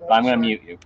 But I'm going to mute you.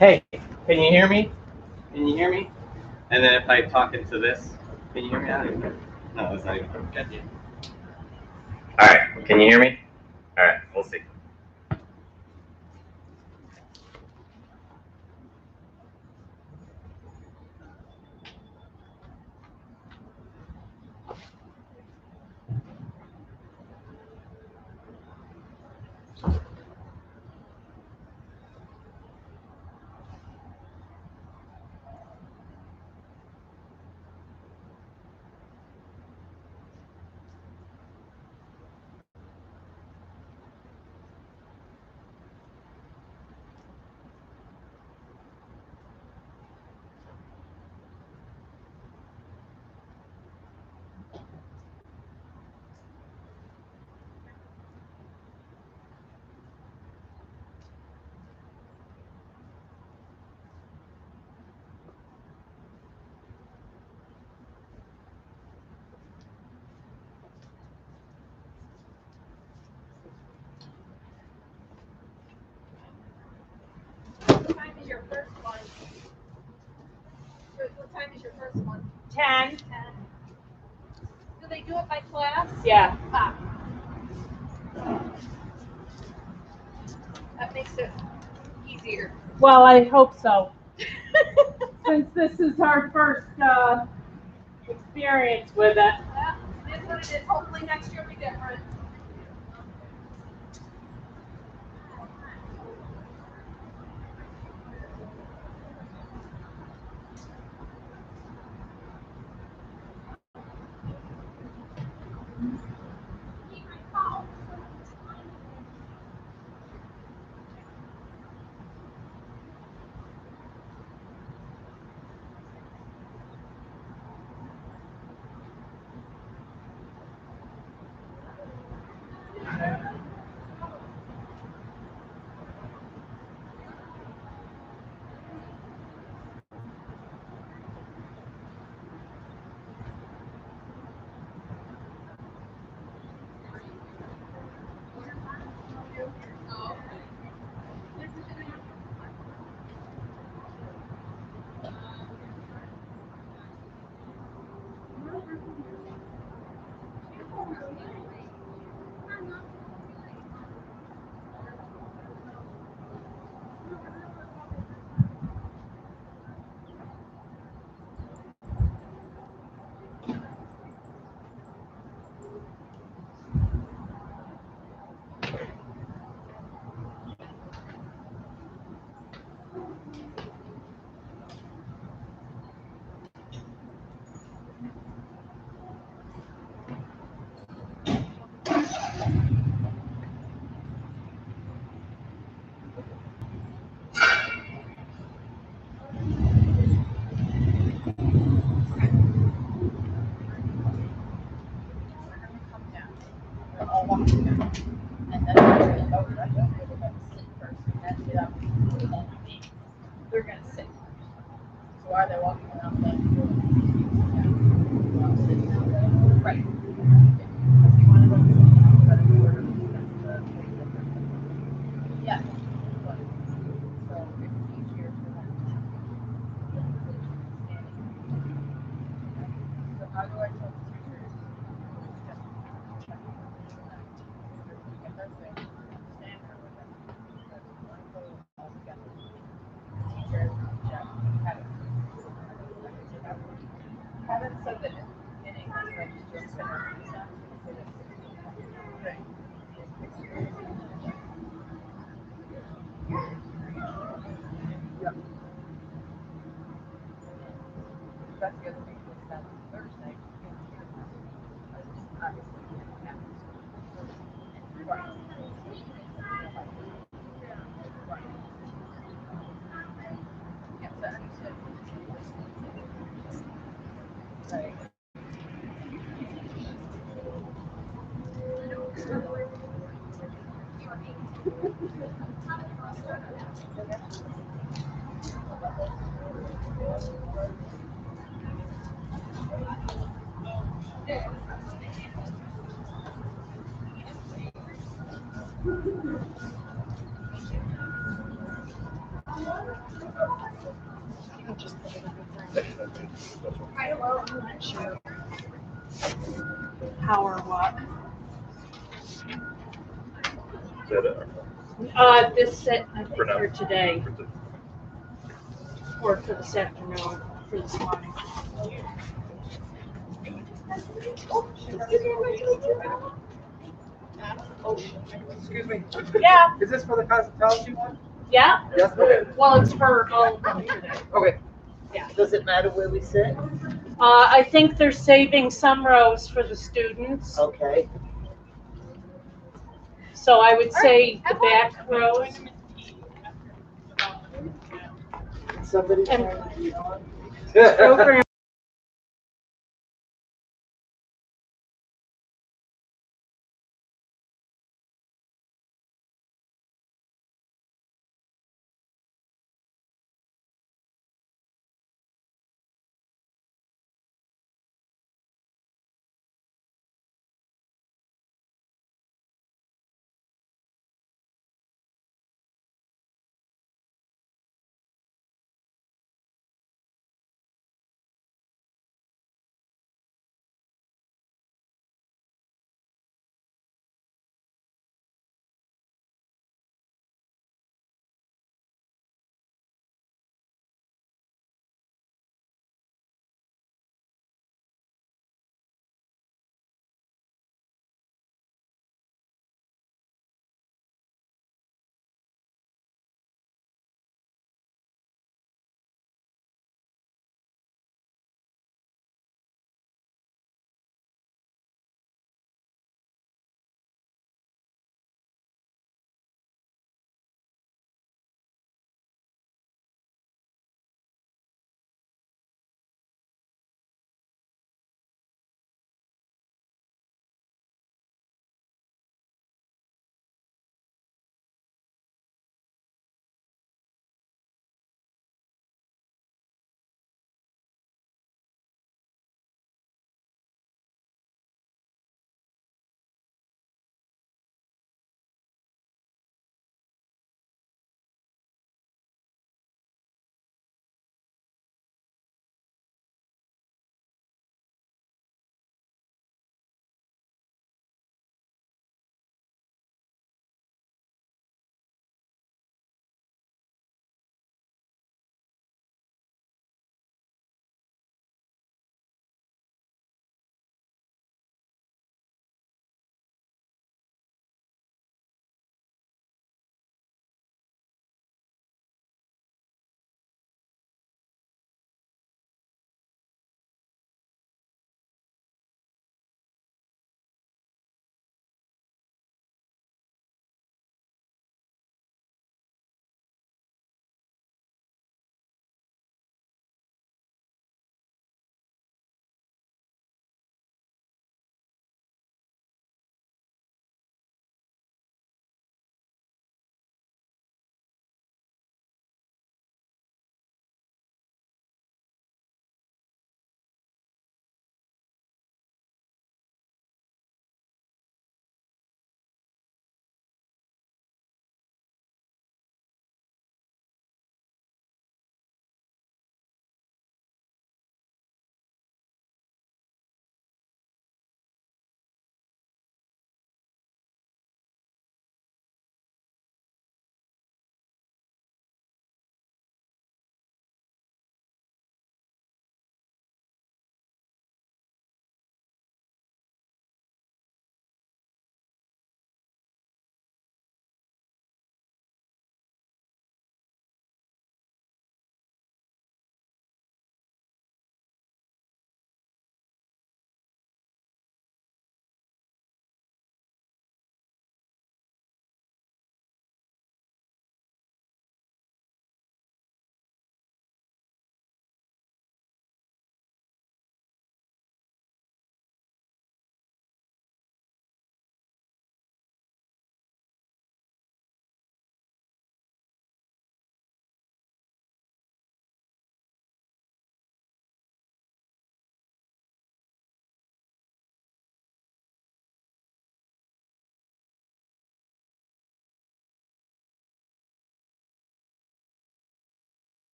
Hey, can you hear me? Can you hear me? And then if I talk into this, can you hear me? I don't even know. No, it's not even good yet. All right, can you hear me? All right, we'll see. your first one? What time is your first one? 10. 10. Do they do it by class? Yeah. Ah. That makes it easier. Well, I hope so. Since this is our first experience with it. Yeah, it is what it is. Hopefully next year will be different. They're going to sit first. So are they walking around that? Right. If you want to go but in order, yeah. So it's easier for them to standing. So how do I tell the teachers? If they're saying, stand there with them, that's one goal altogether. Teachers check, haven't said that in English register, okay. Yep. That's the other thing was that Thursday, obviously, yeah. Right. Yeah, so understood. Right. Power walk. Is that it? This set, I think, For now. for today, or for this afternoon, for this morning. Excuse me. Yeah, Is this for the cosmetology one? yeah. Yes. Okay. Well, it's for all of them today. Okay. Yeah. Does it matter where we sit? I think they're saving some rows for the students. Okay. So I would say the back rows. Somebody And- trying to be on? Program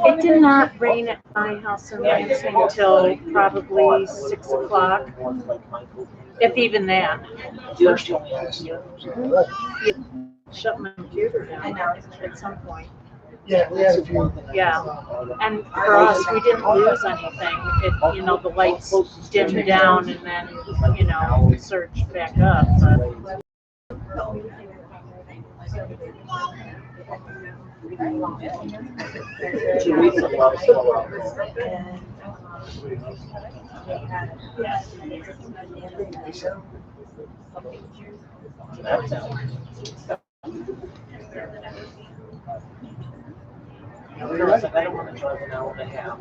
It did not rain at my house in Lansing until probably 6 o'clock, if even that. Shut my computer down at some point. Yeah, we had a few. Yeah, and for us, we didn't lose anything. It, the lights dimmed down and then, surged back up, but. 2 weeks of love. I don't want to drive an hour and a half.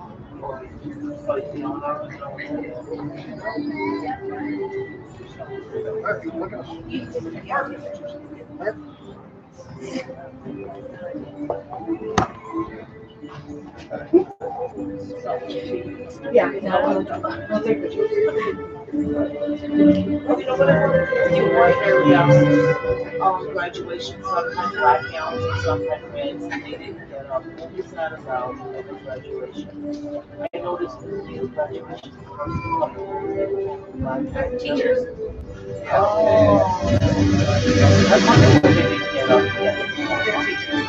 Yeah, no, take pictures. You know what I want to do? Graduation, some kind of black gowns and some kind of reds, and they didn't get up. It's not about graduation. I noticed the graduation. Teachers. Oh. I wonder if they didn't get up yet. The teachers.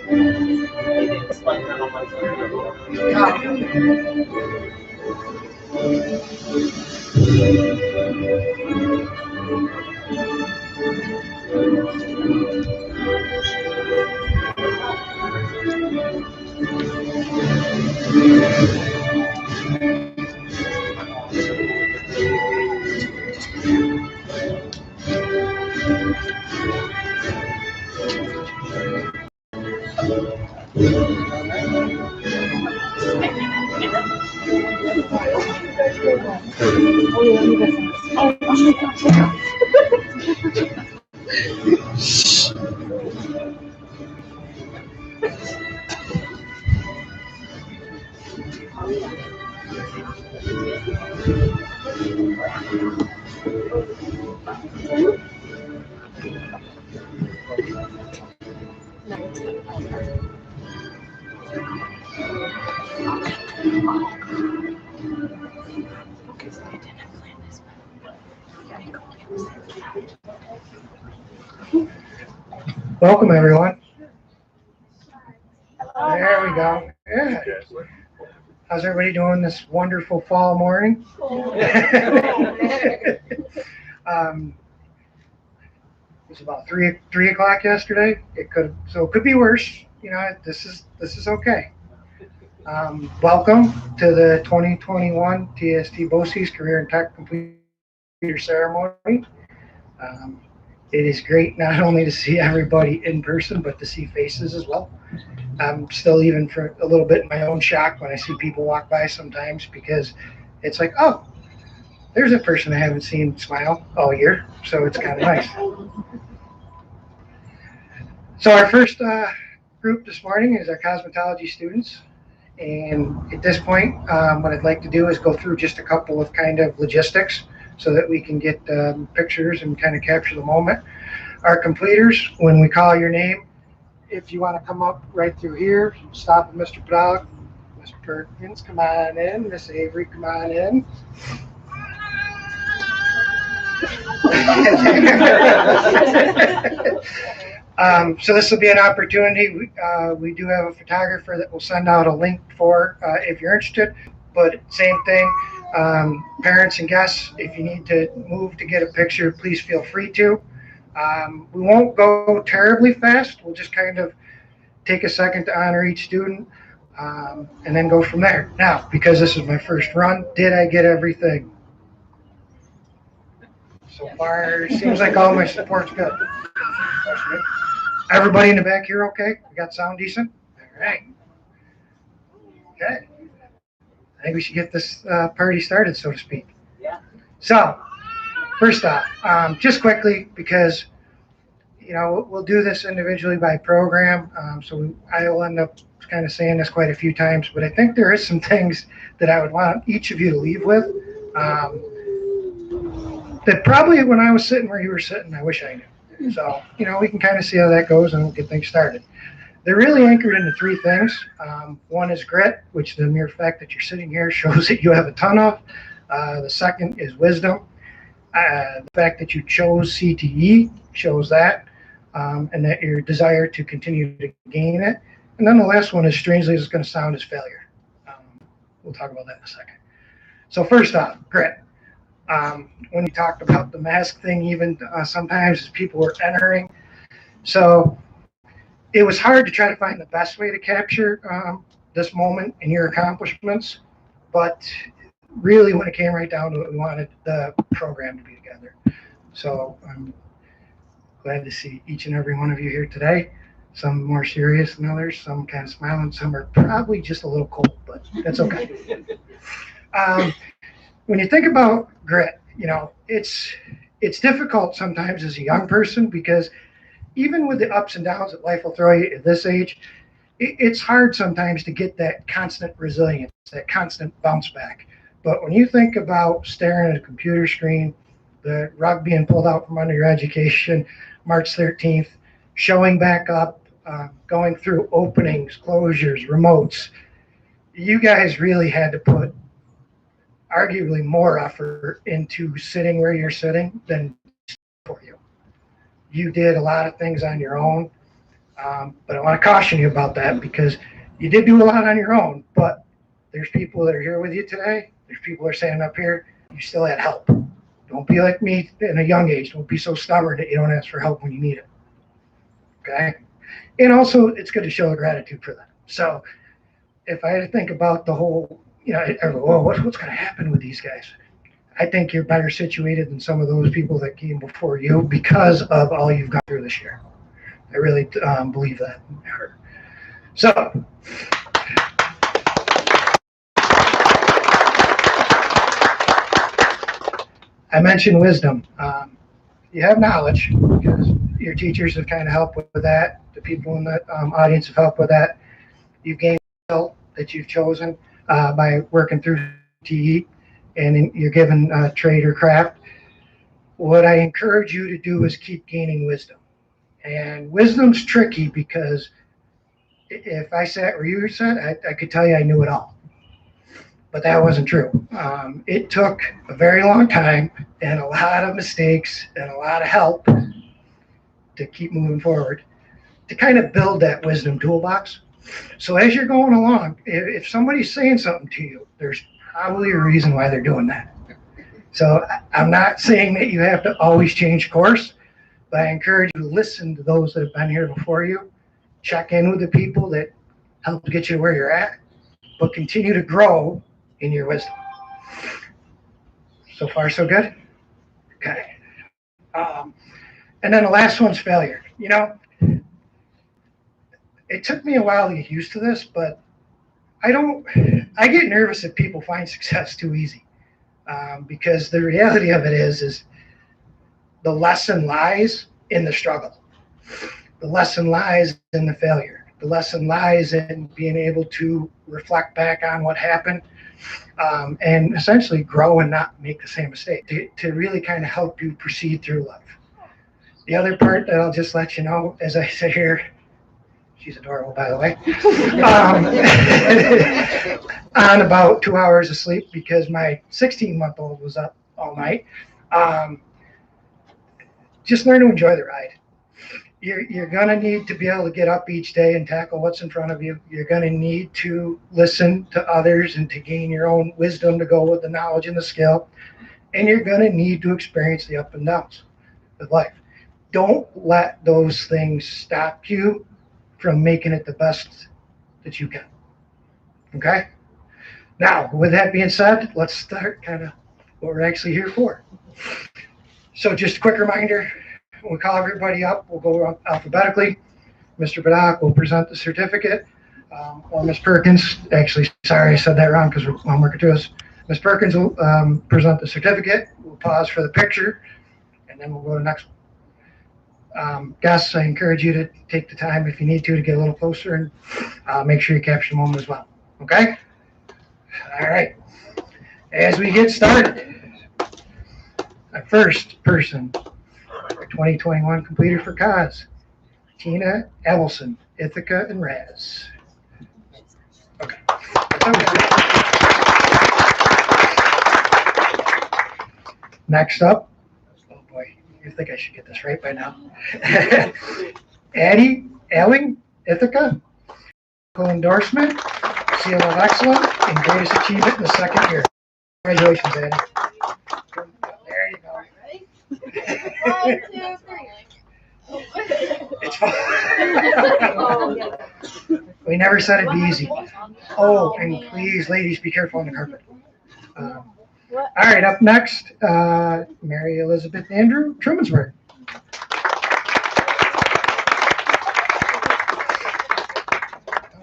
They didn't explain that on my Welcome, everyone. There we go. Yeah. How's everybody doing this wonderful fall morning? It was about three o'clock yesterday. It could be worse. This is okay. Welcome to the 2021 TST BOCES Career and Tech Completer Ceremony. It is great not only to see everybody in person, but to see faces as well. I'm still even for a little bit in my own shock when I see people walk by sometimes, because it's like, oh, there's a person I haven't seen smile all year, so it's kind of nice. So our first group this morning is our cosmetology students. And at this point, what I'd like to do is go through just a couple of kind of logistics so that we can get pictures and kind of capture the moment. Our completers, when we call your name, if you want to come up right through here, stop with Mr. Podolak, Mr. Perkins, come on in, Miss Avery, come on in. So this will be an opportunity. We do have a photographer that will send out a link for if you're interested, but same thing. Parents and guests, if you need to move to get a picture, please feel free to. We won't go terribly fast. We'll just kind of take a second to honor each student and then go from there. Now, because this is my first run, did I get everything? So far, it seems like all my support's good. Everybody in the back here okay? We got sound decent? All right. Okay. I think we should get this party started, so to speak. Yeah. So, first off, just quickly, because we'll do this individually by program, so I will end up kind of saying this quite a few times, but I think there is some things that I would want each of you to leave with. that probably when I was sitting where you were sitting, I wish I knew. So, we can kind of see how that goes and get things started. They're really anchored into three things. One is grit, which the mere fact that you're sitting here shows that you have a ton of. The second is wisdom. The fact that you chose CTE shows that, and that your desire to continue to gain it. And then the last one, as strangely as it's going to sound, is failure. We'll talk about that in a second. So first off, grit. When you talked about the mask thing, even sometimes as people were entering, so it was hard to try to find the best way to capture this moment and your accomplishments, but really when it came right down to it, we wanted the program to be together. So I'm glad to see each and every one of you here today. Some more serious than others, some kind of smiling, some are probably just a little cold, but that's okay. When you think about grit, it's difficult sometimes as a young person because even with the ups and downs that life will throw you at this age, it's hard sometimes to get that constant resilience, that constant bounce back. But when you think about staring at a computer screen, the rug being pulled out from under your education, March 13th, showing back up, going through openings, closures, remotes, you guys really had to put arguably more effort into sitting where you're sitting than for you. You did a lot of things on your own, but I want to caution you about that because you did do a lot on your own, but there's people that are here with you today. There's people that are standing up here. You still had help. Don't be like me in a young age. Don't be so stubborn that you don't ask for help when you need it. Okay? And also, it's good to show gratitude for that. So if I had to think about the whole, what's going to happen with these guys? I think you're better situated than some of those people that came before you because of all you've gone through this year. I really believe that. So, I mentioned wisdom. You have knowledge because your teachers have kind of helped with that. The people in the audience have helped with that. You've gained skill that you've chosen by working through TE, and you're given trade or craft. What I encourage you to do is keep gaining wisdom. And wisdom's tricky because if I sat where you sat, I could tell you I knew it all. But that wasn't true. It took a very long time and a lot of mistakes and a lot of help to keep moving forward to kind of build that wisdom toolbox. So as you're going along, if somebody's saying something to you, there's probably a reason why they're doing that. So I'm not saying that you have to always change course, but I encourage you to listen to those that have been here before you, check in with the people that helped get you to where you're at, but continue to grow in your wisdom. So far, so good? Okay. And then the last one's failure. It took me a while to get used to this, but I get nervous if people find success too easy. Because the reality of it is the lesson lies in the struggle. The lesson lies in the failure. The lesson lies in being able to reflect back on what happened and essentially grow and not make the same mistake to really kind of help you proceed through life. The other part that I'll just let you know, as I sit here, she's adorable, by the way, on about 2 hours of sleep because my 16-month-old was up all night. Just learn to enjoy the ride. You're going to need to be able to get up each day and tackle what's in front of you. You're going to need to listen to others and to gain your own wisdom to go with the knowledge and the skill. And you're going to need to experience the up and downs of life. Don't let those things stop you from making it the best that you can. Okay? Now, with that being said, let's start kind of what we're actually here for. So just a quick reminder, we'll call everybody up. We'll go alphabetically. Mr. Badak will present the certificate. Or Ms. Perkins, actually, sorry, I said that wrong because I'm working through this. Ms. Perkins will present the certificate. We'll pause for the picture, and then we'll go to the next one. Guests, I encourage you to take the time if you need to get a little closer and make sure you capture the moment as well. Okay? All right. As we get started, Our first person for 2021 completed for cause, Tina Evelson, Ithaca and Raz. Okay. Next up, oh boy, you think I should get this right by now. Addie Elling, Ithaca, endorsement, seal of excellence, and greatest achievement in the second year. Congratulations, Addie. There you go. One, two, three. It's fun. We never said it'd be easy. Oh, and please, ladies, be careful on the carpet. All right, up next, Mary Elizabeth Andrew, Trumansburg.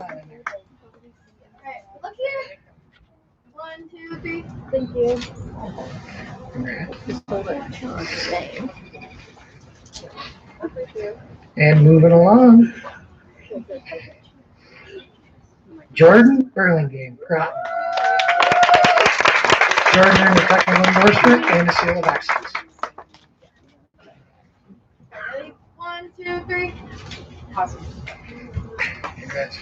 Alright, look here. 1, 2, 3. Thank you. And moving along, Jordan Burlingame, Groton. Jordan earned the technical endorsement and the seal of excellence. Ready? 1, 2, 3. Awesome. Congrats.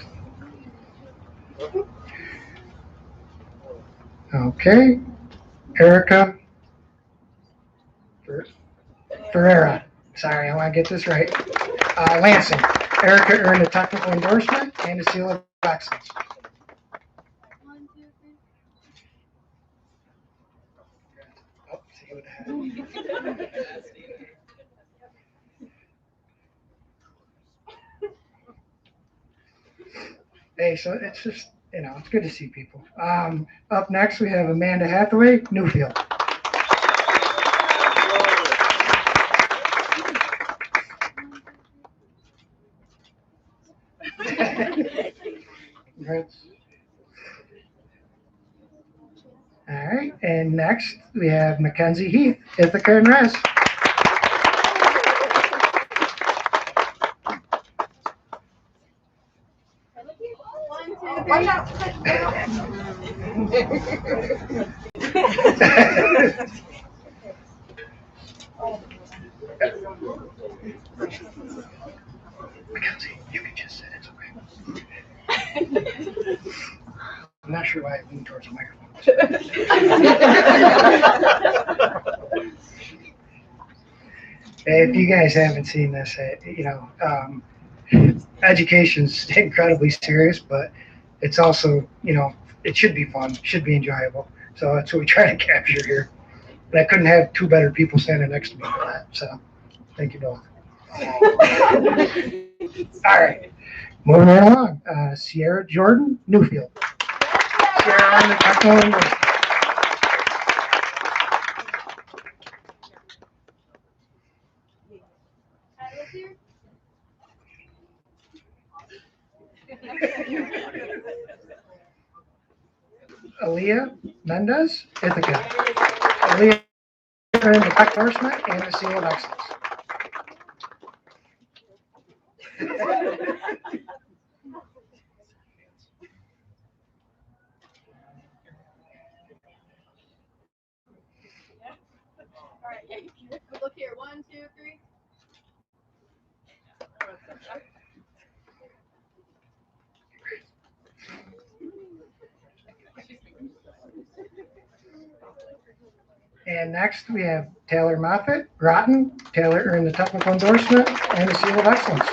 Okay, Erica Ferreira. Sorry, I want to get this right. Lansing. Erica earned a technical endorsement and a seal of excellence. 1, 2, 3. Oh, see what happened. Hey, so it's just, it's good to see people. Up next, we have Amanda Hathaway, Newfield. Congrats. All right, and next we have Mackenzie Heath, Ithaca and Res. Look here. 1, 2, 3. Mackenzie, you can just sit, it's okay. I'm not sure why I leaned towards the microphone. If you guys haven't seen this, education's incredibly serious, but it's also, it should be fun, should be enjoyable. So that's what we try to capture here. And I couldn't have two better people standing next to me for that. So thank you both. All right, moving right along. Sierra Jordan, Newfield. Sierra on the technical endorsement. Look here. Aaliyah Mendez, Ithaca. Aaliyah earned the tech endorsement and the seal of excellence. Alright, look here. 1, 2, 3. And next we have Taylor Moffitt, Groton. Taylor earned the technical endorsement and the seal of excellence.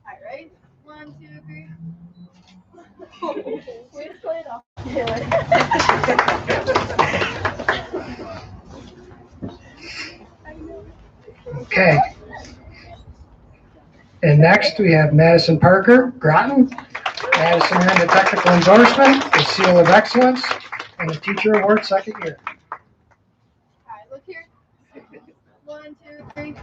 Alright, ready? 1, 2, 3. We just played off. Okay. And next we have Madison Parker, Groton. Madison earned the technical endorsement, the seal of excellence, and the teacher award second year. Alright, look here. 1, 2, 3.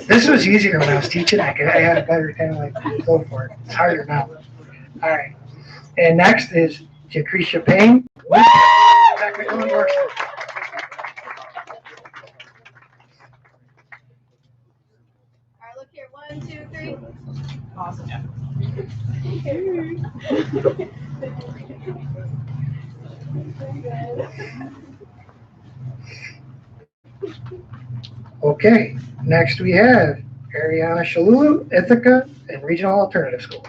This was easier when I was teaching. I had a better kind of like go for it. It's harder now. All right. And next is Jacrisha Payne with technical endorsement. Okay, next we have Ariana Shalulu, Ithaca, and Regional Alternative School.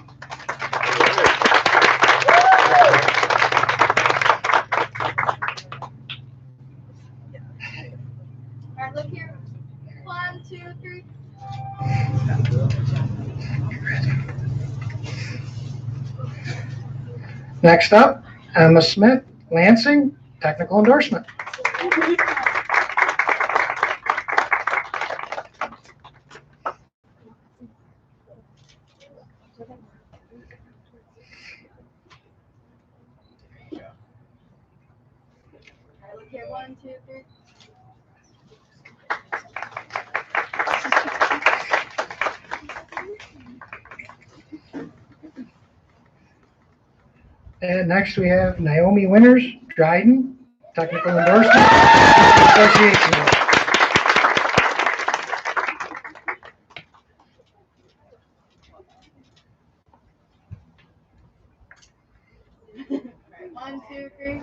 All right, look here. 1, 2, 3. Next up, Emma Smith, Lansing, Technical Endorsement. All right, look here. 1, 2, 3. And next we have Naomi Winters, Dryden, Technical Endorsement, Association. All right, 1, 2, 3.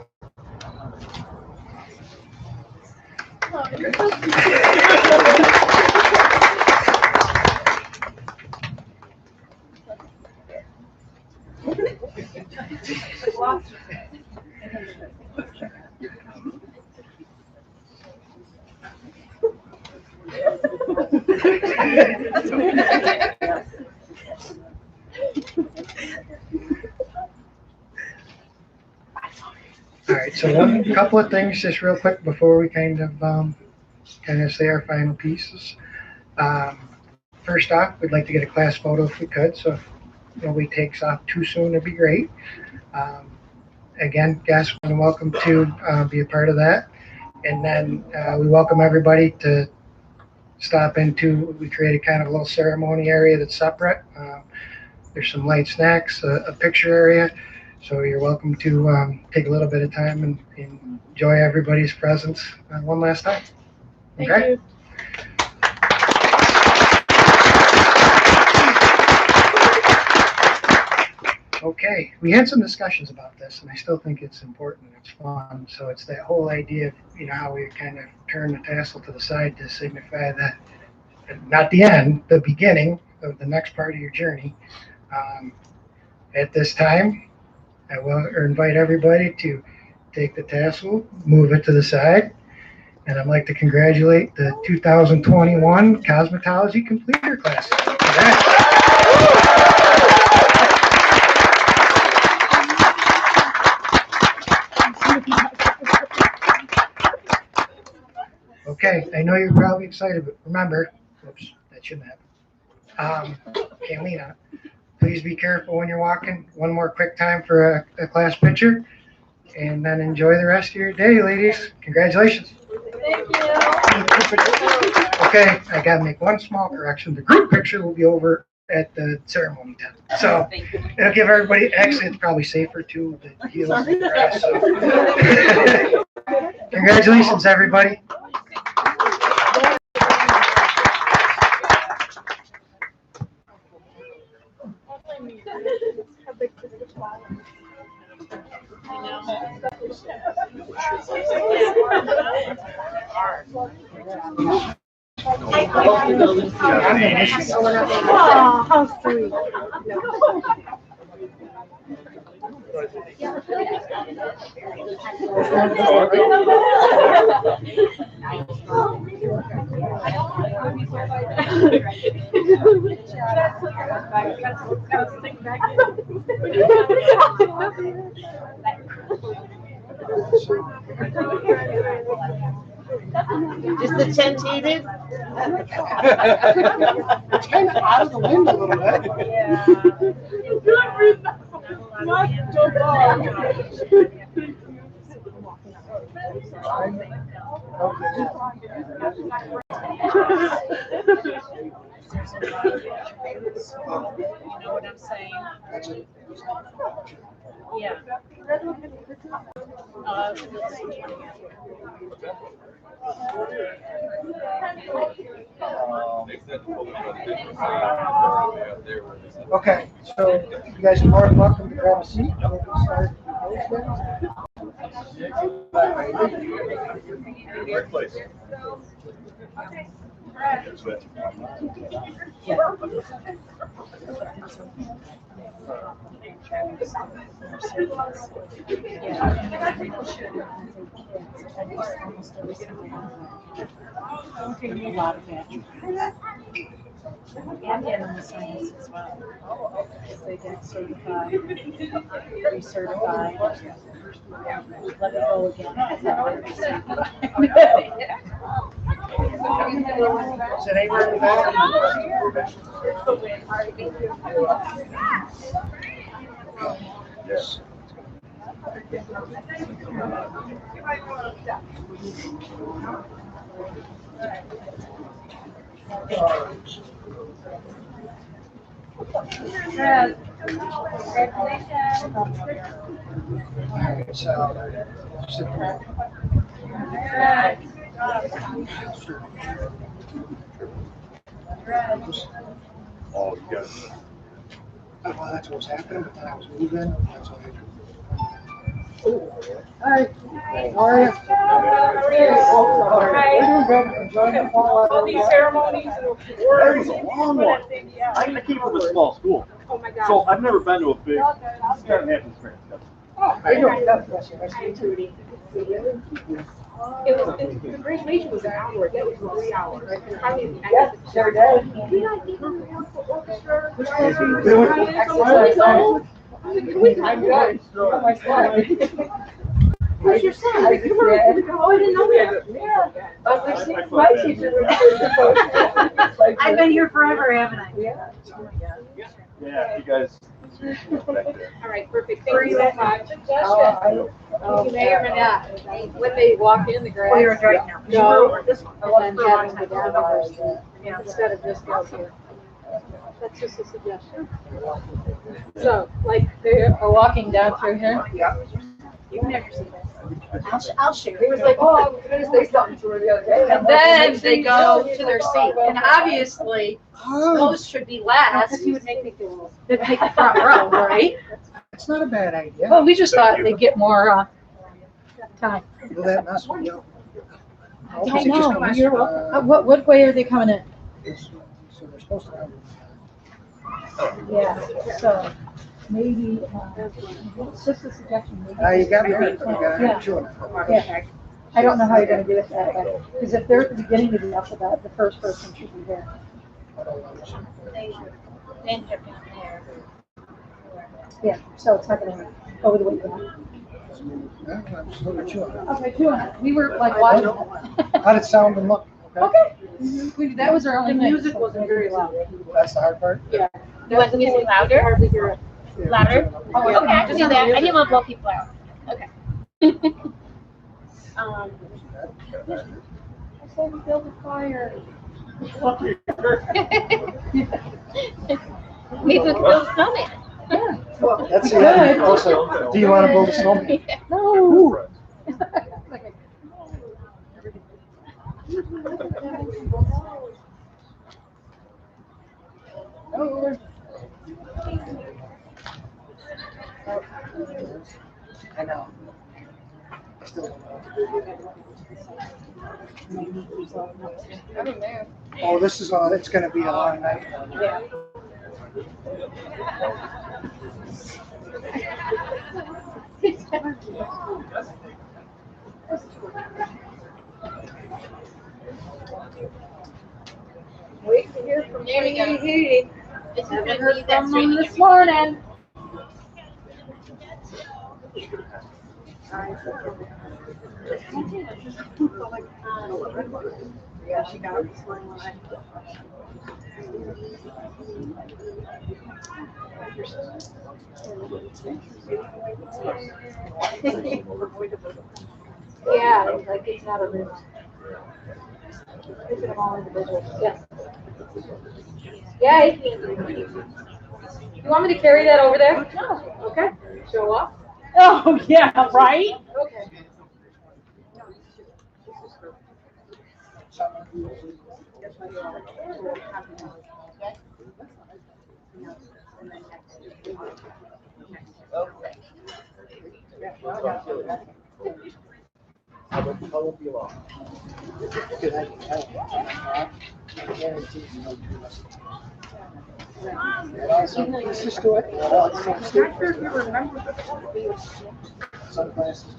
All right, so a couple of things just real quick before we kind of say our final pieces. First off, we'd like to get a class photo if we could, so if nobody takes off too soon, it'd be great. Again, guests are welcome to be a part of that. And then we welcome everybody to stop into, we created kind of a little ceremony area that's separate. There's some light snacks, a picture area. So you're welcome to take a little bit of time and enjoy everybody's presence one last time. Thank Okay? you. Okay, we had some discussions about this, and I still think it's important. It's fun. So it's that whole idea of how we kind of turn the tassel to the side to signify that, not the end, the beginning of the next part of your journey. At this time, I will invite everybody to take the tassel, move it to the side, and I'd like to congratulate the 2021 Cosmetology Completer class. Okay, I know you're probably excited, but remember, oops, that shouldn't happen. Can't lean on it. Please be careful when you're walking. One more quick time for a class picture, and then enjoy the rest of your day, ladies. Congratulations. Thank you. Okay, I gotta make one small correction. The group picture will be over at the ceremony tent. So it'll give everybody, actually, it's probably safer too, the heels and the grass. So. Congratulations, everybody. Oh, how sweet. Is the tent heated? It's kind of out of the wind a little bit. You know what I'm saying? Yeah. Let's see. Okay, so you guys are more than welcome to grab a seat. We'll start Right place. A lot of that. And animal science as well. If they get certified, recertified, let it go again. Is it anywhere in the back? Yes. Alright, so, sit there. Oh, you guys. Well, that's what's happening, but then I was moving, that's what I did. Hi, how are you? We're doing good, enjoying the fall. All these ceremonies. That was a long one. I came from a small school, Oh my God. so I've never been to a big Scott Hampton experience. How you doing? Yes, yes, yes. Trudy. The graduation was an hour. That was 3 hours. Yeah, sure did. Which class are you doing? Exercise. I'm good. My son. Who's your son? I didn't know that. Yeah. My teacher was. I've been here forever, haven't I? Yeah. Yeah, you guys. All right, perfect. Thank you so much. You may or may not, when they walk in the grass. Oh, you're right now. No, This one. and then have them go down the instead of just go here. That's just a suggestion. So, like, they are walking down through here. You can never see this. I'll share. He was like, oh, I'm gonna say something to her the other day. And then they go to their seat, and obviously, those should be last. Because he would make me feel. They take the front row, right? It's not a bad idea. Well, we just thought they'd get more, time. Will that mess with you? I don't know. You're welcome. What way are they coming in? So they're supposed to have. Yeah, so maybe, it's just a suggestion. Maybe You got me. You got Yeah. it. Sure. Yeah. I don't know how you're gonna do it that way, because if they're at the beginning of the alphabet, the first person should be there. Yeah, so it's not gonna go over the way you want. I'm just looking at you. Okay, we were like watching it. How'd it sound and look? Okay, that was our only The thing. music wasn't very loud. That's the hard part? Yeah. You want the music louder? Hardly hear it. Louder? Oh, Okay, I can do that. I didn't want to blow people out. Okay. I said we build a fire. Maybe we can build a snowman. Yeah. That's Good. it. Also, do you want to build a snowman? No. I know. I don't know. Oh, this is, it's gonna be a long night. Yeah. Wait to hear from There we go. Katie. This is Haven't gonna heard be that from them streaming this morning. Yeah, she got it this morning. Yeah, like it's not a room. It's an all individual. Yeah. Yay. You want me to carry that over there? No. Okay. Show up. Oh, yeah, right? Okay. How will be long? Let's just do it. Sunglasses.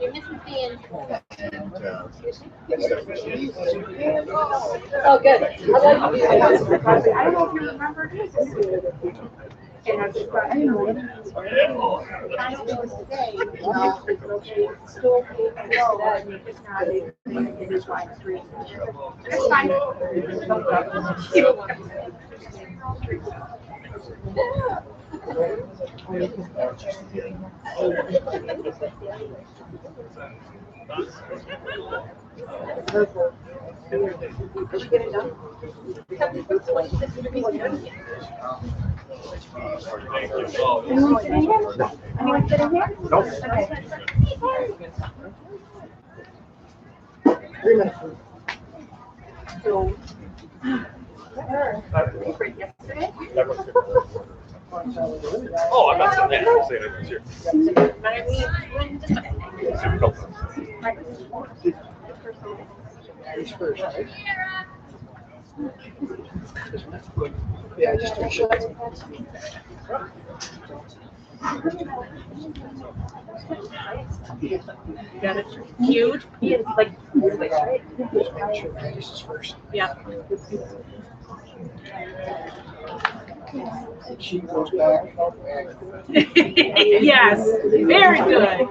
You're missing the Oh, good. I don't know if you remember. And I just thought, I don't know. I don't know what to say. No, it's okay. It's still okay. It's not. It is why it's free. It's fine. Did you get it done? Anyone sitting here? Anyone sitting here? Nope. Okay. So. Yesterday? Oh, I'm not saying that. I'm saying it here. Who's first, right? Yeah, just 3 shots. Got it. Huge. Like, This is first. yeah. She goes back. Yes. Very good.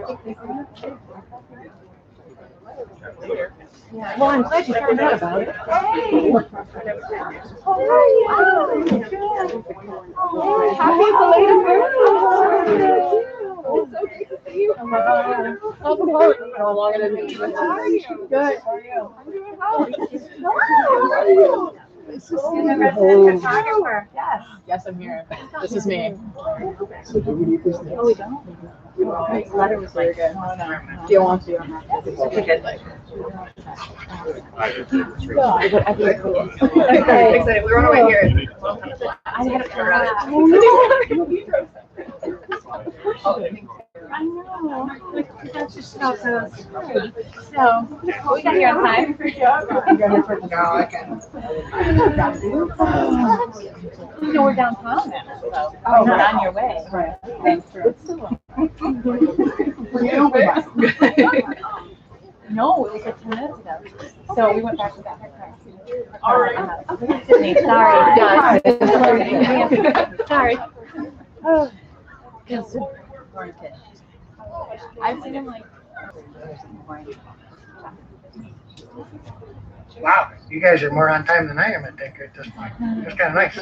Well, I'm glad you found out about it. Happy belated birthday. It's so great to see you. How long it is? Good. How are you? I'm doing well. Hello. And the resident photographer. Yes. Yes, I'm here. This is me. So do we need this next? Oh, we don't? His letter was very good. Do you want to? Okay. Okay. We run away here. I had a class. I know. That's just how it goes. So, we got here on time. No, I can't. No, we're downtown now, so you're on your way. Right. Thanks for. No, it was like 10 minutes ago. So we went back to that car. All right. Sydney, sorry. Sorry. Oh. I've seen him like. Wow, you guys are more on time than I am at this point. It's kind of nice.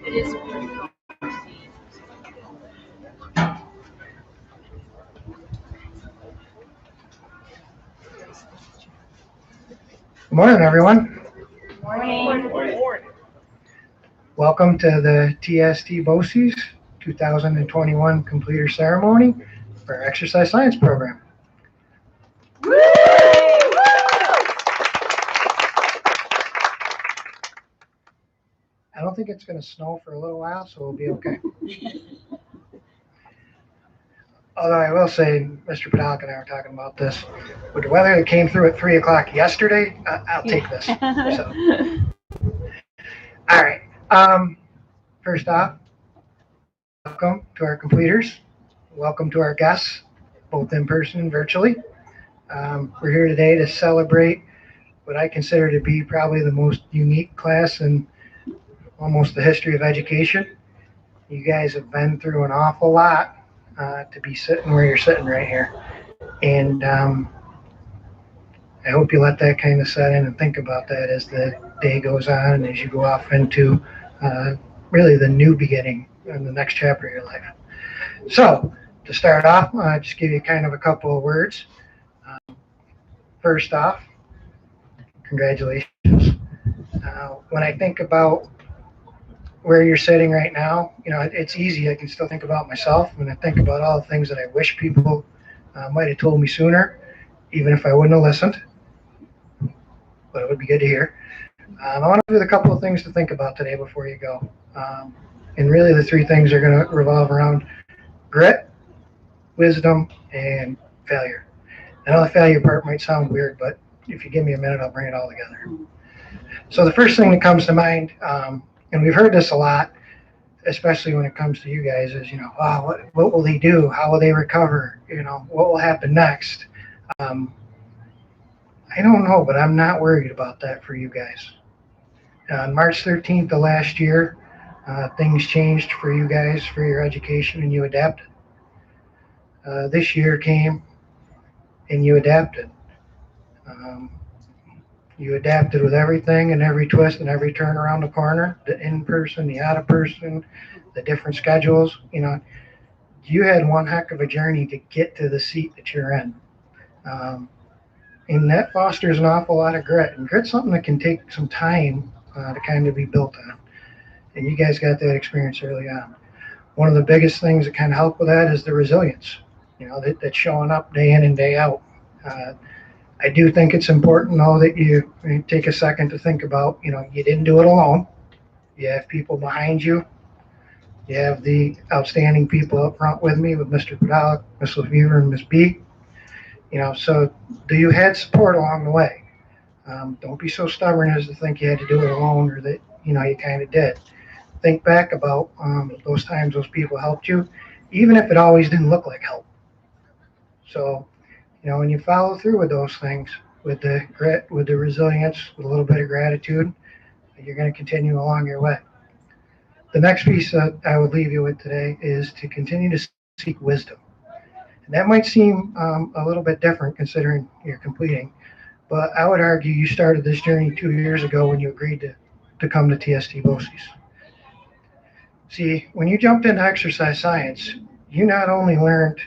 It is pretty cool. Morning, everyone. Morning. Welcome to the TST BOCES 2021 completer ceremony for our exercise science program. I don't think it's going to snow for a little while, so we'll be okay. Although I will say, Mr. Podolak and I were talking about this. With the weather that came through at 3 o'clock yesterday, I'll take this. So. All right. First off, welcome to our completers. Welcome to our guests, both in person and virtually. We're here today to celebrate what I consider to be probably the most unique class in almost the history of education. You guys have been through an awful lot to be sitting where you're sitting right here. And I hope you let that kind of set in and think about that as the day goes on and as you go off into really the new beginning and the next chapter of your life. So to start off, I'll just give you kind of a couple of words. First off, congratulations. When I think about where you're sitting right now, you know, it's easy. I can still think about myself when I think about all the things that I wish people might have told me sooner, even if I wouldn't have listened. But it would be good to hear. I want to do a couple of things to think about today before you go. And really the three things are going to revolve around grit, wisdom, and failure. I know the failure part might sound weird, but if you give me a minute, I'll bring it all together. So the first thing that comes to mind, and we've heard this a lot, especially when it comes to you guys, is, you know, oh, what will they do? How will they recover? You know, what will happen next? I don't know, but I'm not worried about that for you guys. On March 13th of last year, things changed for you guys, for your education, and you adapted. This year came, and you adapted. You adapted with everything and every twist and every turn around the corner, the in-person, the out-of-person, the different schedules. You know, you had one heck of a journey to get to the seat that you're in. And that fosters an awful lot of grit. And grit's something that can take some time to kind of be built on. And you guys got that experience early on. One of the biggest things that kind of help with that is the resilience, you know, that's showing up day in and day out. I do think it's important, though, that you take a second to think about, you know, you didn't do it alone. You have people behind you. You have the outstanding people up front with me, with Mr. Podolak, Ms. LaFever, and Ms. B. You know, so you had support along the way. Don't be so stubborn as to think you had to do it alone, or that, you know, you kind of did. Think back about those times those people helped you, even if it always didn't look like help. So, you know, when you follow through with those things, with the grit, with the resilience, with a little bit of gratitude, you're going to continue along your way. The next piece that I would leave you with today is to continue to seek wisdom. And that might seem a little bit different considering you're completing, but I would argue you started this journey 2 years ago when you agreed to come to TST BOCES. See, when you jumped into exercise science, you not only learned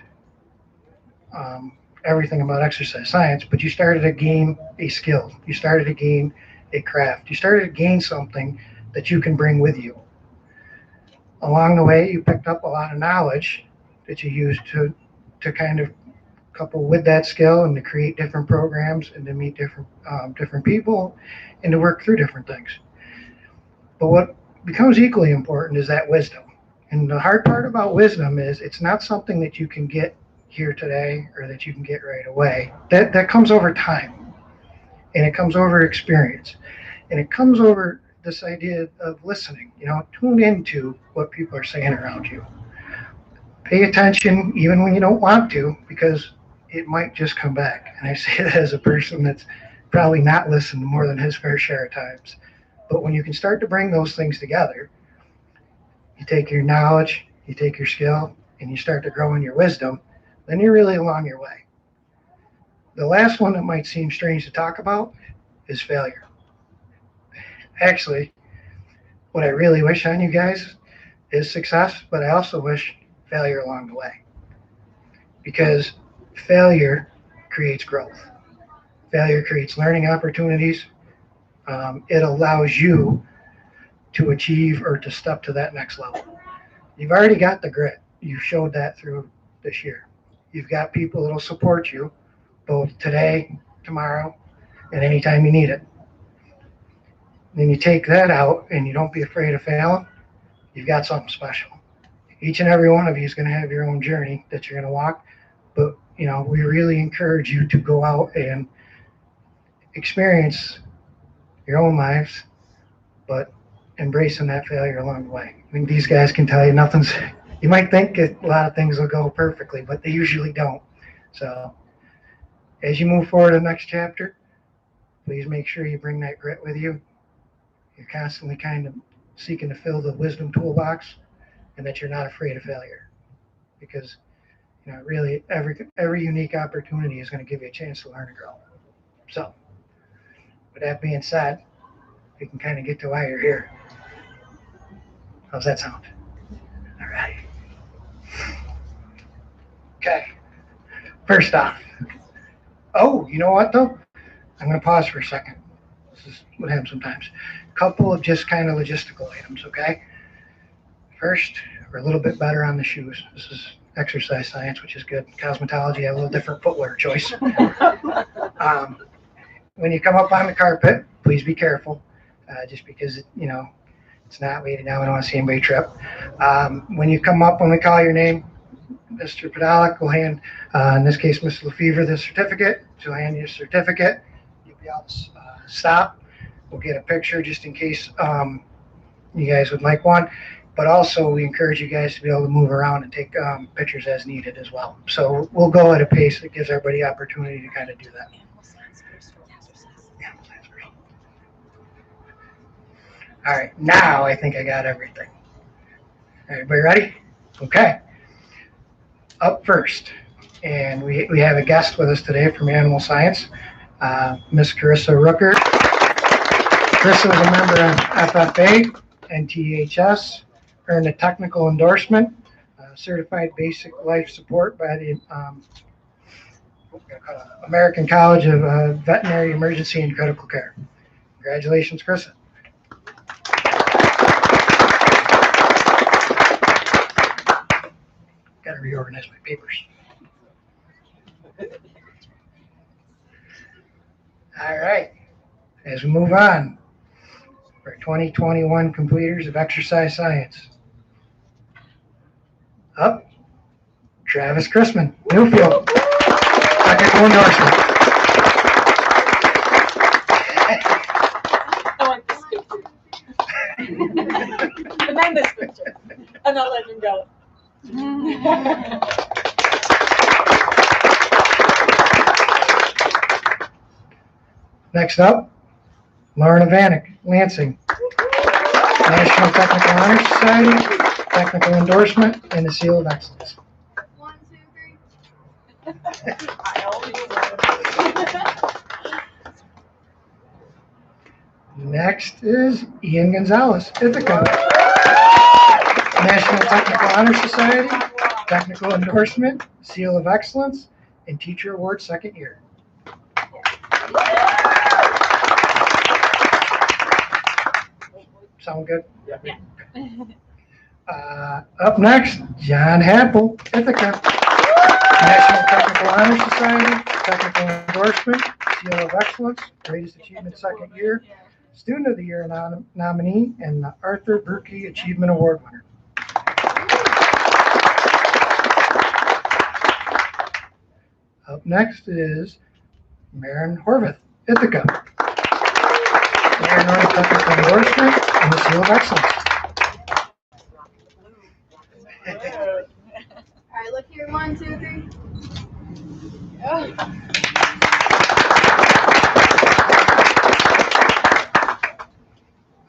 everything about exercise science, but you started to gain a skill. You started to gain a craft. You started to gain something that you can bring with you. Along the way, you picked up a lot of knowledge that you used to kind of couple with that skill and to create different programs and to meet different people and to work through different things. But what becomes equally important is that wisdom. And the hard part about wisdom is it's not something that you can get here today or that you can get right away. That comes over time, and it comes over experience, and it comes over this idea of listening. You know, tune into what people are saying around you. Pay attention even when you don't want to, because it might just come back. And I say that as a person that's probably not listened more than his fair share of times. But when you can start to bring those things together, you take your knowledge, you take your skill, and you start to grow in your wisdom, then you're really along your way. The last one that might seem strange to talk about is failure. Actually, what I really wish on you guys is success, but I also wish failure along the way. Because failure creates growth. Failure creates learning opportunities. it allows you to achieve or to step to that next level. You've already got the grit. You showed that through this year. You've got people that'll support you both today, tomorrow, and anytime you need it. Then you take that out and you don't be afraid of failing, you've got something special. Each and every one of you is going to have your own journey that you're going to walk, but we really encourage you to go out and experience your own lives, but embracing that failure along the way. I mean, these guys can tell you you might think a lot of things will go perfectly, but they usually don't. So as you move forward to the next chapter, please make sure you bring that grit with you. You're constantly kind of seeking to fill the wisdom toolbox, and that you're not afraid of failure, because really every unique opportunity is going to give you a chance to learn and grow. So with that being said, we can kind of get to why you're here. How's that sound? All right. Okay. First off, you know what though? I'm going to pause for a second. This is what happens sometimes. A couple of just kind of logistical items, okay? First, we're a little bit better on the shoes. This is exercise science, which is good. Cosmetology, I have a little different footwear choice. When you come up on the carpet, please be careful, just because, it's not weighted down. We don't want to see anybody trip. When you come up, when we call your name, Mr. Podolak will hand, in this case, Mr. Lefevre, the certificate. She'll hand you a certificate. You'll be able to stop. We'll get a picture just in case you guys would like one. But also, we encourage you guys to be able to move around and take pictures as needed as well. So we'll go at a pace that gives everybody opportunity to kind of do that. All right, now I think I got everything. Everybody ready? Okay. Up first, and we have a guest with us today from Animal Science, Miss Carissa Rooker. Carissa was a member of FFA and THS, earned a technical endorsement, certified basic life support by the American College of Veterinary Emergency and Critical Care. Congratulations, Carissa. Got to reorganize my papers. All right, as we move on, for 2021 completers of exercise science. Up, Travis Chrisman, Newfield, technical endorsement. I want this picture. And then this picture. And I'll let him go. Next up, Lauren Vanek, Lansing, National Technical Honor Society, technical endorsement, and the seal of excellence. 1, 2, 3. I always Next is Ian Gonzalez, Ithaca, National Technical Honor Society, technical endorsement, seal of excellence, and teacher award second year. Sound good? Yeah. Up next, John Happel, Ithaca, National Technical Honor Society, technical endorsement, seal of excellence, greatest achievement second year, student of the year nominee, and the Arthur Berkey Achievement Award winner. Up next is Maren Horvath, Ithaca, Maren technical endorsement, and the seal of excellence. All right, look here. 1, 2, 3.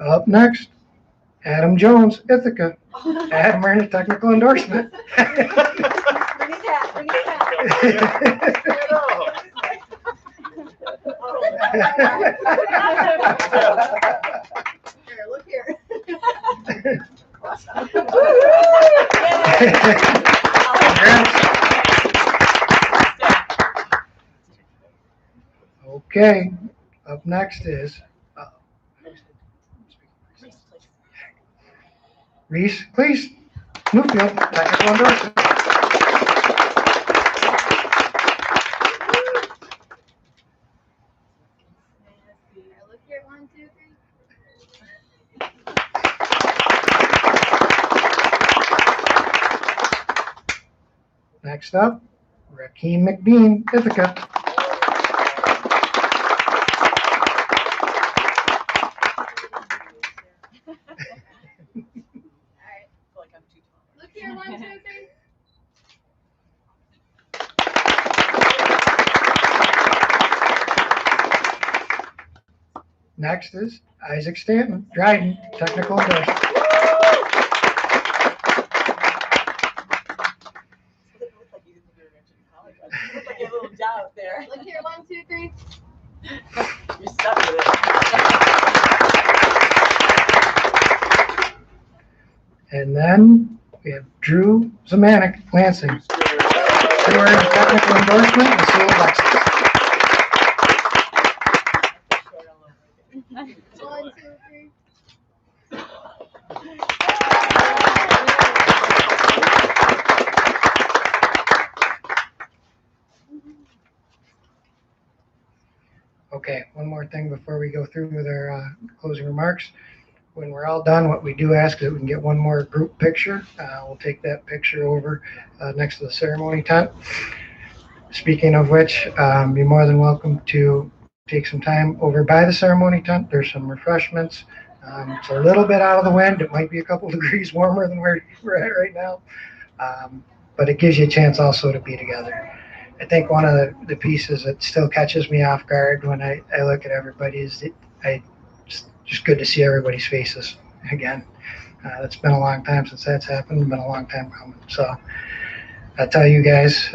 Up next, Adam Jones, Ithaca, Adam earned a technical endorsement. Bring it back, bring it back. Here, look here. Okay, up next is Reese Cleese, Newfield, technical endorsement. Look here, 1, 2, 3. Next up, Rakeem McBean, Ithaca. Look here, 1, 2, 3. Next is Isaac Stanton, Dryden, technical endorsement. Like a little doubt there. Look here, 1, 2, 3. You're stuck with it. And then we have Drew Zamanek, Lansing. Stewart, technical endorsement, and seal of excellence. 1, 2, 3. Okay, one more thing before we go through with our closing remarks. When we're all done, what we do ask is that we can get one more group picture. We'll take that picture over next to the ceremony tent. Speaking of which, you're more than welcome to take some time over by the ceremony tent. There's some refreshments. It's a little bit out of the wind. It might be a couple degrees warmer than where we're at right now. But it gives you a chance also to be together. I think one of the pieces that still catches me off guard when I look at everybody is that just good to see everybody's faces again. It's been a long time since that's happened. It's been a long time coming. So I tell you guys,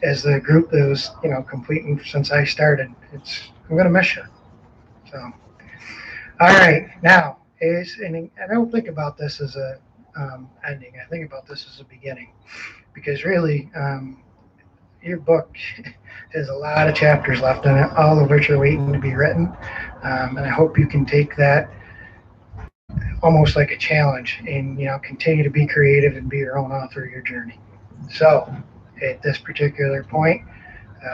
as the group that was, completing since I started, I'm gonna miss you. So, all right, now and I don't think about this as a ending. I think about this as a beginning, because really, your book has a lot of chapters left in it, all of which are waiting to be written. And I hope you can take that almost like a challenge and, continue to be creative and be your own author of your journey. So at this particular point,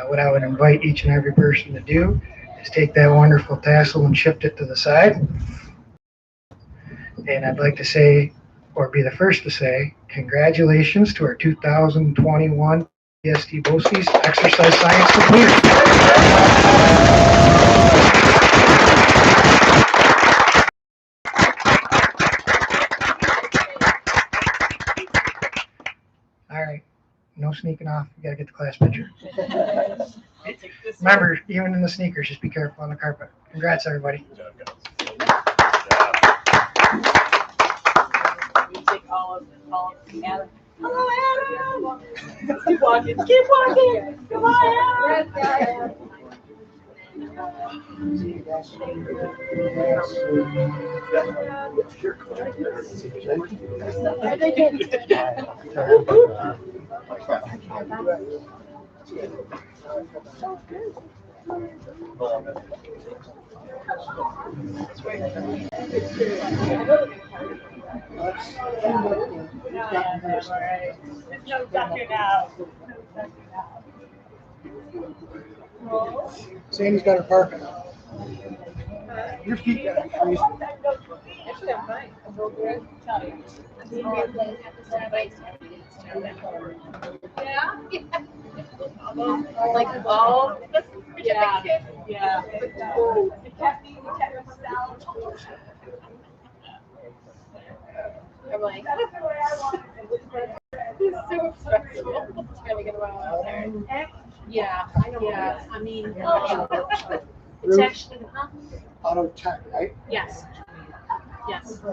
what I would invite each and every person to do is take that wonderful tassel and shift it to the side. And I'd like to say, or be the first to say, congratulations to our 2021 TST BOCES Exercise Science completed. All right, no sneaking off. You gotta get the class picture. Remember, even in the sneakers, just be careful on the carpet. Congrats, everybody. We take all of them together. Hello, Adam. Keep walking. Keep walking. Come on, Adam. No doctor now. Sandy's got her parking. Your feet got to freeze. Actually, I'm fine. I'm real good. Yeah. Like, oh, yeah. Yeah. I'm like, it's so stressful. Trying to get around out there. Yeah, yeah, I mean, it's actually, Auto tech, right? yes, yes.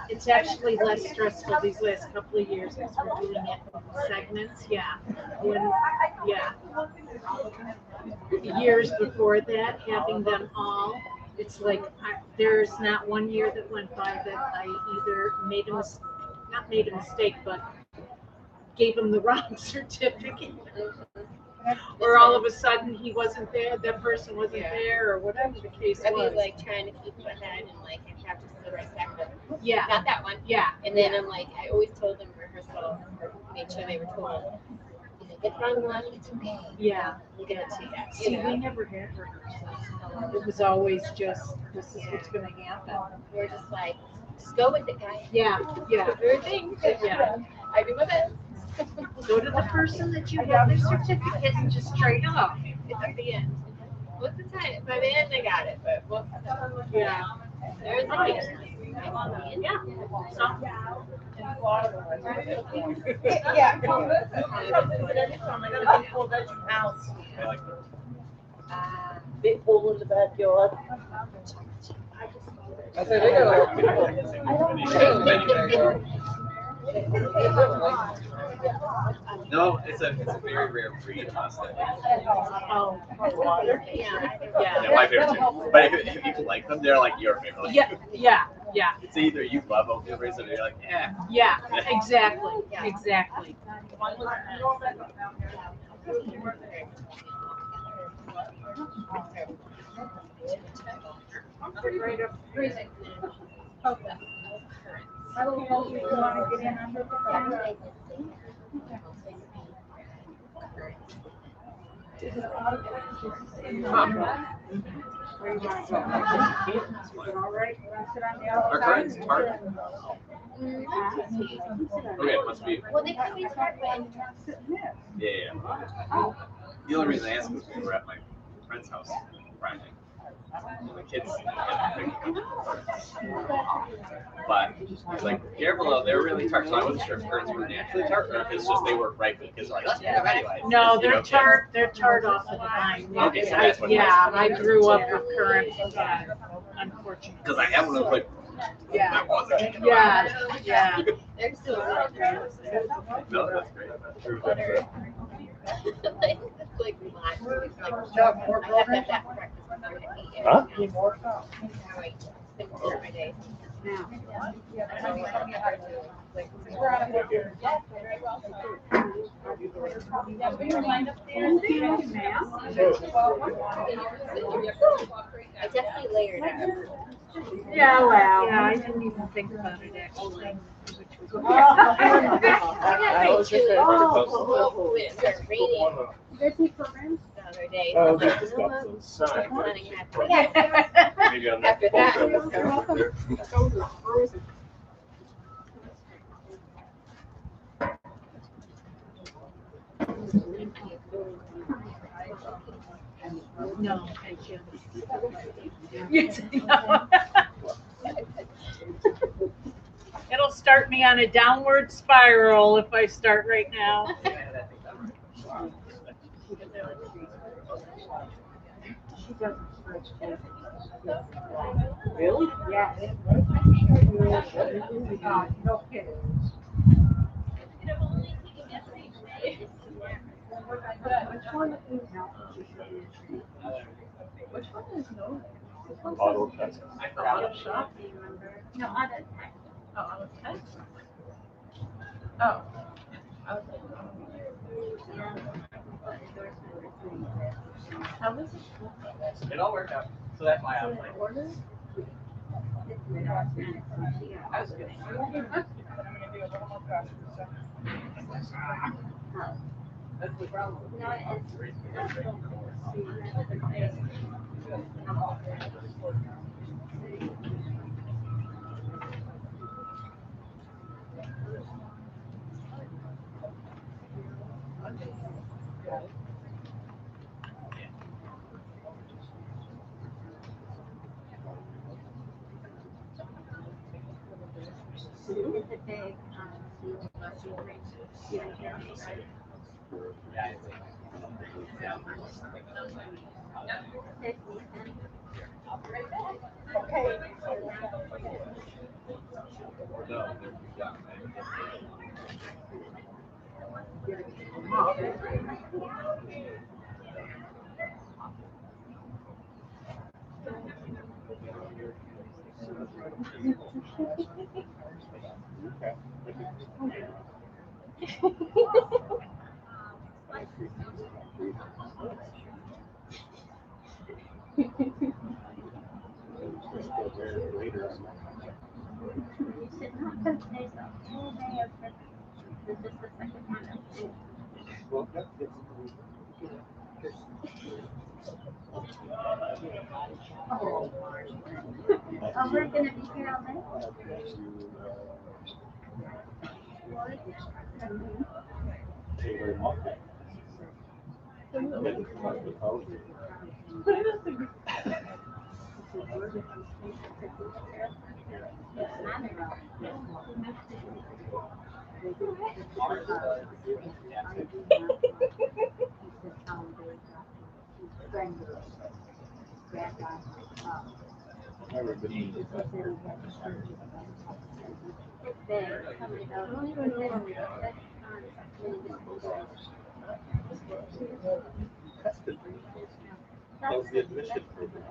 It's actually less stressful these last couple of years because we're doing it in segments, yeah. Yeah. Years before that, having them all, it's like, there's not one year that went by that I either not made a mistake, but gave him the wrong certificate. Or all of a sudden he wasn't there, that person wasn't there, or whatever the case I'd be was. like trying to keep my head and like have to sit right back. Yeah. Not that one. Yeah. And then I'm like, I always told them rehearsal, made sure they were told, if it's wrong one, it's okay. Yeah. We'll get it to you. See, we never had rehearsals. It was always just, this is what's gonna happen. We're just like, just go with it, guys. Yeah, yeah, Do your thing. yeah. I do my best. Go to the person that you have their certificate and just trade up. At the end. Most of the time, by the end, I got it, but most of the time, Yeah. there's the end. Yeah. So, Yeah. Big pool in the backyard. I said, they got No, it's a very rare breed Mustang. oh, Yeah. Yeah, my favorite too. But if you like them, they're like your favorite. yeah, yeah, yeah, It's either you love Oakdale Race or you're like, yeah. yeah, exactly, exactly. I don't know if you want to get in under the camera. Is it where you want to go? Is it all right? You want to sit on the Our current's outside? tart. Okay, must be. Well, they can always start with, Yeah, yeah. The only reason I asked was we were at my friend's house Friday. And the kids but he's like, careful though, they're really tart. So I wasn't sure if currants were naturally tart or if it's just they were ripe. The kids were like, let's get them anyway. No, You they're know, tart, they're tart off of the vine. Okay, so that's what it Yeah, was. I grew up with currants, unfortunately. Because I have one of those like, Yeah. that wasn't. Yeah, yeah. they're still really good. No, that's great. Butter. like relax. Like, Chuck, I more have to have programs? that for breakfast before I eat Huh? everything Need more? else. Right. Then start my day. I don't know what I'm gonna do. Like, We're out of here. I definitely layered it. Yeah, well. Yeah, I didn't even think about it actually. I was just saying, it started raining You guys need programs? the other day. Oh, I'm like, just you know got what? some sign. I'm planning halfway. Maybe on After that, program. we'll start. No, I can't. Yes, no. It'll start me on a downward spiral if I start right now. Really? Yes. No kidding. Which one is Which one is no? Auto test. Auto shop, do you remember? No, auto tech. Oh, auto tech? Oh. I was like, how was it? It all worked out. So that's why I was like, Order? I was good. That's the problem. it not? Because there's a whole day of this is the second one. Well, that's Oh, we're gonna be here all night. How's the admission program?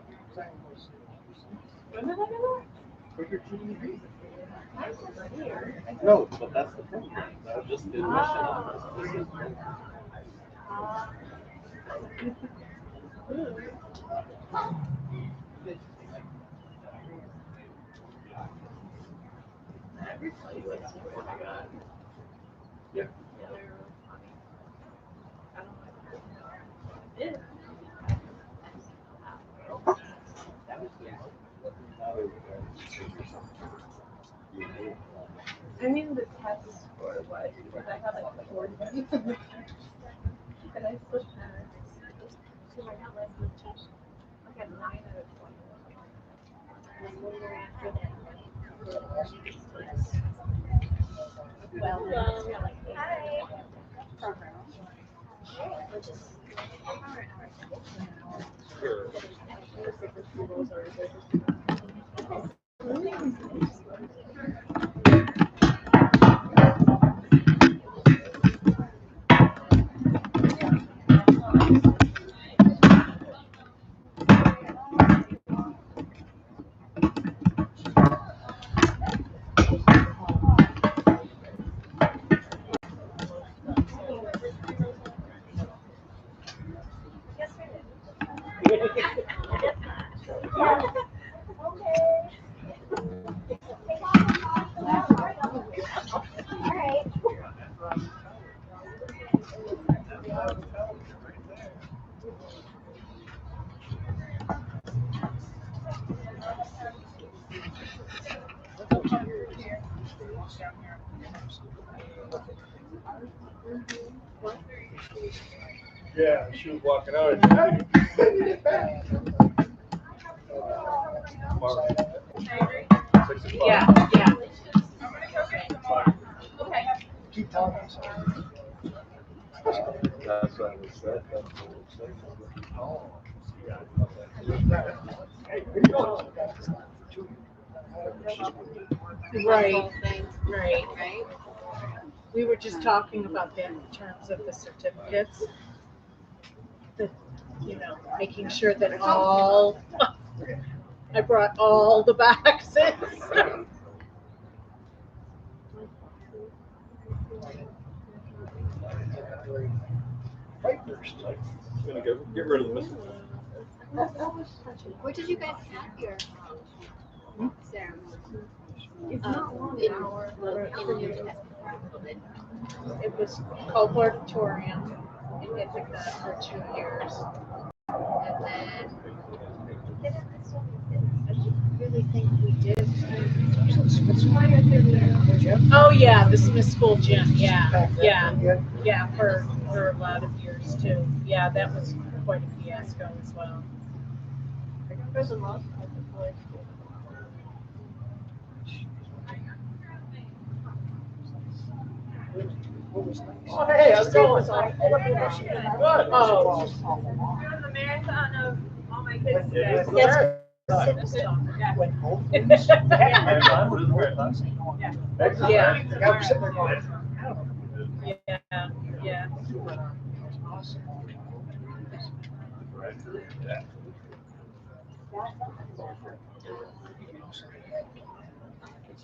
No, but that's the point. Just the admission. Yeah. I mean, the test score was, I had like 40. And I still passed. So we're not letting them touch. I got 9 out of 20. And then when you're after that, well, then it's got like program. Which is Sure. Yeah, she was walking out. yeah, yeah. Keep telling us. That's what I said. That's what Right, right, right. We were just talking about that in terms of the certificates. The, making sure that I brought all the boxes. Gonna get rid of the missile. Where did you guys have your ceremony? It's not long In, an hour. in your test program. It was Culp Auditorium. It had been done for 2 years. And then I really think we did. Oh, yeah, the Smith School gym. Yeah, for a lot of years too. Yeah, that was quite a fiasco as well. For the most part, the boys. Oh, hey, how's it going? Oh, Doing the marathon of all my kids Yeah, today. that's Yeah. Yeah.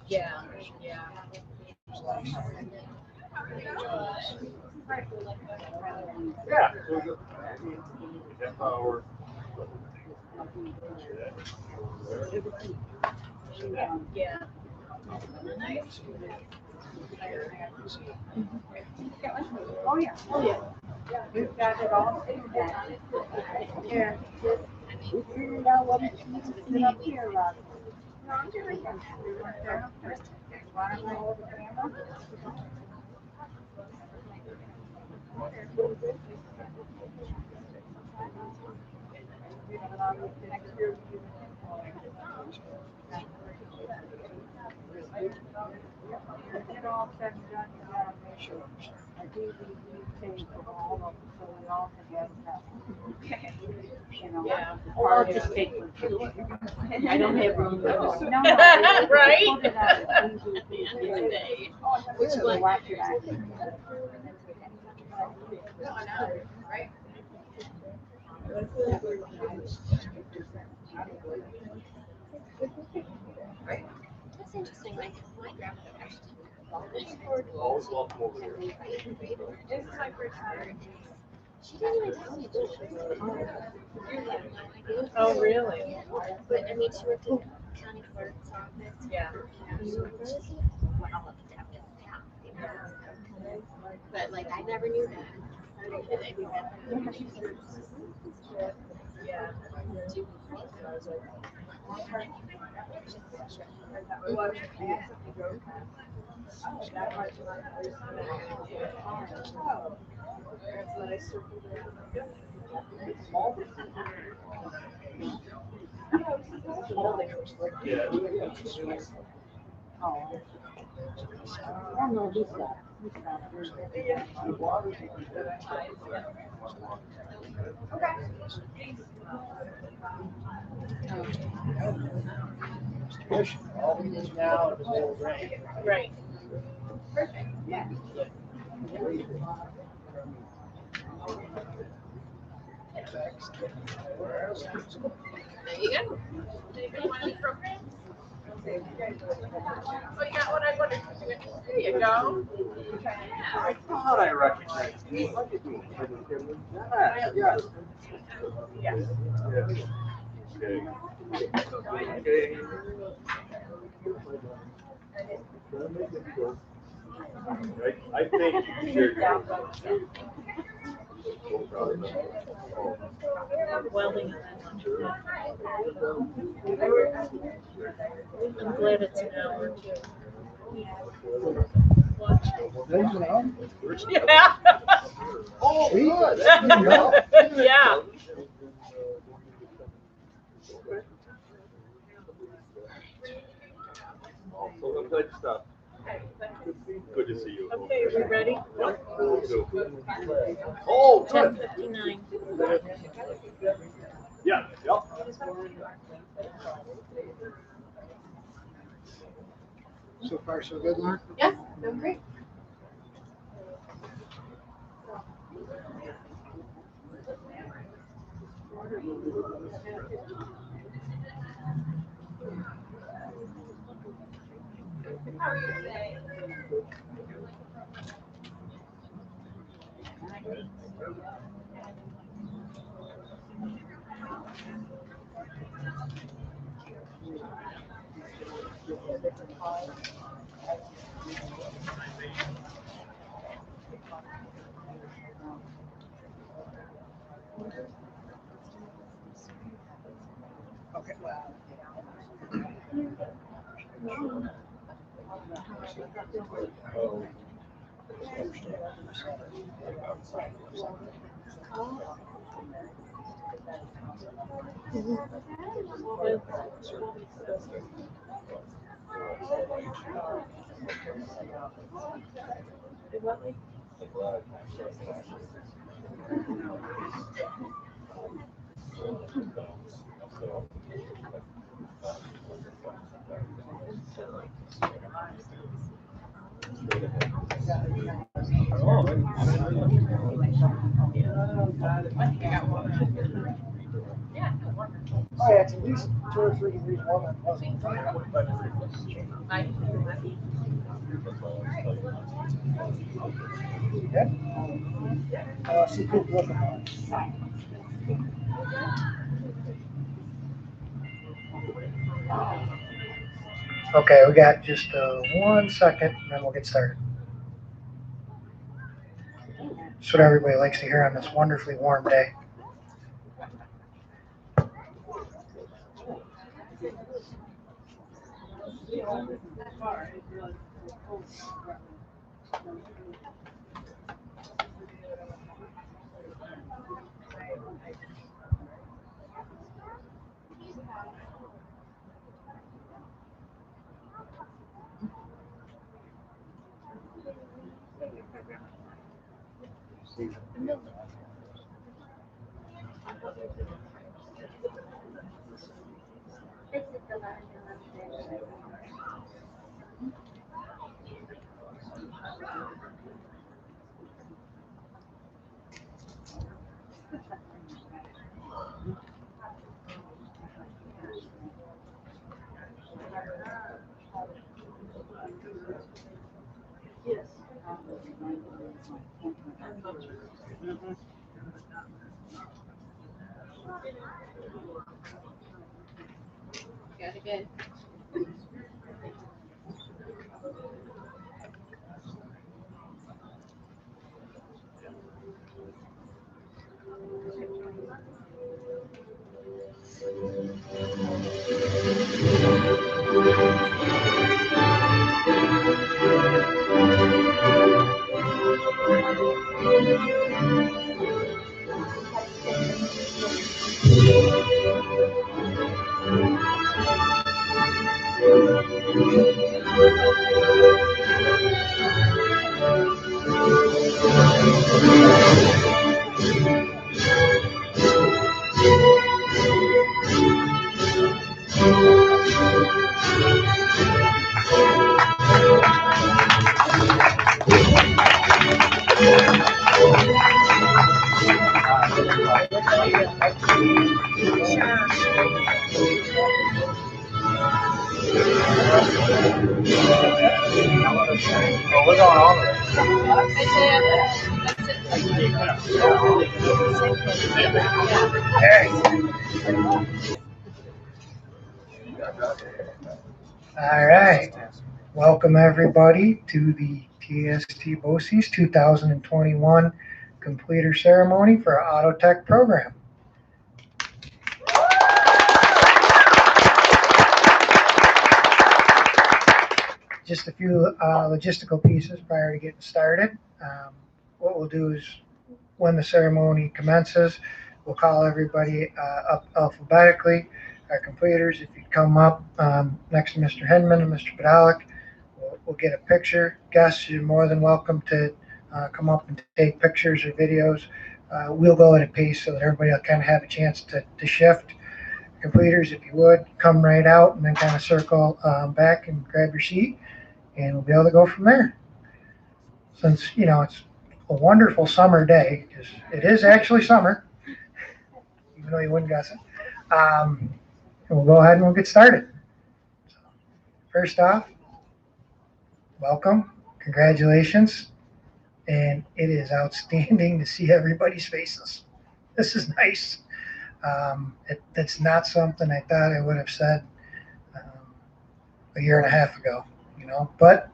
Yeah. Yeah. Half hour. Yeah. Oh, yeah. Oh, yeah. We've got it all figured out. Here, just figured out what it needs to sit up here, Rob. No, I'm doing that. Want to hold the camera? Get all said and done, you gotta make sure a DVD tape of all of them, so we all can get that. Okay. You know. Yeah, or I'll just take one too. I don't have room. No, no. Right? Put it on a DVD. Which So one? watch it on. That's interesting. Like my grandmother actually. Always welcome over there. This is my first time. She didn't even tell me that she was I have no idea. Oh, really? Yeah. But I mean, she worked in county clerk's office. Yeah. But like, I never knew that. Yeah. Oh, no, this guy. All we need now is a little rain. Right. There you go. Anybody want any programs? Oh, you got what I wanted to do. There you go. I thought I recognized you. What did you do? Yeah. Yes. Okay. Okay. I think you should. Welding. I'm glad it's an hour too. Watch. Yeah. Oh, good. There you go. Yeah. So good stuff. Good to see you. Okay, are we ready? Yep. Oh, good. 10:59. Yeah. Yep. So far, so good, Lauren? Yeah, doing great. Okay. Oh, yeah, it's at least 2 or 3 degrees warmer than it was. Yeah? See people looking at it. Okay, we got just 1 second, and then we'll get started. That's what everybody likes to hear on this wonderfully warm day. Got it good. We're going all the way. All right. Welcome everybody to the TST BOCES 2021 completer ceremony for our Auto Tech program. Just a few logistical pieces prior to getting started. What we'll do is when the ceremony commences, we'll call everybody up alphabetically. Our completers, if you come up next to Mr. Henman and Mr. Podolak, we'll get a picture. Guests, you're more than welcome to come up and take pictures or videos. We'll go at a pace so that everybody will kind of have a chance to shift. Completers, if you would, come right out and then kind of circle back and grab your seat, and we'll be able to go from there. Since, it's a wonderful summer day, because it is actually summer, even though you wouldn't guess it. And we'll go ahead and we'll get started. So, first off, welcome, congratulations, and it is outstanding to see everybody's faces. This is nice. It's not something I thought I would have said a year and a half ago, but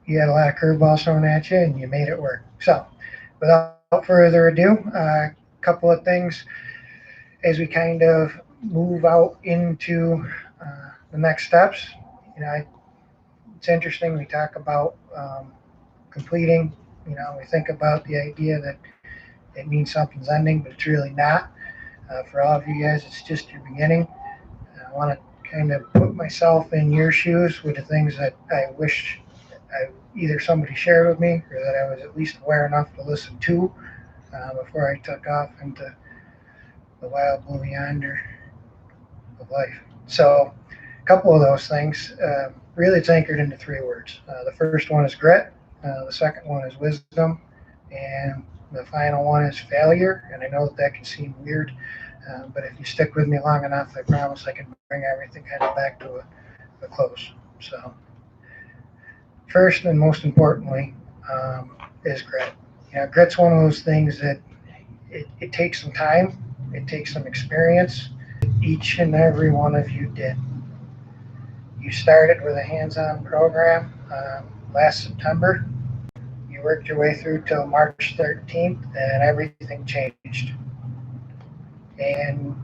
you had a lot of curveballs thrown at you and you made it work. So without further ado, a couple of things as we kind of move out into the next steps. It's interesting, we talk about completing, we think about the idea that it means something's ending, but it's really not. For all of you guys, it's just your beginning. I want to kind of put myself in your shoes with the things that I wish either somebody shared with me or that I was at least aware enough to listen to before I took off into the wild blue yonder of life. So a couple of those things, really it's anchored into 3 words. The first one is grit, the second one is wisdom, and the final one is failure. And I know that can seem weird, but if you stick with me long enough, I promise I can bring everything kind of back to a close. So first and most importantly is grit. Grit's one of those things that it takes some time, it takes some experience. Each and every one of you did. You started with a hands-on program last September. You worked your way through till March 13th, and everything changed. And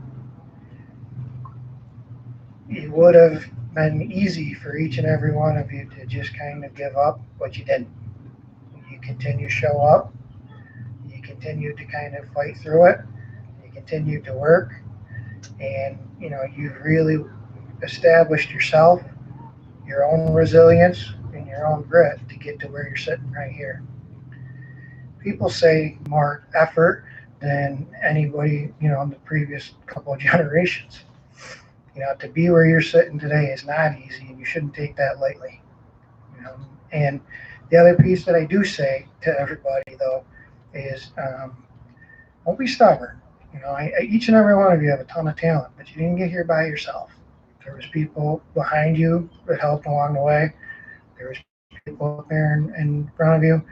it would have been easy for each and every one of you to just kind of give up, but you didn't. You continue to show up. You continue to kind of fight through it. You continue to work, and you've really established yourself, your own resilience, and your own grit to get to where you're sitting right here. People say more effort than anybody, in the previous couple of generations. To be where you're sitting today is not easy, and you shouldn't take that lightly. And the other piece that I do say to everybody, though, is don't be stubborn. Each and every one of you have a ton of talent, but you didn't get here by yourself. There was people behind you that helped along the way. There was people up there in front of you.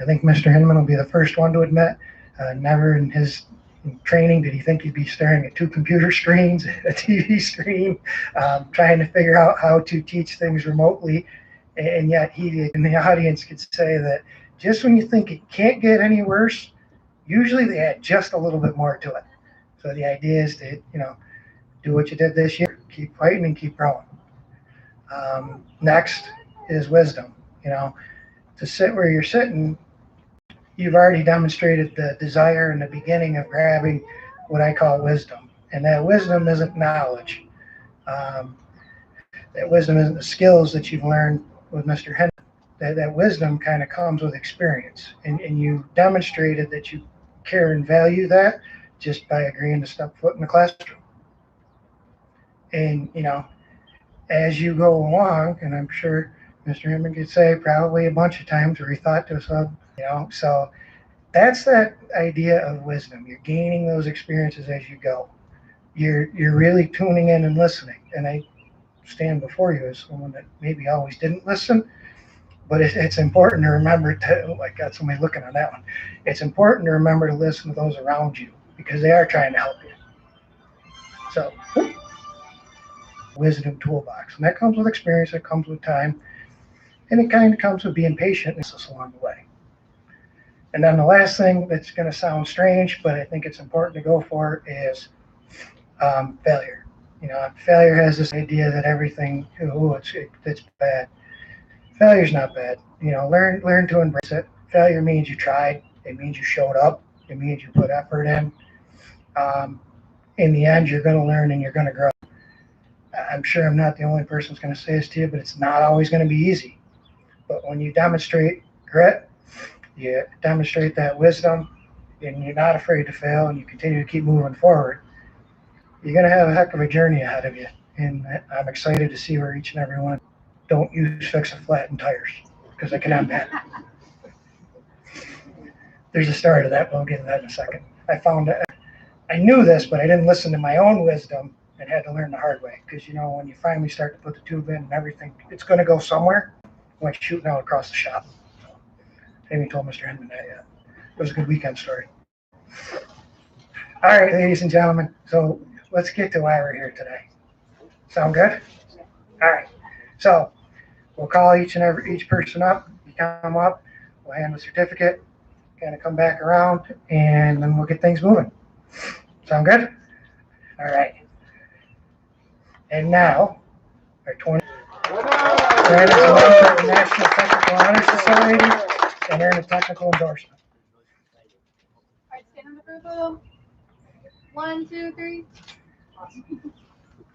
I think Mr. Hinman will be the first one to admit, never in his training did he think he'd be staring at two computer screens, a TV screen, trying to figure out how to teach things remotely. And yet he in the audience could say that just when you think it can't get any worse, usually they add just a little bit more to it. So the idea is to, do what you did this year, keep fighting and keep growing. Next is wisdom. To sit where you're sitting, you've already demonstrated the desire in the beginning of grabbing what I call wisdom. And that wisdom isn't knowledge. That wisdom isn't the skills that you've learned with Mr. Henry. That wisdom kind of comes with experience. And you demonstrated that you care and value that just by agreeing to step foot in the classroom. And, as you go along, and I'm sure Mr. Henry could say probably a bunch of times where he thought to himself, so that's that idea of wisdom. You're gaining those experiences as you go. You're really tuning in and listening. And I stand before you as someone that maybe always didn't listen, but it's important to remember to, I got somebody looking on that one. It's important to remember to listen to those around you because they are trying to help you. So, wisdom toolbox. And that comes with experience, it comes with time, and it kind of comes with being patient along the way. And then the last thing that's going to sound strange, but I think it's important to go for is failure. Failure has this idea that everything, it's bad. Failure's not bad. Learn to embrace it. Failure means you tried. It means you showed up. It means you put effort in. In the end, you're going to learn and you're going to grow. I'm sure I'm not the only person who's going to say this to you, but it's not always going to be easy. But when you demonstrate grit, you demonstrate that wisdom, and you're not afraid to fail, and you continue to keep moving forward, you're going to have a heck of a journey ahead of you. And I'm excited to see where each and every one. Don't use fix-a flattened tires, because I can end that. There's a story to that, but I'll get to that in a second. I knew this, but I didn't listen to my own wisdom and had to learn the hard way. Because, when you finally start to put the tube in and everything, it's going to go somewhere. Went shooting out across the shop. I haven't told Mr. Hinman that yet. It was a good weekend story. All right, ladies and gentlemen. So let's get to why we're here today. Sound good? All right. So we'll call each person up. You come up. We'll hand the certificate. Kind of come back around, and then we'll get things moving. Sound good? All right. And now, our 20. Brad is a member of the National Technical Honor Society and earned a technical endorsement. All right, stand on the group. 1, 2, 3.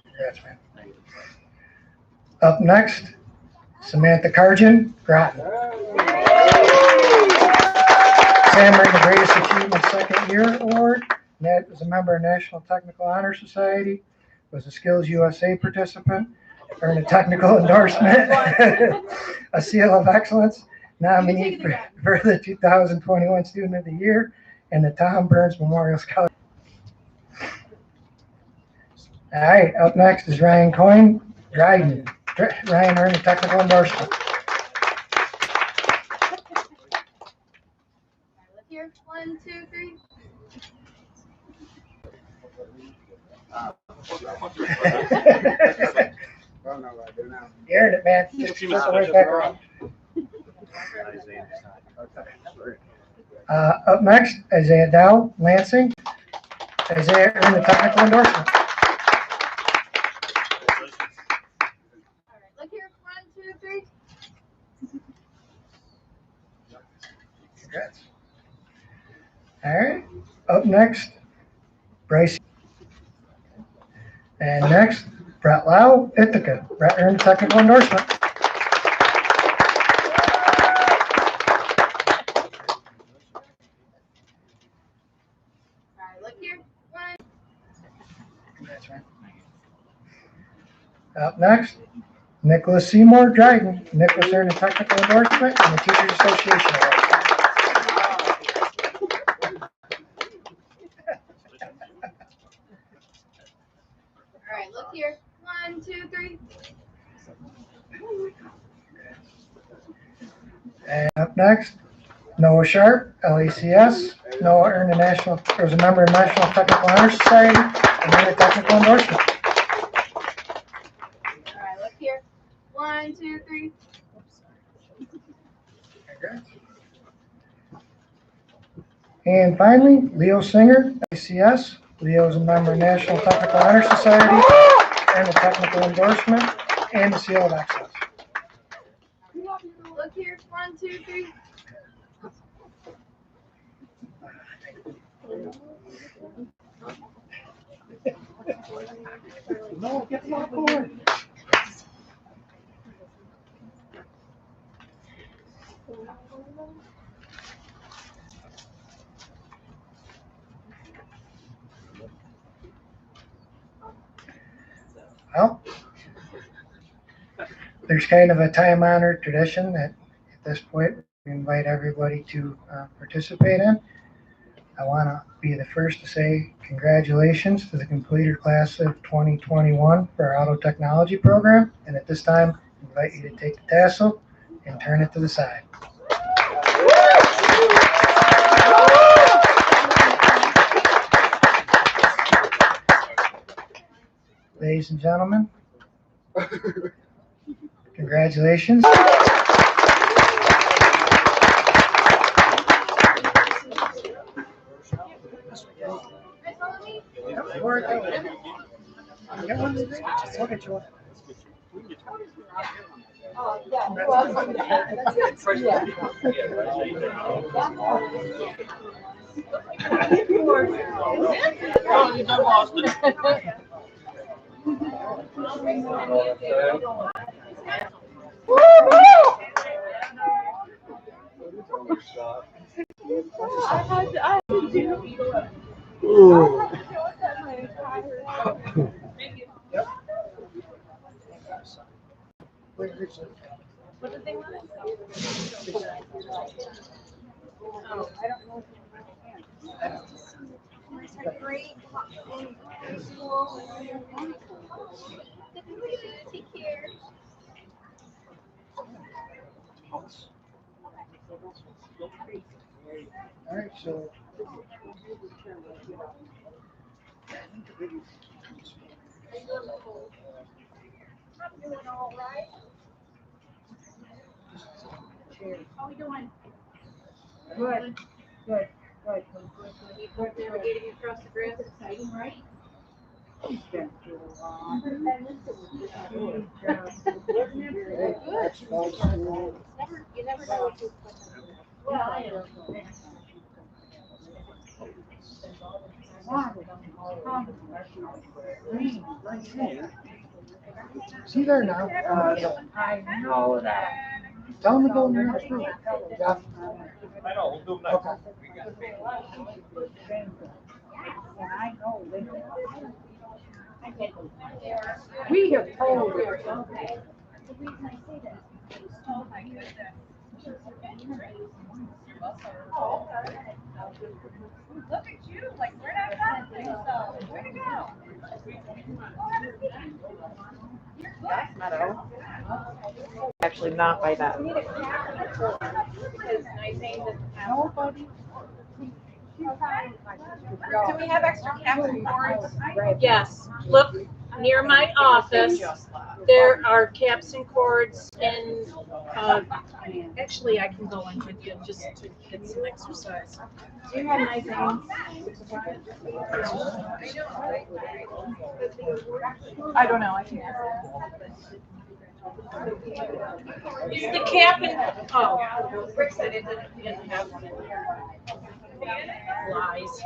Congrats, man. Up next, Samantha Cargin, Groton. Sam earned the Greatest Achievement Second Year Award. Ned is a member of National Technical Honor Society, was a Skills USA participant, earned a technical endorsement, a Seal of Excellence, nominee for the 2021 Student of the Year, and the Tom Burns Memorial Scholarship. All right, up next is Ryan Coyne, Dryden. Ryan earned a technical endorsement. Let's hear 1, 2, 3. Oh, no, I do now. You earned it, man. Just circle right back around. Up next, Isaiah Dow, Lansing. Isaiah earned a technical endorsement. Look here, 1, 2, 3. Congrats. All right. Up next, Bryce. And next, Brett Lau, Ithaca. Brett earned a technical endorsement. All right, look here, 1. Congrats, man. Up next, Nicholas Seymour, Dryden. Nicholas earned a technical endorsement and the Teachers Association Award. All right, look here, 1, 2, 3. And up next, Noah Sharp, LACS. Noah earned was a member of the National Technical Honor Society and earned a technical endorsement. All right, look here, 1, 2, 3. Congrats. And finally, Leo Singer, LACS. Leo is a member of the National Technical Honor Society and a technical endorsement and the Seal of Excellence. Look here, 1, 2, 3. No, get them on board. Well, there's kind of a time-honored tradition that at this point we invite everybody to participate in. I want to be the first to say congratulations to the completed class of 2021 for our auto technology program. And at this time, I invite you to take the tassel and turn it to the side. Ladies and gentlemen, congratulations. What did they want? Oh, I don't know if you understand. Great in school. Take care. All right, so. Doing all right. How we doing? Good, good, good. Keep navigating across the grass. Exciting, right? He's been through a lot. You never know what you Well, I know. Is he there now? I know that. Tell him to go in the next room. Yeah. I know, we'll do them next. Okay. And I know they we have told her. The reason I say that. Oh my goodness. Oh, okay. Look at you, like we're not done, so where to go? That's Meadow. Actually, not by that. Nobody. Do we have extra captain boards? Yes, look, near my office, there are caps and cords and, actually I can go in with you just to get some exercise. Do you have nice hands? I don't know, I can ask. Is the cap and, oh, Rick said it didn't have one. Lies.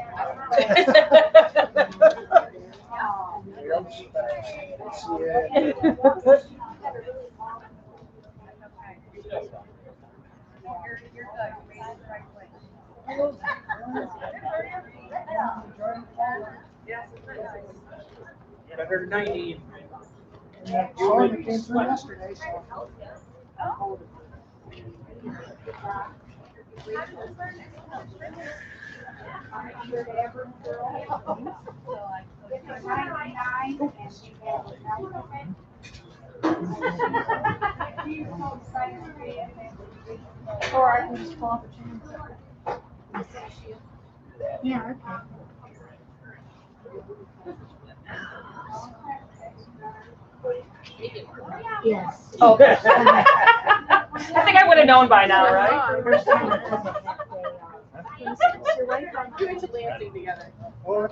Better than 90. Storm that came through yesterday, so. Or I can just pull off a chain. Yeah, okay. Yes. Oh. I think I would have known by now, right? First time I took a half day off. Doing some dancing together. Well,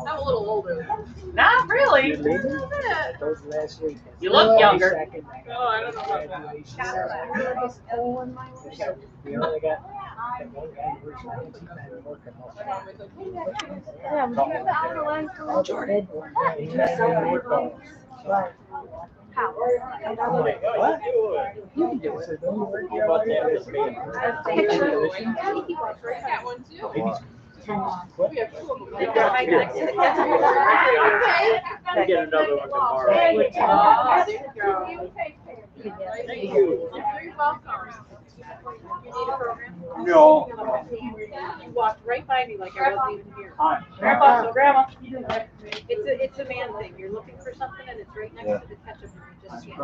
I'm a little older. Not really. Those last week. You look younger. Oh, I don't know about that. We only got one guy who's working Yeah, we got the outer line for Jordan. Right. I'm like, what? You can do it. Don't worry about that. Got one too. We get another one tomorrow. Thank you. You're welcome. You need a program? No. You walked right by me like I wasn't even here. Hi. Grandma. It's a man thing. You're looking for something and it's right next to the ketchup and you just can't.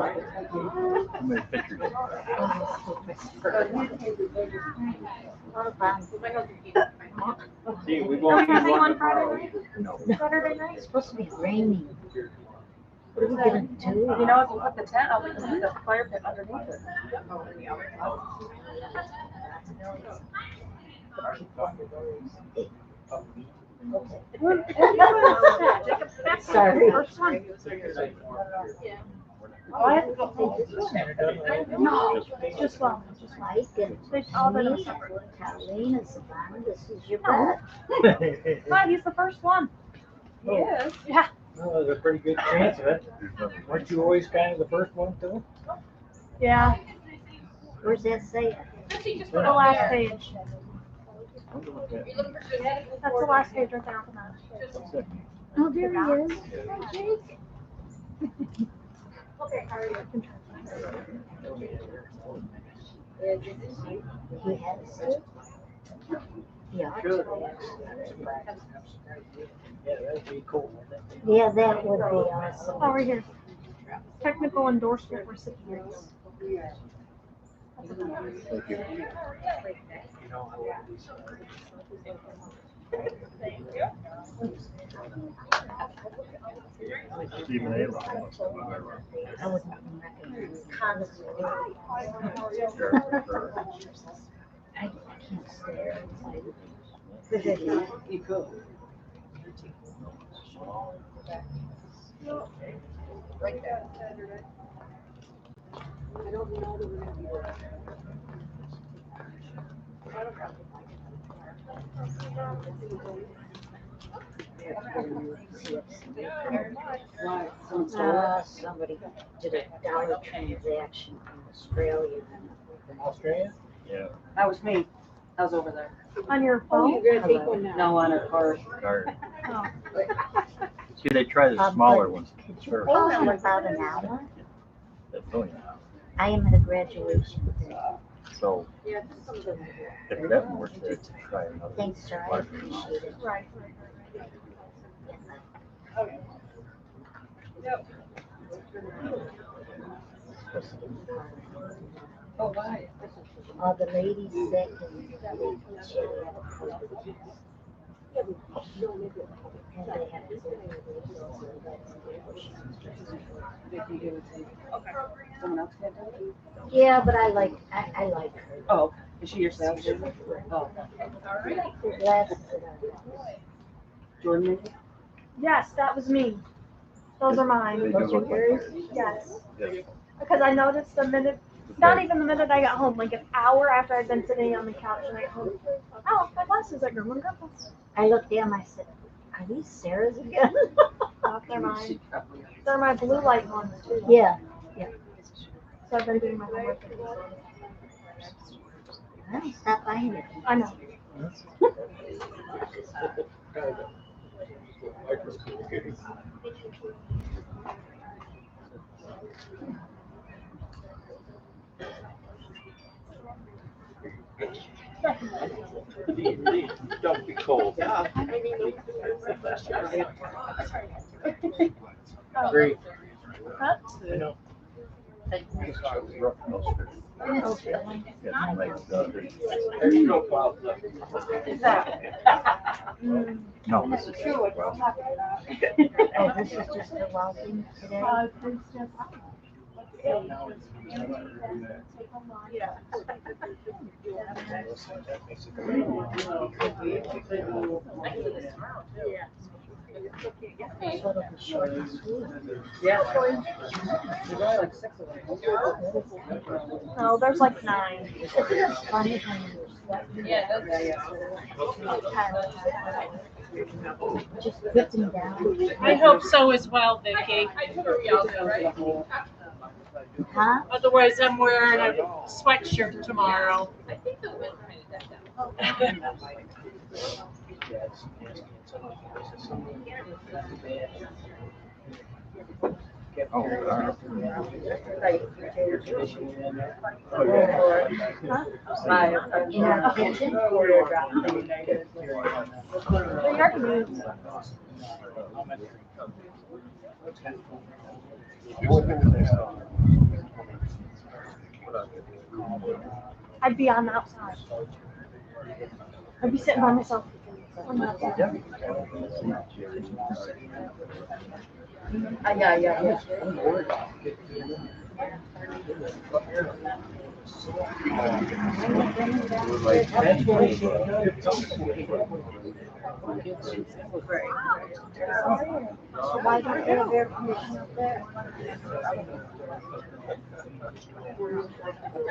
How many pictures? My husband can't. See, we Are won't we be having one one tomorrow. Friday? No. Saturday night? It's supposed to be raining. What are we gonna do? You know, if we put the tent up, we can put the fire pit underneath it. Sorry. First one. Yeah. Oh, I have to go home. No, just one. Mike and They all been me, separate. Colleen and Savannah, this is your bed. Hi, he's the first one. Yes. Yeah. Well, there's a pretty good chance of it. Weren't you always kind of the first one too? Yeah. Where's that say? The last page. That's the last page right there. Oh, there he is. Jake. Okay, how are you? He has it. Yeah. Yeah, that'd be cool. Yeah, that would be awesome. Oh, right here. Technical endorsement recipients. Thank you. You know, I love these. Stephen A. must have been there. I wouldn't recognize constantly. I can't stare. You could. Right there. I don't know that we're gonna be there. Somebody did a dollar transaction from Australia. From Australia? Yeah. That was me. I was over there. On your Oh, phone? you're gonna take one now. No, on a card. Card. Oh. See, they try the smaller ones Could you first. hold on about an hour? That's really not. I am at a graduation thing. So Yeah, just some of them. if it doesn't work, they try another. Thanks, sir. I appreciate it. Right. Okay. Yep. Oh, why? All the ladies that can share that. Someone else can do it? Yeah, but I like her. Oh, okay. Is she your sales agent? Oh, The glasses that I got. Jordan maybe? Yes, that was me. Those are mine. Those are yours? Yes. Because I noticed the minute, not even the minute I got home, like an hour after I'd been sitting on the couch and I got home. Oh, my glasses are gone. I looked down, I said, are these Sarah's again? Oh, they're mine. They're my blue light ones too. Yeah. So I've been doing my homework. I don't stop buying it. I know. Don't be cold. Great. Huh? There's no problem. Is that? No, this is. Oh, this is just the welding today? It's just. Sort of a short and sweet. Yeah. There's only like 6 of them. No, there's like 9. Isn't it funny when Yeah, yeah. you just put them down? I hope so as well, Vicki. Huh? Otherwise, I'm wearing a sweatshirt tomorrow. Oh, all right. In our kitchen? They are cute. I'd be on the outside. I'd be sitting by myself. On the outside. Yeah. So why don't they have air conditioning up there?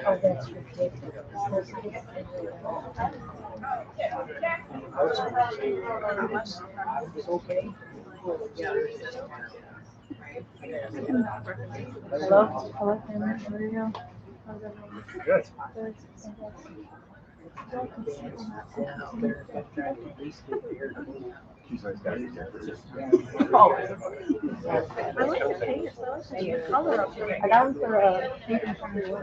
Oh, that's ridiculous. Hello? Hello, family. Where are you? Good. She's always got it. I like the paint. I like the color of it. I got them for pink and purple.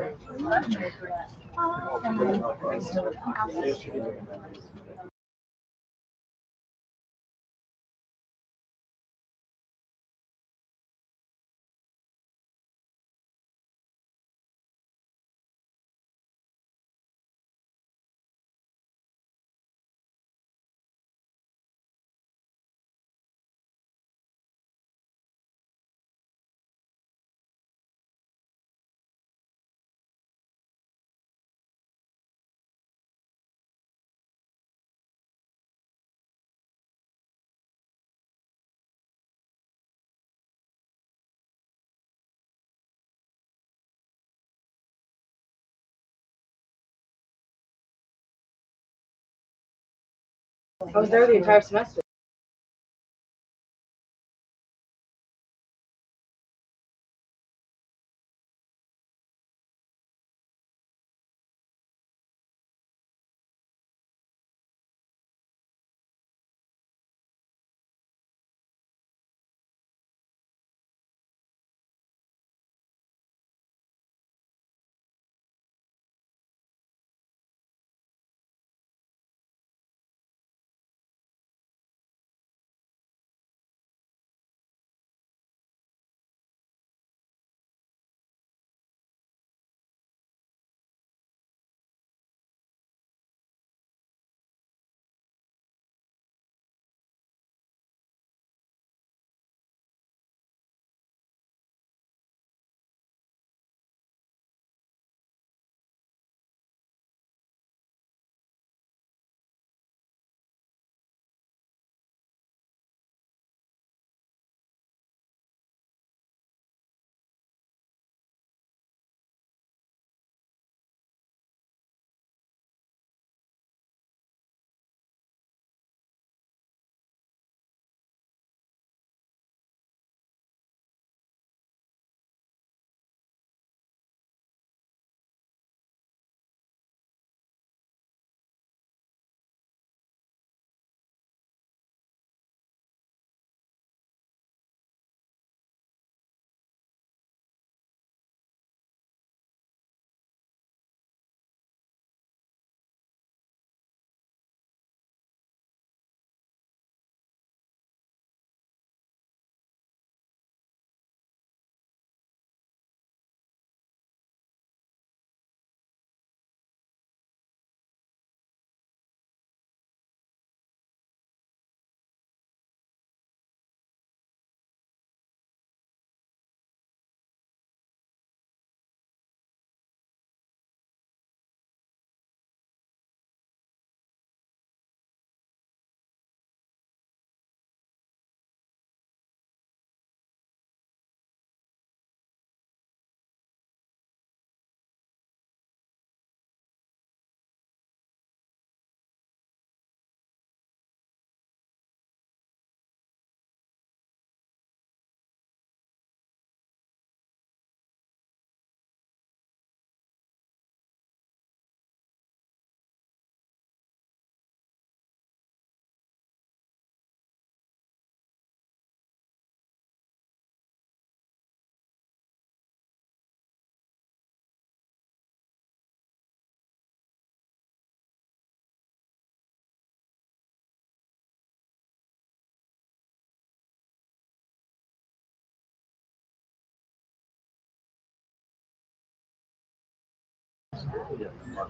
I was there the entire semester.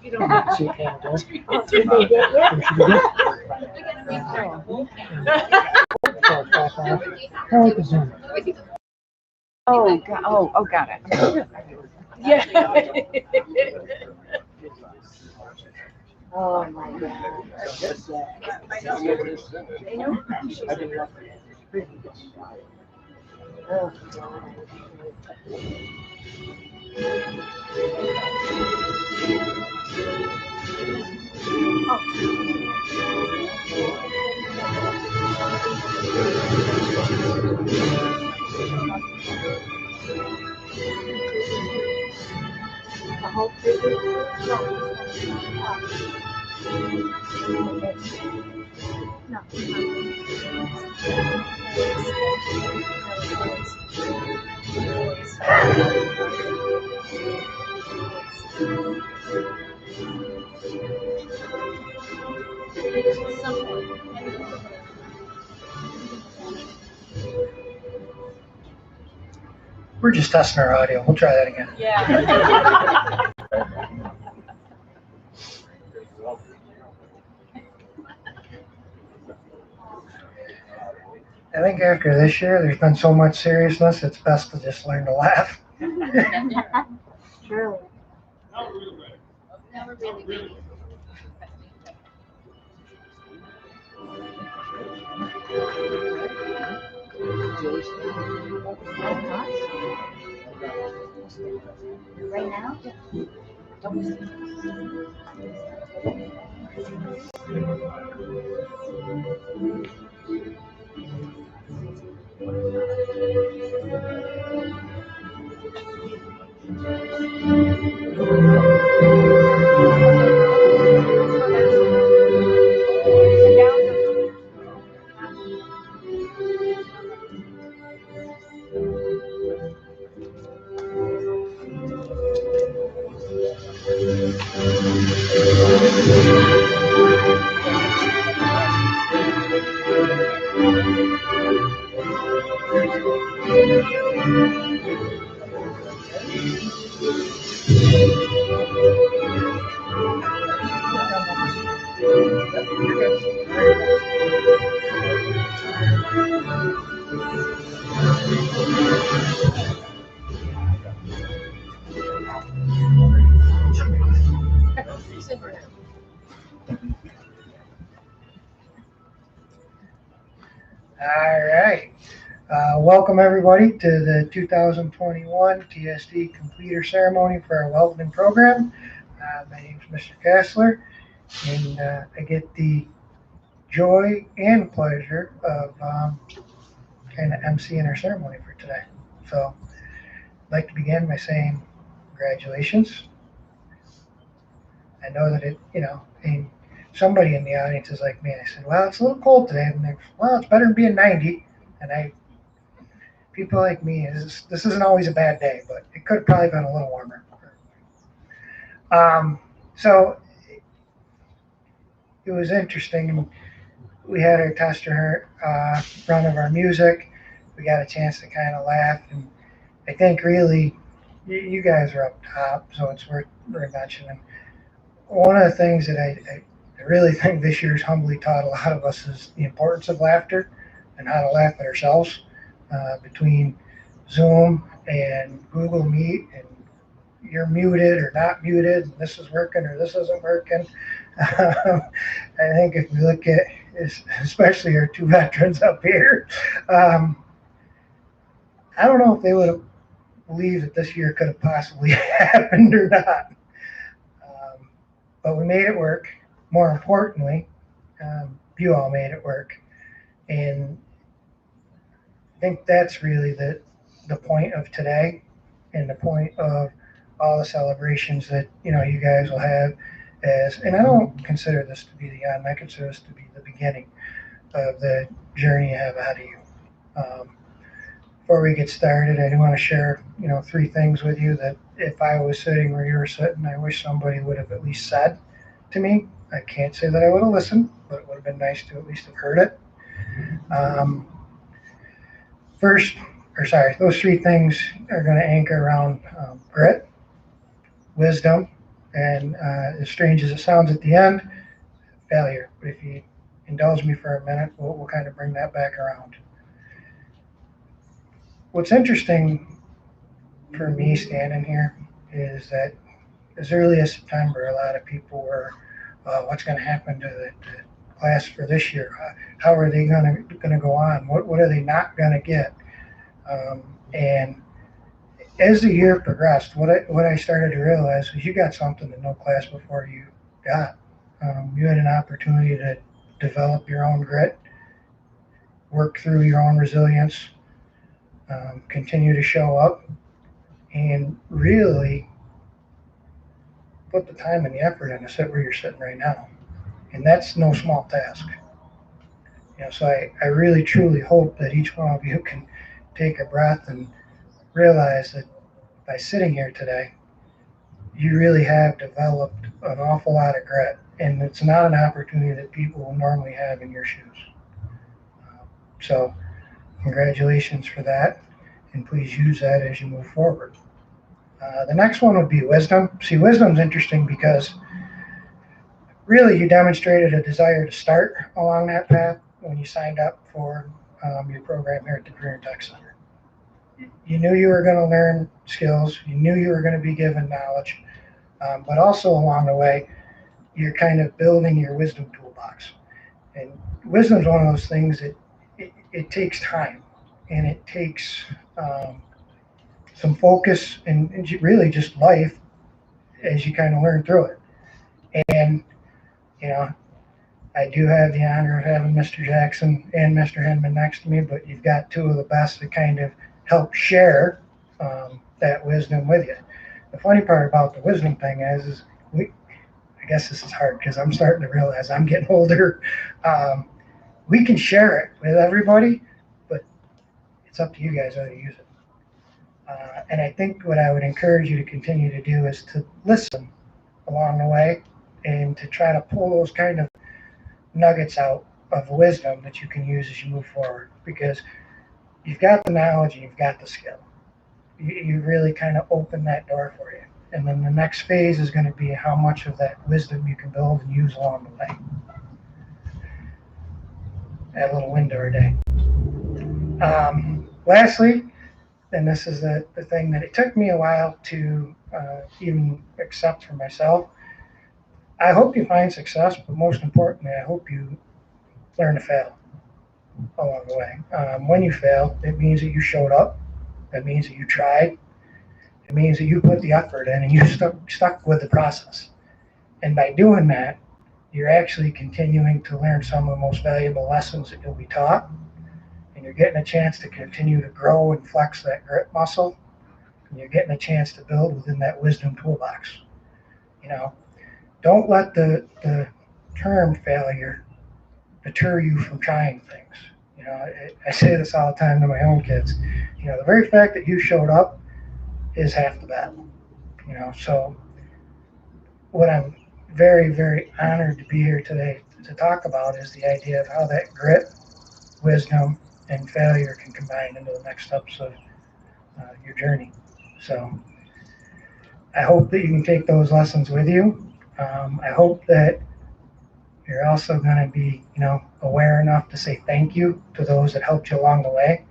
You don't have See it down there? Did they get yet? Where should we go? I like the Zoom. Oh, got it. Yeah. Oh my God. Oh, the whole We're just testing our audio. We'll try that again. Yeah. I think after this year, there's been so much seriousness, it's best to just learn to laugh. Surely. Never really. Right now? All right. Welcome everybody to the 2021 TST completer ceremony for our welding program. My name is Mr. Kessler, and I get the joy and pleasure of kind of emceeing our ceremony for today. So I'd like to begin by saying congratulations. I know that and somebody in the audience is like me. I said, well, it's a little cold today. And they're, well, it's better than being 90. And people like me, this isn't always a bad day, but it could have probably been a little warmer. So it was interesting. We had our tester run of our music. We got a chance to kind of laugh. And I think really you guys are up top, so it's worth mentioning. One of the things that I really think this year's humbly taught a lot of us is the importance of laughter and how to laugh at ourselves between Zoom and Google Meet, and you're muted or not muted, and this is working or this isn't working. I think if we look at, especially our two veterans up here, I don't know if they would have believed that this year could have possibly happened or not. But we made it work. More importantly, you all made it work. And I think that's really the point of today, and the point of all the celebrations that you guys will have and I don't consider this to be the end. I consider this to be the beginning of the journey you have ahead of you. Before we get started, I do want to share 3 things with you that if I was sitting where you were sitting, I wish somebody would have at least said to me. I can't say that I would have listened, but it would have been nice to at least have heard it. Those 3 things are going to anchor around grit, wisdom, And as strange as it sounds at the end, failure. But if you indulge me for a minute, we'll kind of bring that back around. What's interesting for me standing here is that as early as September, a lot of people were, what's going to happen to the class for this year? How are they going to go on? What are they not going to get? And as the year progressed, what I started to realize was you got something that no class before you got. You had an opportunity to develop your own grit, work through your own resilience, continue to show up, and really put the time and the effort in to sit where you're sitting right now. And that's no small task. So I really truly hope that each one of you can take a breath and realize that by sitting here today, you really have developed an awful lot of grit, and it's not an opportunity that people will normally have in your shoes. So congratulations for that, and please use that as you move forward. The next one would be wisdom. See, wisdom's interesting because really you demonstrated a desire to start along that path when you signed up for your program here at the Career and Tech Center. You knew you were going to learn skills, you knew you were going to be given knowledge, but also along the way, you're kind of building your wisdom toolbox. And wisdom is one of those things that it takes time, and it takes some focus and really just life as you kind of learn through it. And, I do have the honor of having Mr. Jackson and Mr. Henman next to me, but you've got two of the best that kind of help share that wisdom with you. The funny part about the wisdom thing is I guess this is hard because I'm starting to realize I'm getting older. We can share it with everybody, but it's up to you guys how to use it. And I think what I would encourage you to continue to do is to listen along the way and to try to pull those kind of nuggets out of wisdom that you can use as you move forward, because you've got the knowledge and you've got the skill. You really kind of open that door for you. And then the next phase is going to be how much of that wisdom you can build and use along the way. That little window a day. Lastly, and this is the thing that it took me a while to even accept for myself, I hope you find success, but most importantly, I hope you learn to fail along the way. When you fail, it means that you showed up. It means that you tried. It means that you put the effort in and you stuck with the process. And by doing that, you're actually continuing to learn some of the most valuable lessons that you'll be taught. And you're getting a chance to continue to grow and flex that grit muscle. And you're getting a chance to build within that wisdom toolbox. Don't let the term failure deter you from trying things. I say this all the time to my own kids. The very fact that you showed up is half the battle. So what I'm very, very honored to be here today to talk about is the idea of how that grit, wisdom, and failure can combine into the next steps of your journey. So I hope that you can take those lessons with you. I hope that you're also going to be, aware enough to say thank you to those that helped you along the way.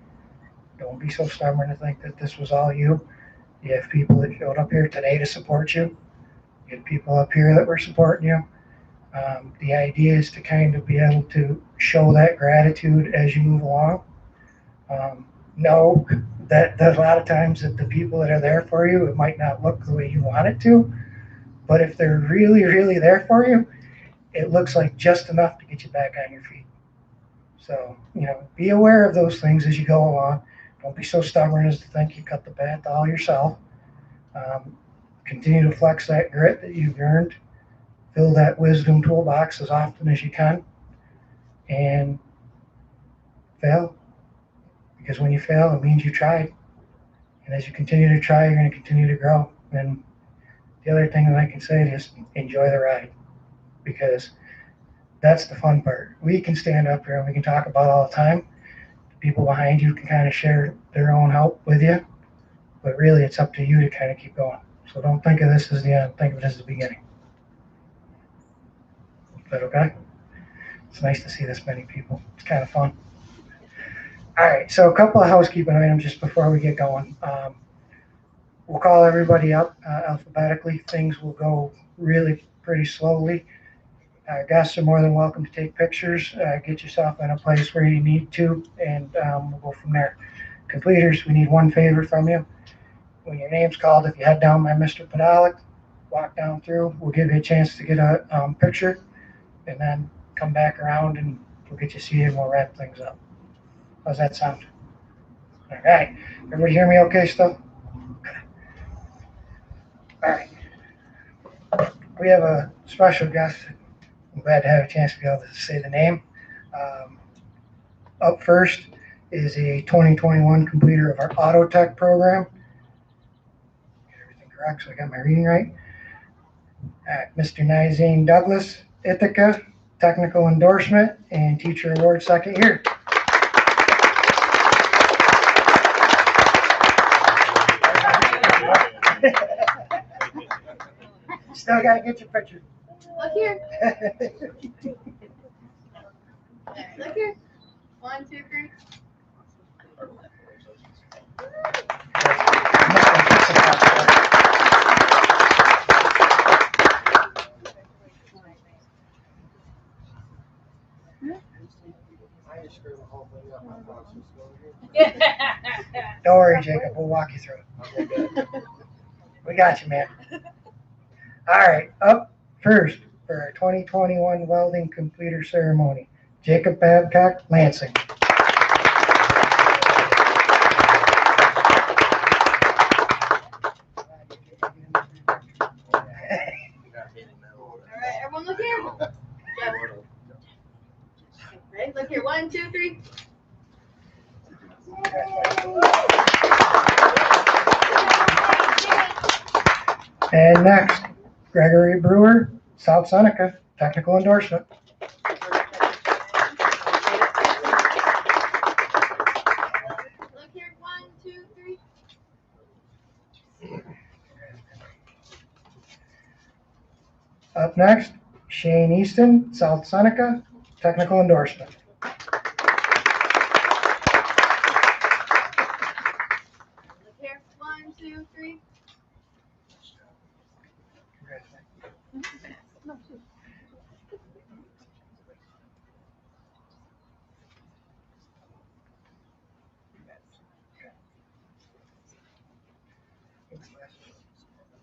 Don't be so stubborn to think that this was all you. You have people that showed up here today to support you. You have people up here that were supporting you. The idea is to kind of be able to show that gratitude as you move along. Know that a lot of times that the people that are there for you, it might not look the way you want it to, but if they're really, really there for you, it looks like just enough to get you back on your feet. So, be aware of those things as you go along. Don't be so stubborn as to think you cut the path all yourself. Continue to flex that grit that you've earned. Fill that wisdom toolbox as often as you can. And fail. Because when you fail, it means you tried. And as you continue to try, you're going to continue to grow. And the other thing that I can say is enjoy the ride. Because that's the fun part. We can stand up here and we can talk about all the time. The people behind you can kind of share their own help with you. But really, it's up to you to kind of keep going. So don't think of this as the end, think of it as the beginning. Is that okay? It's nice to see this many people. It's kind of fun. All right, so a couple of housekeeping items just before we get going. We'll call everybody up alphabetically. Things will go really pretty slowly. Guests are more than welcome to take pictures. Get yourself in a place where you need to, and we'll go from there. Completers, we need one favor from you. When your name's called, if you head down by Mr. Podolic, walk down through, we'll give you a chance to get a picture, and then come back around and we'll get you seated and we'll wrap things up. How's that sound? All right. Everybody hear me okay still? All right. We have a special guest. I'm glad to have a chance to be able to say the name. Up first is a 2021 completer of our Auto Tech program. Get everything correct, so I got my reading right. Mr. Nizane Douglas, Ithaca, technical endorsement and teacher award second year. Still got to get your picture. Look here. Look here. 1, 2, 3. Don't worry, Jacob. We'll walk you through it. We got you, man. All right. Up first for our 2021 welding completer ceremony, Jacob Babcock, Lansing. All right, everyone look here. Right, look here. 1, 2, 3. And next, Gregory Brewer, South Seneca, technical endorsement. Look here. 1, 2, 3. Up next, Shane Easton, South Seneca, technical endorsement. Look here. 1, 2, 3.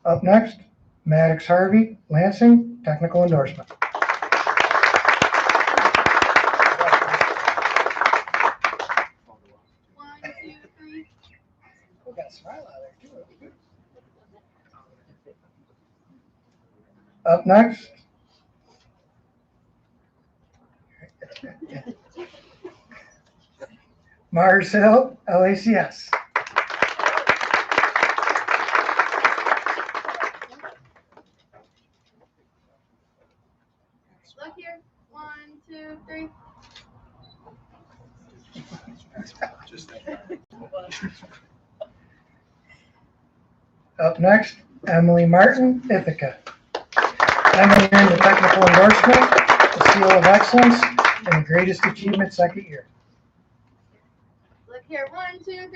Up next, Maddox Harvey, Lansing, technical endorsement. 1, 2, 3. We got a smile out there too. Up next, Mars Hill, LACS. Look here. 1, 2, 3. Up next, Emily Martin, Ithaca. Emily earned the technical endorsement, the seal of excellence, and the greatest achievement second year. Look here. 1, 2,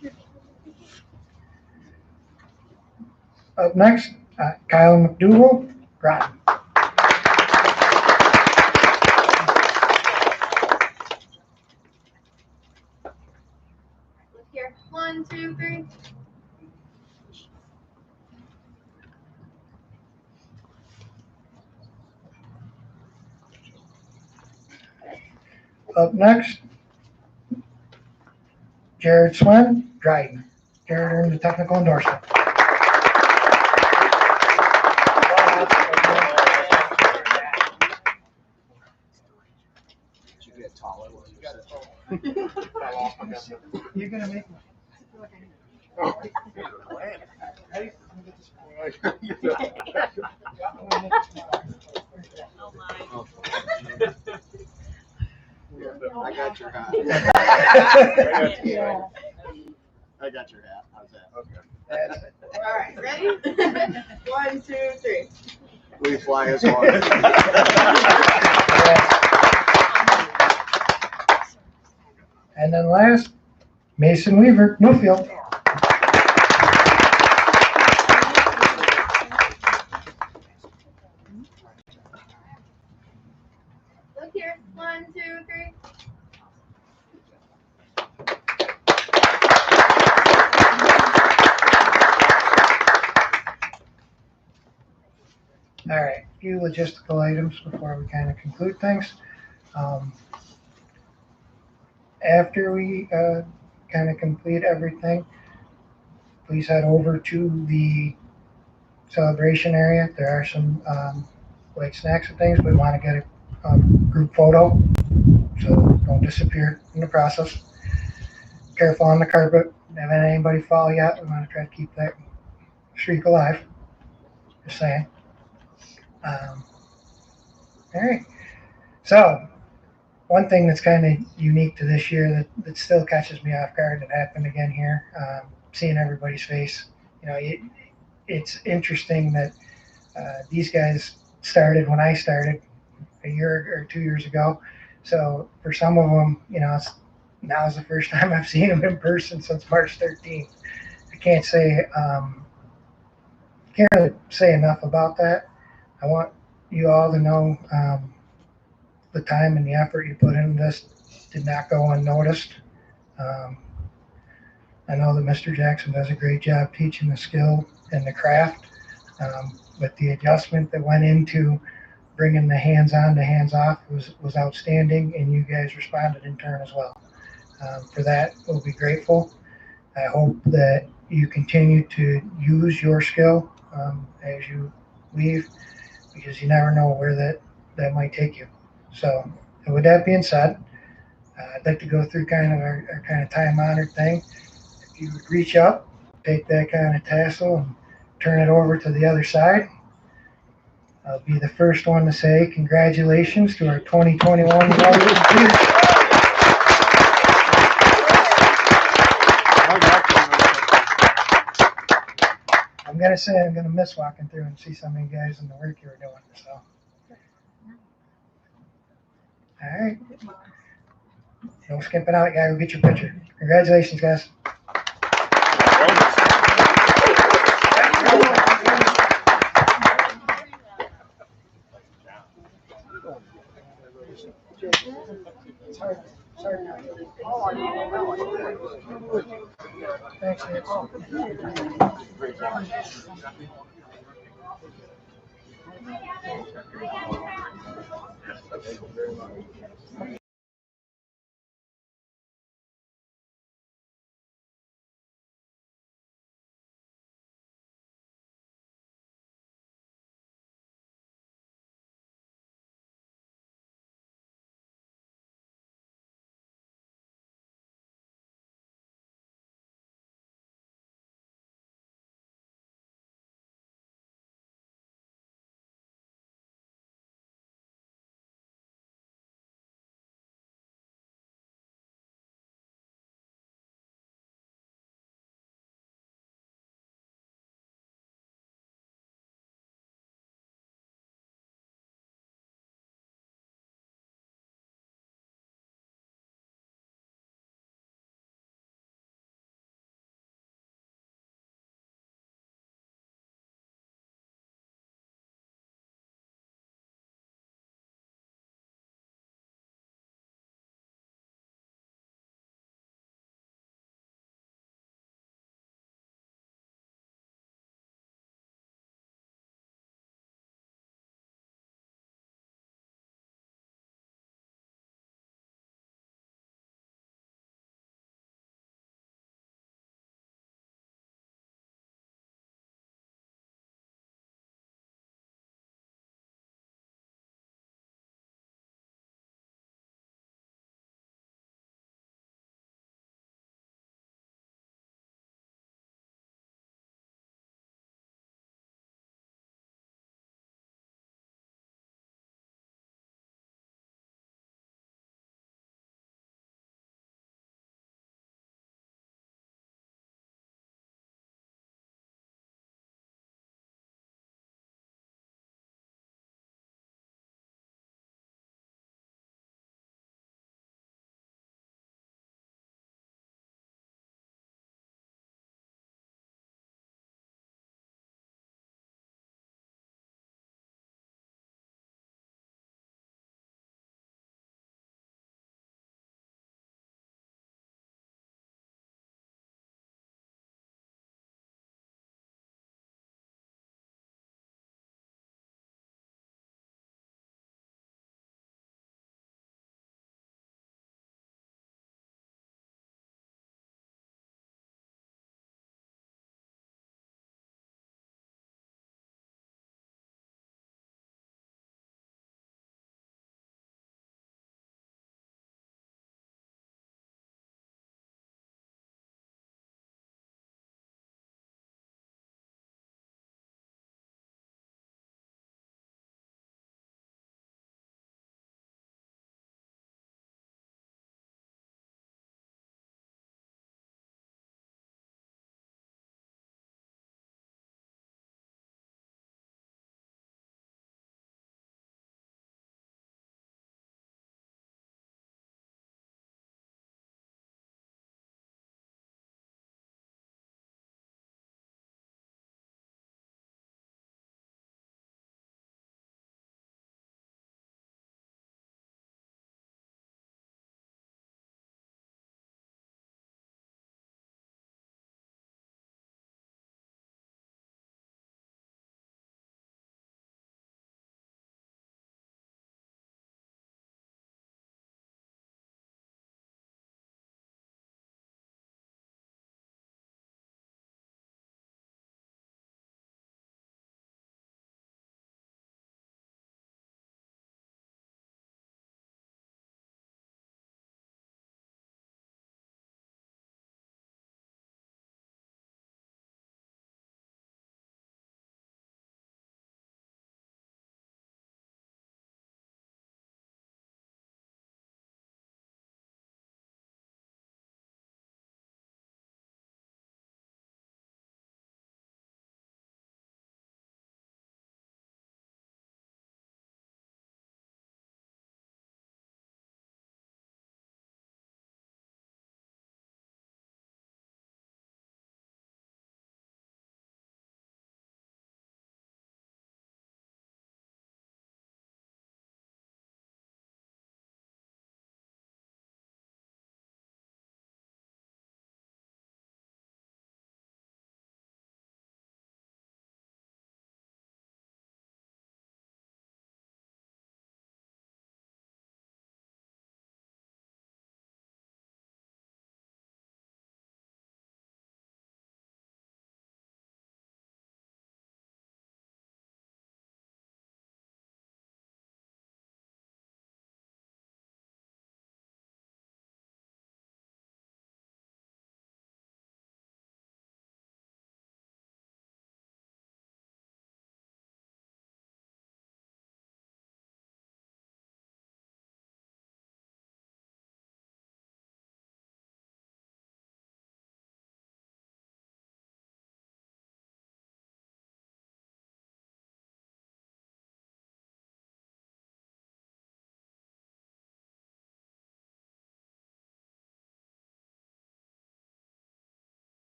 3. Up next, Kyle McDougal, Groton. Look here. 1, 2, 3. Up next, Jared Swin, Dryden. Jared earned the technical endorsement. You're gonna make me. I got your hand. I got Ready? 1, 2, 3. We fly as one. And then last, Mason Weaver, Newfield. Look here. 1, 2, 3. All right, a few logistical items before we kind of conclude things. After we kind of complete everything, please head over to the celebration area. There are some light snacks and things. We want to get a group photo, so don't disappear in the process. Careful on the carpet. Haven't had anybody fall yet. We want to try to keep that streak alive. Just saying. All right. So one thing that's kind of unique to this year that still catches me off guard, that happened again here, seeing everybody's face. You know, it's interesting that these guys started when I started a year or 2 years ago. So for some of them, you know, now's the first time I've seen them in person since March 13th. I can't really say enough about that. I want you all to know the time and the effort you put into this did not go unnoticed. I know that Mr. Jackson does a great job teaching the skill and the craft, but the adjustment that went into bringing the hands-on to hands-off was outstanding, and you guys responded in turn as well. For that, we'll be grateful. I hope that you continue to use your skill as you leave, because you never know where that might take you. So, and with that being said, I'd like to go through kind of our kind of time-honored thing. If you would reach up, take that kind of tassel and turn it over to the other side. I'll be the first one to say congratulations to our 2021 graduates. I'm going to say I'm going to miss walking through and see some of you guys and the work you were doing. So, all right. Don't skip it out. You got to go get your picture. Congratulations, guys. Thanks, Nancy.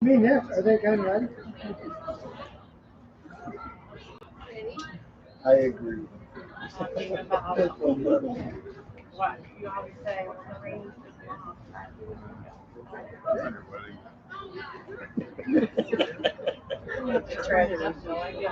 mean, yes, are they kind of ready? I agree. Thinking about what you always say, when the rain is long. Try to no idea.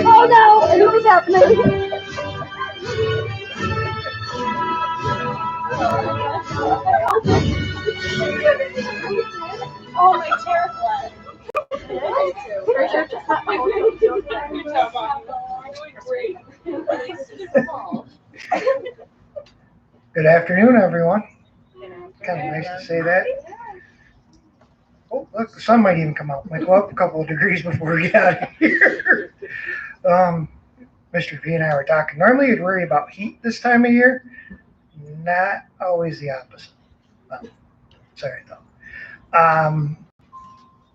Oh no, I know what's happening. Oh, my chair flat. Good afternoon, everyone. Kind of nice to say that. Oh, look, the sun might even come out. Might go up a couple of degrees before we get out of here. Mr. V and I were talking. Normally, you'd worry about heat this time of year. Not always the opposite. Well, sorry, though.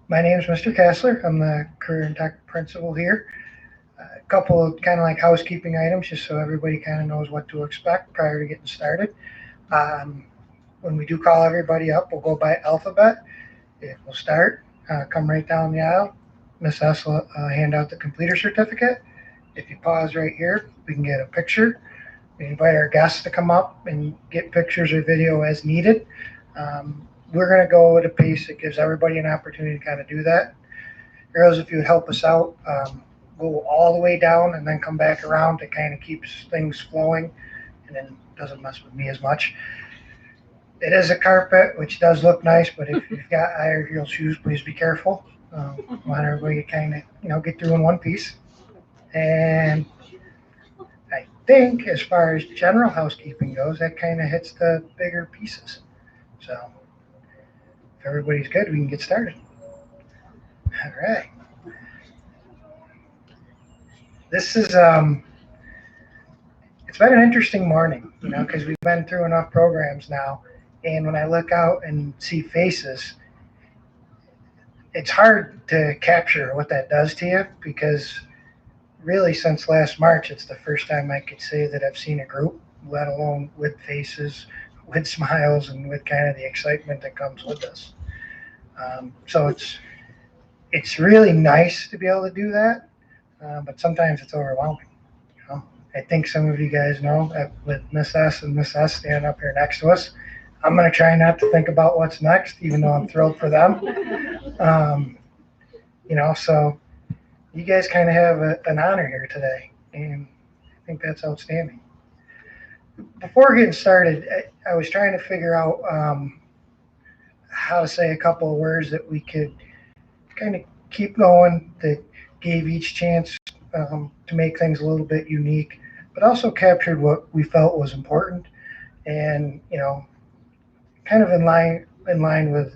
My name is Mr. Kessler. I'm the career and tech principal here. A couple of kind of like housekeeping items, just so everybody kind of knows what to expect prior to getting started. When we do call everybody up, we'll go by alphabet. We'll start, come right down the aisle. Miss S will hand out the completer certificate. If you pause right here, we can get a picture. We invite our guests to come up and get pictures or video as needed. We're going to go at a pace that gives everybody an opportunity to kind of do that. Girls, if you would help us out, go all the way down and then come back around to kind of keeps things flowing and then doesn't mess with me as much. It is a carpet, which does look nice, but if you've got higher heel shoes, please be careful. Want everybody to kind of, get through in one piece. And I think as far as general housekeeping goes, that kind of hits the bigger pieces. So if everybody's good, we can get started. All right. This is, it's been an interesting morning, because we've been through enough programs now. And when I look out and see faces, it's hard to capture what that does to you, because really since last March, it's the first time I could say that I've seen a group, let alone with faces, with smiles, and with kind of the excitement that comes with this. So it's really nice to be able to do that, but sometimes it's overwhelming. I think some of you guys know that with Miss S and Miss S standing up here next to us, I'm going to try not to think about what's next, even though I'm thrilled for them. So you guys kind of have an honor here today, and I think that's outstanding. Before getting started, I was trying to figure out how to say a couple of words that we could kind of keep going, that gave each chance to make things a little bit unique, but also captured what we felt was important, and kind of in line with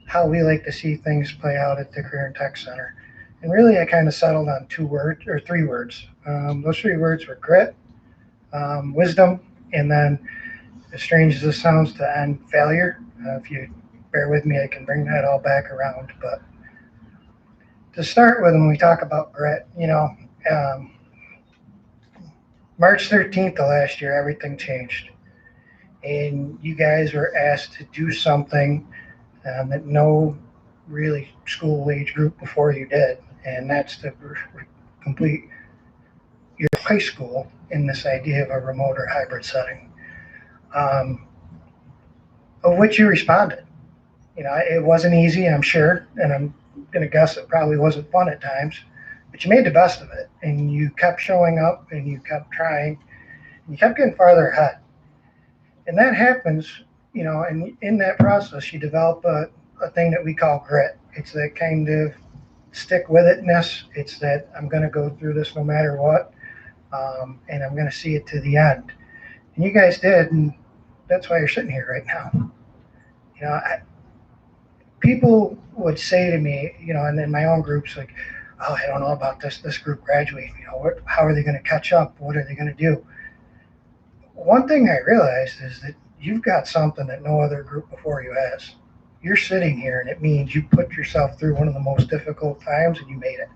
how we like to see things play out at the Career and Tech Center. And really, I kind of settled on 2 words or 3 words. Those 3 words were grit, wisdom, and then, as strange as this sounds to end, failure. If you bear with me, I can bring that all back around. But to start with, when we talk about grit, March 13th of last year, everything changed. And you guys were asked to do something that no really school age group before you did. And that's to complete your high school in this idea of a remote or hybrid setting. of which you responded. You know, it wasn't easy, I'm sure, and I'm going to guess it probably wasn't fun at times, but you made the best of it, and you kept showing up, and you kept trying, and you kept getting farther ahead. And that happens, you know, and in that process, you develop a thing that we call grit. It's that kind of stick with itness. It's that I'm going to go through this no matter what, and I'm going to see it to the end. And you guys did, and that's why you're sitting here right now. You know, people would say to me, you know, and in my own groups, like, oh, I don't know about this group graduating. You know, how are they going to catch up? What are they going to do? One thing I realized is that you've got something that no other group before you has. You're sitting here, and it means you put yourself through one of the most difficult times, and you made it.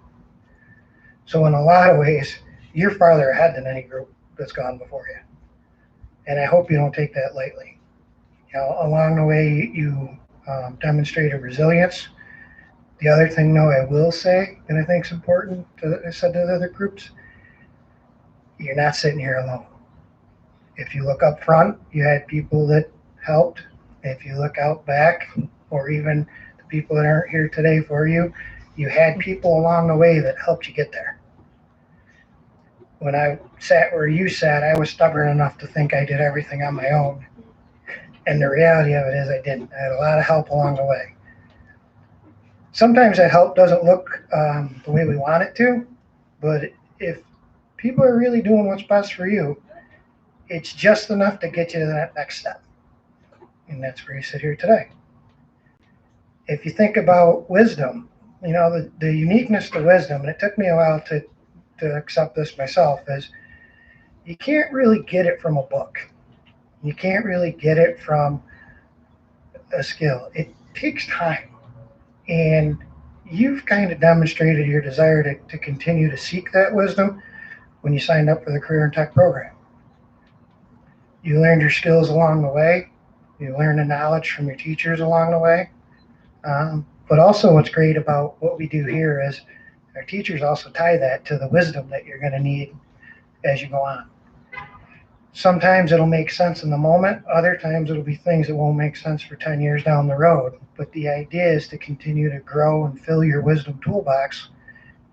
So in a lot of ways, you're farther ahead than any group that's gone before you. And I hope you don't take that lightly. You know, along the way, you demonstrated resilience. The other thing, though, I will say, and I think is important, I said to the other groups, you're not sitting here alone. If you look up front, you had people that helped. If you look out back, or even the people that aren't here today for you, you had people along the way that helped you get there. When I sat where you sat, I was stubborn enough to think I did everything on my own. And the reality of it is I didn't. I had a lot of help along the way. Sometimes that help doesn't look the way we want it to, but if people are really doing what's best for you, it's just enough to get you to that next step. And that's where you sit here today. If you think about wisdom, you know, the uniqueness to wisdom, and it took me a while to accept this myself, is you can't really get it from a book. You can't really get it from a skill. It takes time. And you've kind of demonstrated your desire to continue to seek that wisdom when you signed up for the Career and Tech program. You learned your skills along the way. You learned the knowledge from your teachers along the way. But also what's great about what we do here is our teachers also tie that to the wisdom that you're going to need as you go on. Sometimes it'll make sense in the moment. Other times it'll be things that won't make sense for 10 years down the road. But the idea is to continue to grow and fill your wisdom toolbox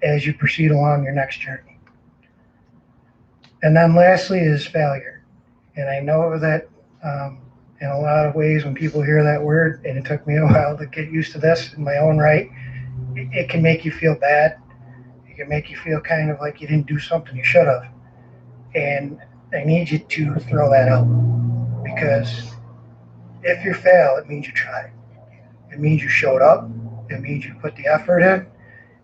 as you proceed along your next journey. And then lastly is failure. And I know that in a lot of ways when people hear that word, and it took me a while to get used to this in my own right, it can make you feel bad. It can make you feel kind of like you didn't do something you should have. And I need you to throw that out, because if you fail, it means you tried. It means you showed up. It means you put the effort in.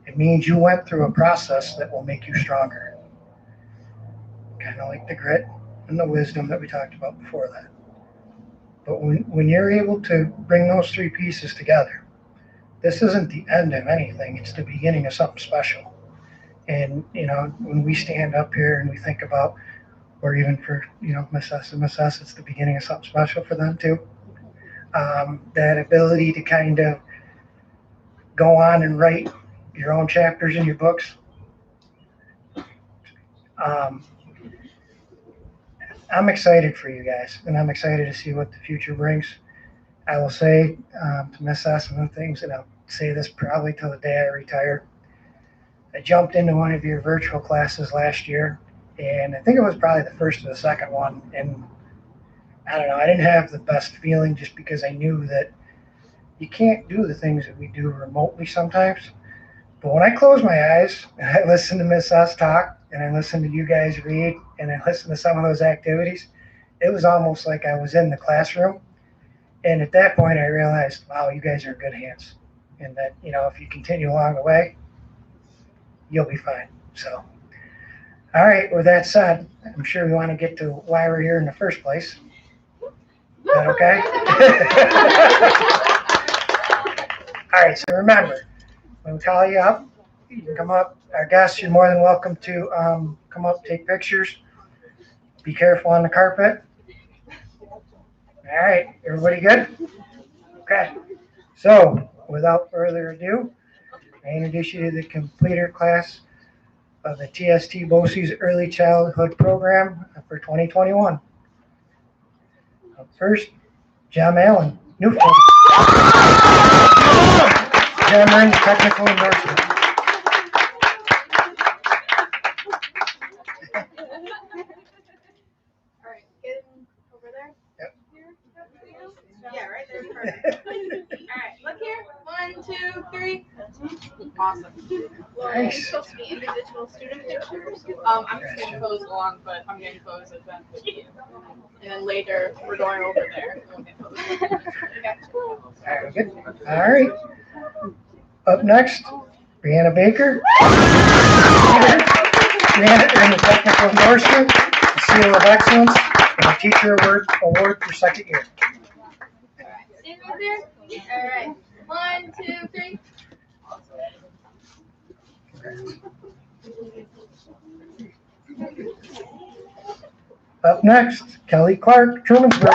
It means you went through a process that will make you stronger. Kind of like the grit and the wisdom that we talked about before that. But when you're able to bring those three pieces together, this isn't the end of anything. It's the beginning of something special. And, you know, when we stand up here and we think about, or even for, you know, Miss S and Miss S, it's the beginning of something special for them too. That ability to kind of go on and write your own chapters in your books. I'm excited for you guys, and I'm excited to see what the future brings. I will say to Miss S and things, and I'll say this probably till the day I retire. I jumped into one of your virtual classes last year, and I think it was probably the first or the second one, and I don't know, I didn't have the best feeling just because I knew that you can't do the things that we do remotely sometimes. But when I close my eyes and I listen to Miss S talk, and I listen to you guys read, and I listen to some of those activities, it was almost like I was in the classroom. And at that point, I realized, wow, you guys are in good hands. And that, you know, if you continue along the way, you'll be fine. So, all right, with that said, I'm sure we want to get to why we're here in the first place. Is that okay? All right, so remember, when we call you up, you can come up. Our guests, you're more than welcome to come up, take pictures. Be careful on the carpet. All right, everybody good? Okay. So, without further ado, I introduce you to the completer class of the TST BOCES Early Childhood Program for 2021. Up first, John Allen. Newton. Them earn the technical endorsement. All right, get him over there. Yep. Yeah, right there. Perfect. All right, look here. 1, 2, 3. Awesome. Well, Nice. it's supposed to be individual student pictures. I'm just getting pose along, but I'm getting pose at then with you. And then later, we're going over there. And we'll get pose. Very good. All right. Up next, Brianna Baker. Brianna earned the technical endorsement, the seal of excellence, and the teacher award for second year. Stand right there. All right. 1, 2, 3. Up next, Kelly Clark, Trumansburg.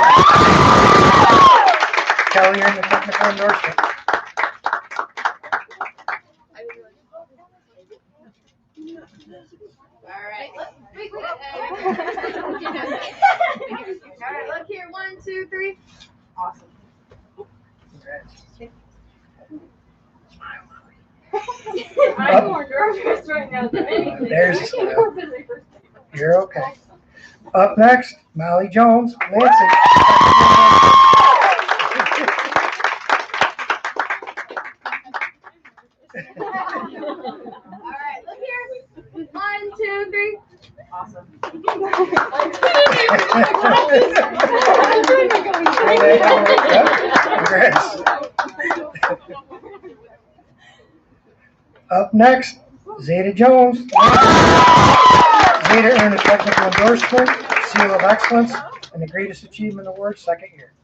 Kelly earned the technical endorsement. All right. Wait. All right, look here. 1, 2, 3. Awesome. I'm more nervous right now than anything. There's a smile. You're okay. Up next, Molly Jones, Lansing. All right, look here. 1, 2, 3. Awesome. Up next, Zeta Jones. Zeta earned a technical endorsement, seal of excellence, and the greatest achievement award second year.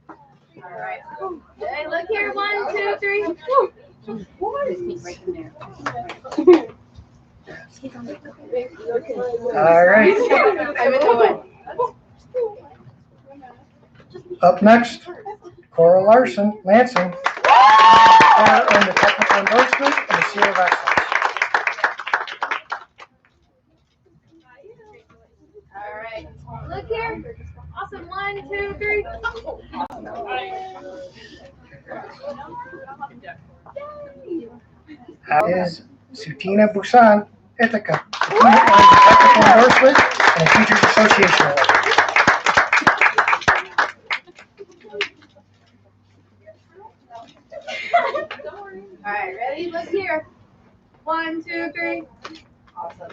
All right. Hey, look here. 1, 2, 3. All right. Up next, Cora Larson, Lansing. Cora earned the technical endorsement and the seal of excellence. All right. Look here. Awesome. 1, 2, 3. That is Sutina Busan, Ithaca. Sutina earned the technical endorsement and a Teachers Association award. All right, ready? Look here. 1, 2, 3. Awesome.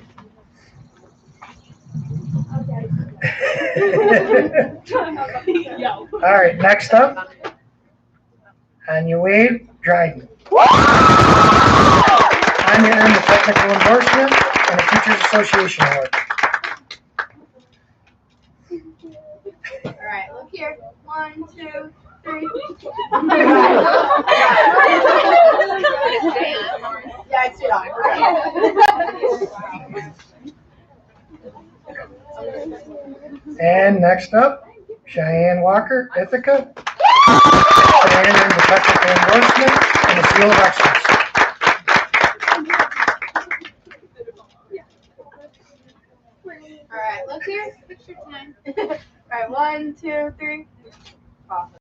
All right, next up, Anya Wade, Dryden. Anya earned the technical endorsement and a Teachers Association award. All right, look here. 1, 2, 3. Yeah, I sit on And next up, Cheyenne Walker, Ithaca. Cheyenne earned the technical endorsement and the seal of excellence. All right, look here. Picture time. All right, 1, 2, 3. Awesome.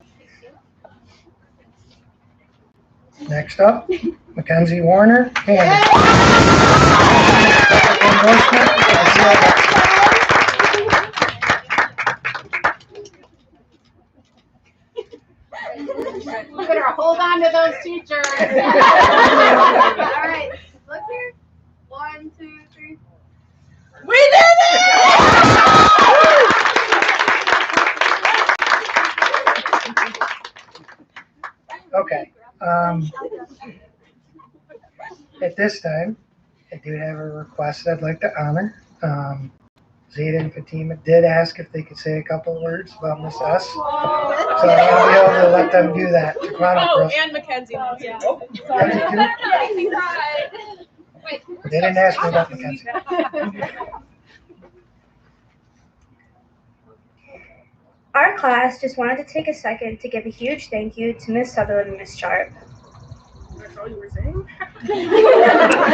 Next up, Mackenzie Warner, Canada. Technical endorsement and the seal of excellence. You better hold on to those teachers. All right, look here. 1, 2, 3. We did it! Okay. At this time, I do have a request I'd like to honor. Zeta and Fatima did ask if they could say a couple of words about Miss S. So I'm going to be able to let them do that. Come on up, Oh, girls. and Mackenzie. Yeah. They didn't ask me about Mackenzie. Our class just wanted to take a second to give a huge thank you to Miss Sutherland and Miss Sharp. That's all you were saying? Okay,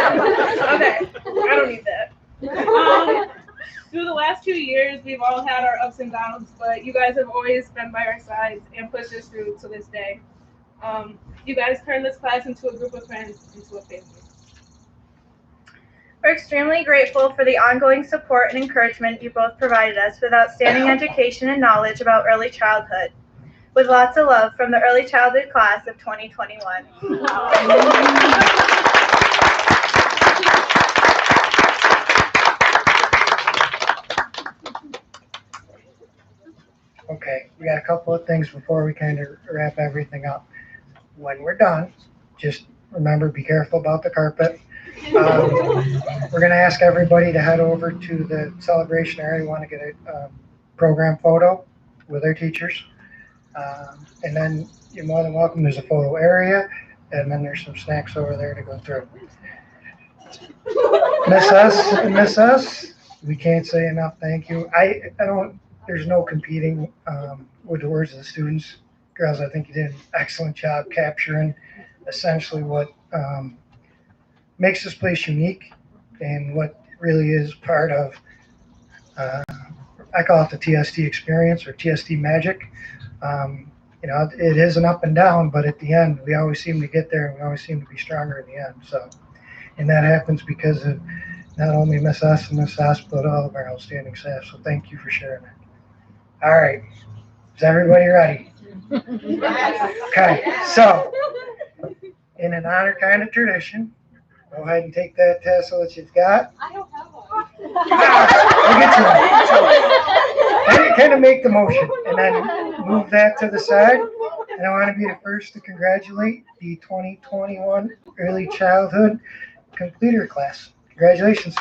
I don't need that. Through the last 2 years, years, we've all had our ups and downs, but you guys have always been by our sides and pushed us through to this day. You guys turned this class into a group of friends, into a family. We're extremely grateful for the ongoing support and encouragement you both provided us with outstanding education and knowledge about early childhood. With lots of love from the early childhood class of 2021. Okay, we got a couple of things before we kind of wrap everything up. When we're done, just remember, be careful about the carpet. We're going to ask everybody to head over to the celebration area. We want to get a program photo with our teachers. And then you're more than welcome. There's a photo area, and then there's some snacks over there to go through. Miss us, we can't say enough thank you. I don't, there's no competing with the words of the students. Girls, I think you did an excellent job capturing essentially what makes this place unique and what really is part of, I call it the TST experience or TST magic. You know, it is an up and down, but at the end, we always seem to get there and we always seem to be stronger in the end. So, and that happens because of not only Miss Us and Miss Us, but all of our outstanding staff. So thank you for sharing that. All right. Is everybody ready? Okay. So, in an honor kind of tradition, go ahead and take that tassel that you've got. I don't have one. We'll get to it. Kind of make the motion and then move that to the side. And I want to be the first to congratulate the 2021 Early Childhood Completer Class. Congratulations.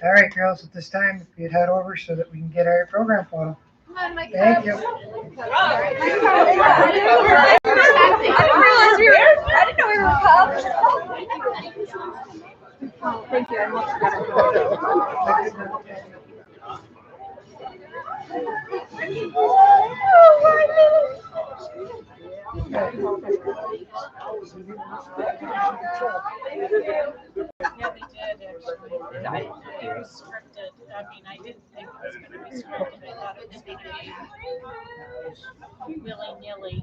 All right, girls, at this time, if you'd head over so that we can get our program photo. Thank you. I didn't know we were cups. Oh, thank you. I almost forgot it. Yeah, they did actually. It was scripted. I mean, I didn't think it was going to be scripted. I thought it was going to be willy-nilly.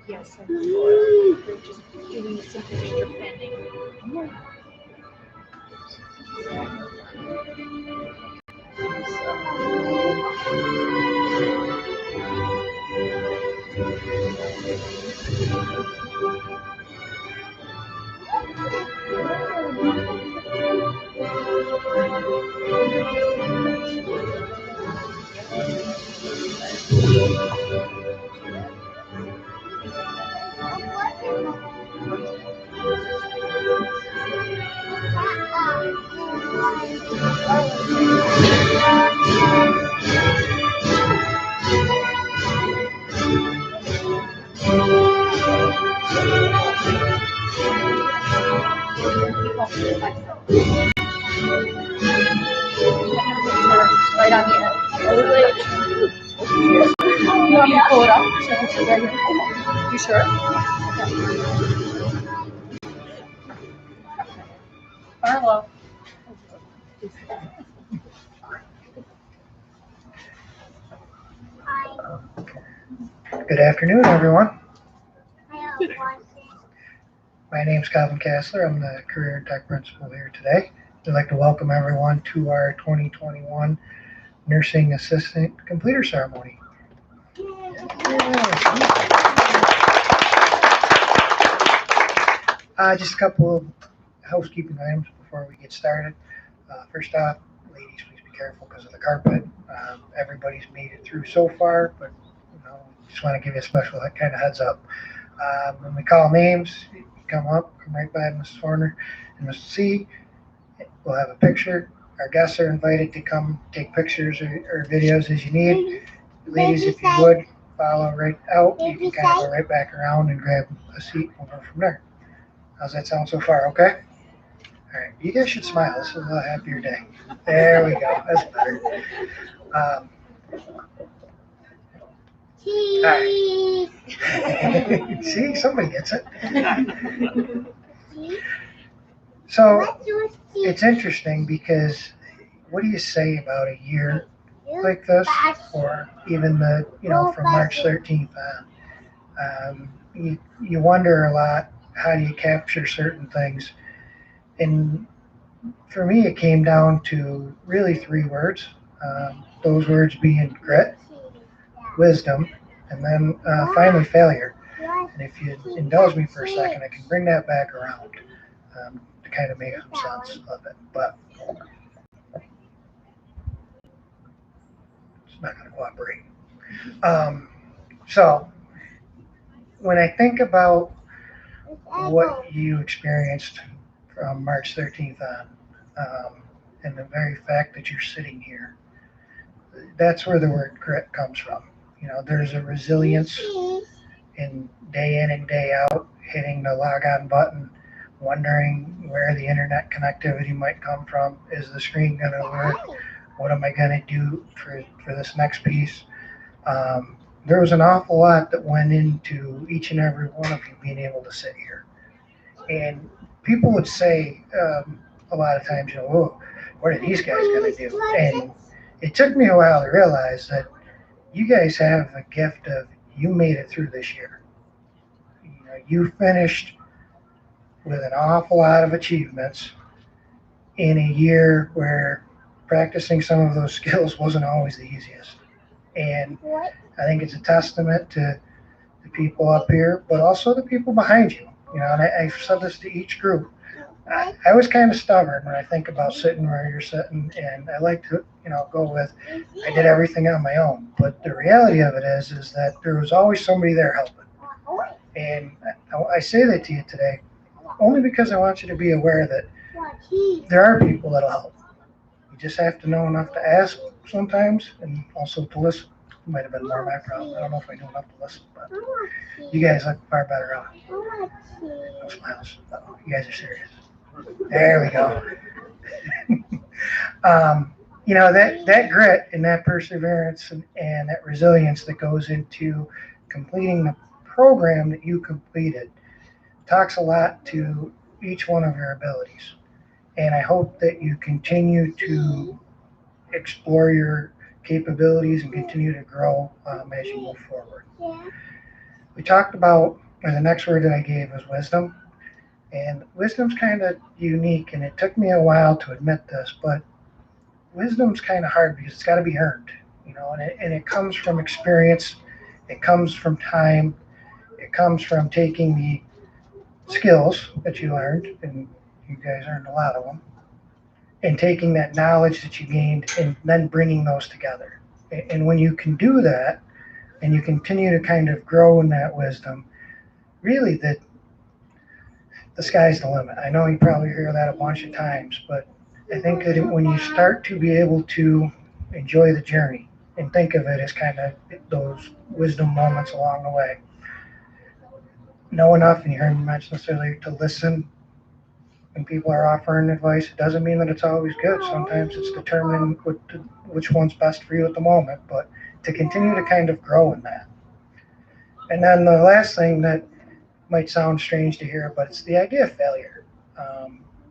Yes, they're just doing some extra pending. Right on the edge. You want me to pull it up so I can see where you sure? Carlo. Good afternoon, everyone. My name's Calvin Kassler. I'm the Career and Tech Principal here today. I'd like to welcome everyone to our 2021 Nursing Assistant Completer Ceremony. Just a couple of housekeeping items before we get started. First off, ladies, please be careful because of the carpet. Everybody's made it through so far, but just want to give you a special kind of heads up. When we call names, you come right by Mrs. Horner and Mr. C. We'll have a picture. Our guests are invited to come take pictures or videos as you need. Ladies, if you would, follow right out. You can kind of go right back around and grab a seat and go from there. How's that sound so far? Okay? All right. You guys should smile. This is a happier day. There we go. That's better. All right. See, somebody gets it. So it's interesting because what do you say about a year like this, or even from March 13th on? You wonder a lot, how do you capture certain things? And for me, it came down to really 3 words. Those words being grit, wisdom, and then finally failure. And if you indulge me for a second, I can bring that back around to kind of make some sense of it. But it's not going to cooperate. So when I think about what you experienced from March 13th on, and the very fact that you're sitting here, that's where the word grit comes from. There's a resilience in day in and day out, hitting the log on button, wondering where the internet connectivity might come from. Is the screen going to work? What am I going to do for this next piece? There was an awful lot that went into each and every one of you being able to sit here. And people would say a lot of times, oh, what are these guys going to do? And it took me a while to realize that you guys have a gift of, you made it through this year. You finished with an awful lot of achievements in a year where practicing some of those skills wasn't always the easiest. And I think it's a testament to the people up here, but also the people behind you. And I've said this to each group. I was kind of stubborn when I think about sitting where you're sitting, and I like to, go with, I did everything on my own. But the reality of it is that there was always somebody there helping. And I say that to you today only because I want you to be aware that there are people that'll help. You just have to know enough to ask sometimes, and also to listen. Might have been more my problem. I don't know if I knew enough to listen, but you guys look far better off. No smiles. Uh-oh, you guys are serious. There we go. That grit and that perseverance and that resilience that goes into completing the program that you completed talks a lot to each one of your abilities. And I hope that you continue to explore your capabilities and continue to grow as you move forward. We talked about, or the next word that I gave was wisdom. And wisdom's kind of unique, and it took me a while to admit this, but wisdom's kind of hard because it's got to be earned, you know, and it comes from experience, it comes from time, it comes from taking the skills that you learned, and you guys earned a lot of them, and taking that knowledge that you gained and then bringing those together. And when you can do that, and you continue to kind of grow in that wisdom, really the sky's the limit. I know you probably hear that a bunch of times, but I think that when you start to be able to enjoy the journey and think of it as kind of those wisdom moments along the way, know enough, and you heard me mention this earlier, to listen when people are offering advice. It doesn't mean that it's always good. Sometimes it's determining which one's best for you at the moment, but to continue to kind of grow in that. And then the last thing that might sound strange to hear, but it's the idea of failure.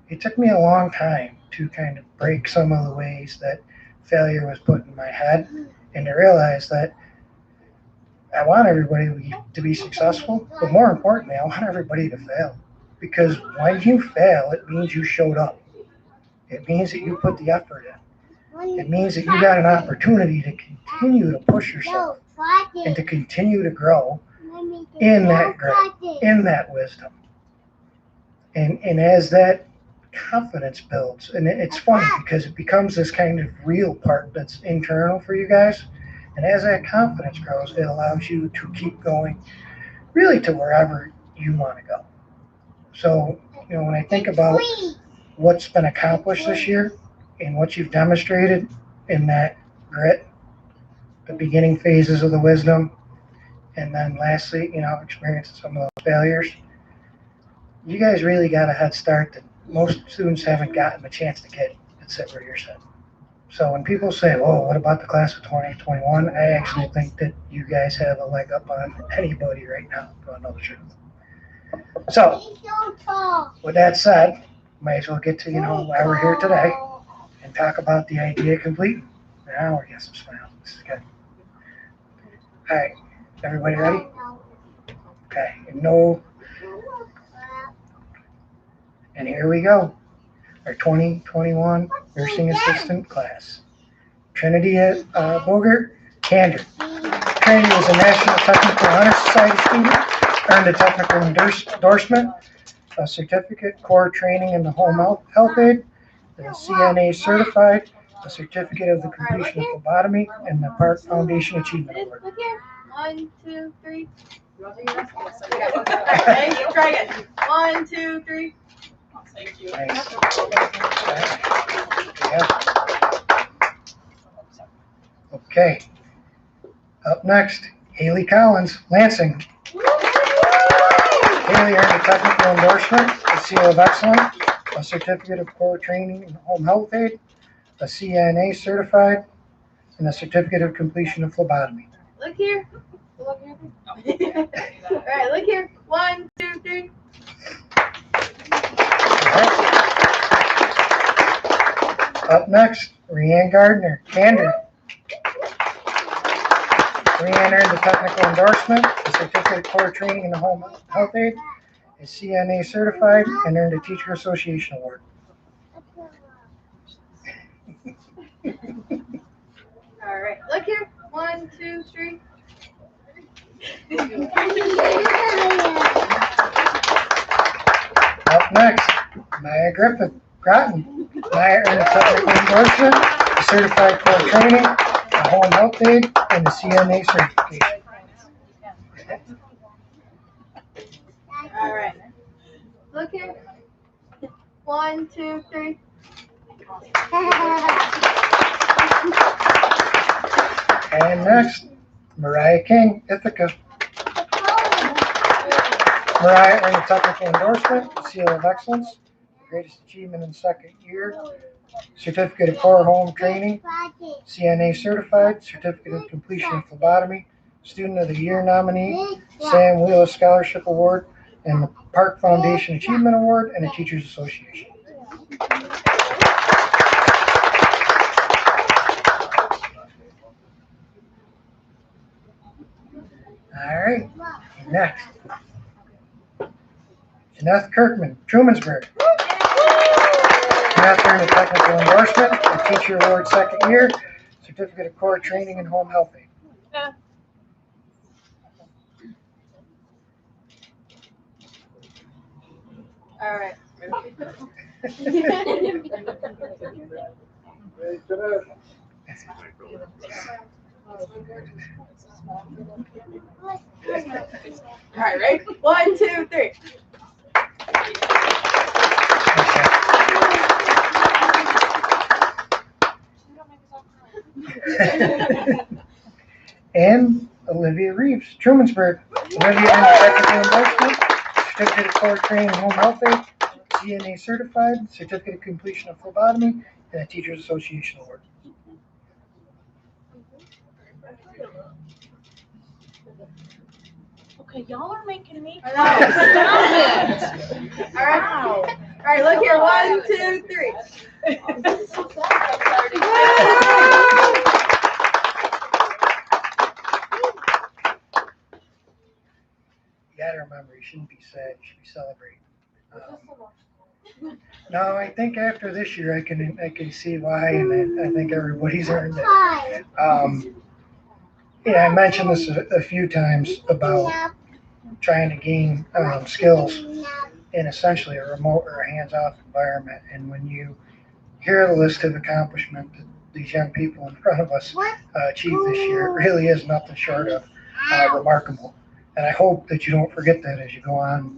It took me a long time to kind of break some of the ways that failure was put in my head, and to realize that I want everybody to be successful, but more importantly, I want everybody to fail. Because when you fail, it means you showed up. It means that you put the effort in. It means that you got an opportunity to continue to push yourself and to continue to grow in that grit, in that wisdom. And as that confidence builds, and it's funny because it becomes this kind of real part that's internal for you guys. And as that confidence grows, it allows you to keep going really to wherever you want to go. So, you know, when I think about what's been accomplished this year and what you've demonstrated in that grit, the beginning phases of the wisdom, and then lastly, you know, experiencing some of those failures, you guys really got a head start that most students haven't gotten the chance to get and sit where you're sitting. So when people say, oh, what about the class of 2021? I actually think that you guys have a leg up on anybody right now, to know the truth. So, with that said, might as well get to, you know, why we're here today and talk about the idea complete. Now we're getting some smiles. This is good. All right, everybody ready? Okay, and here we go. Our 2021 nursing assistant class. Trinity Bogert, Candor. Trinity was a National Technical Honor Society student, earned a technical endorsement, a certificate, core training in the home health aid, the CNA certified, a certificate of the completion of phlebotomy, and the Park Foundation Achievement Award. Look here. 1, 2, 3. Okay, try again. 1, 2, 3. Thank you. Nice. Okay. Up next, Haley Collins, Lansing. Haley earned a technical endorsement, a seal of excellence, a certificate of core training in home health aid, a CNA certified, and a certificate of completion of phlebotomy. Look here. Look here. All right, look here. 1, 2, 3. Up next, Rianne Gardner, Candor. Rianne earned a technical endorsement, a certificate of core training in the home health aid, is CNA certified, and earned a Teacher Association Award. All right, look here. 1, 2, 3. Up next, Maya Groton. Maya earned a technical endorsement, a certified core training, a home health aid, and a CNA certification. All right. Look here. 1, 2, 3. And next, Mariah King, Ithaca. Mariah earned a technical endorsement, seal of excellence, greatest achievement in second year, certificate of core home training, CNA certified, certificate of completion of phlebotomy, student of the year nominee, Sam Wheeler Scholarship Award, and the Park Foundation Achievement Award, and a Teachers Association. Next, Jeanette Kirkman, Trumansburg. Jeanette earned a technical endorsement, a teacher award second year, certificate of core training in home health aid. All right. All right, ready? 1, 2, 3. And Olivia Reeves, Trumansburg. Olivia earned a technical endorsement, certificate of core training in home health aid, CNA certified, certificate of completion of phlebotomy, and a Teachers Association award. Okay, y'all are making me. All right, look here. 1, 2, 3. You gotta remember, you shouldn't be sad, you should be celebrating. No, I think after this year, I can see why, and I think everybody's earned it. Yeah, I mentioned this a few times about trying to gain skills in essentially a remote or a hands-off environment. And when you hear the list of accomplishments that these young people in front of us achieved this year, it really is nothing short of remarkable. And I hope that you don't forget that as you go on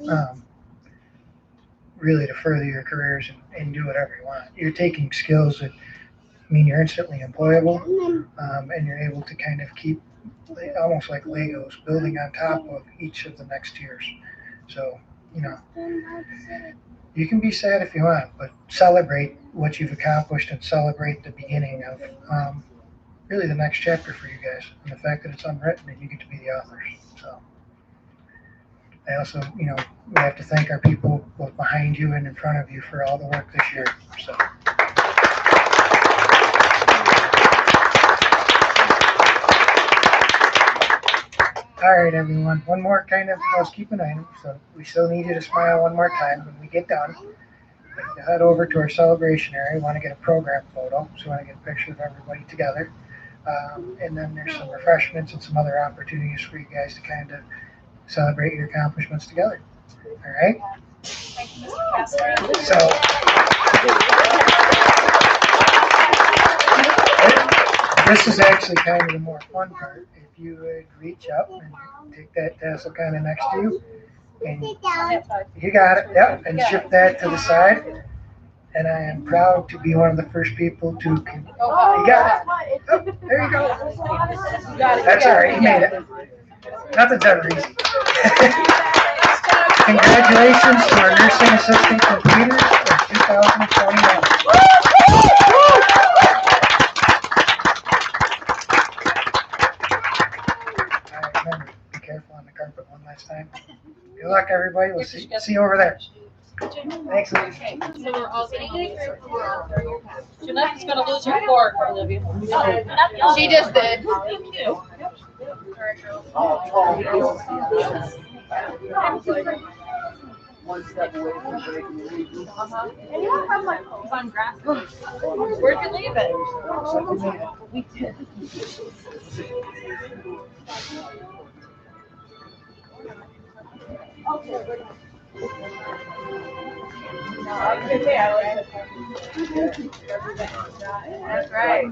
really to further your careers and do whatever you want. You're taking skills that mean you're instantly employable, and you're able to kind of keep, almost like Legos, building on top of each of the next tiers. So, you know, you can be sad if you want, but celebrate what you've accomplished and celebrate the beginning of really the next chapter for you guys, and the fact that it's unwritten and you get to be the authors. So I also, you know, we have to thank our people both behind you and in front of you for all the work this year. So. All right, everyone. One more kind of housekeeping item. So we still need you to smile one more time when we get done. You head over to our celebration area. We want to get a program photo. So we want to get a picture of everybody together. And then there's some refreshments and some other opportunities for you guys to kind of celebrate your accomplishments together. All right? Thank you, Mr. Pastor. So this is actually kind of the more fun part. If you would reach up and take that tassel kind of next to you, and you got it, yep, and shift that to the side. And I am proud to be one of the first people to. You got it. Oh, there you go. That's all right. You made it. Nothing's ever easy. Congratulations to our nursing assistant completers for 2021. Remember, be careful on the carpet one last time. Good luck, everybody. We'll see you over there. Thanks. So we're all getting Jeanette's gonna lose her fork, Olivia. She just did. Thank you. One step away from breaking the lead. And you don't have like fun grass. Where'd you leave it? We did. That's right.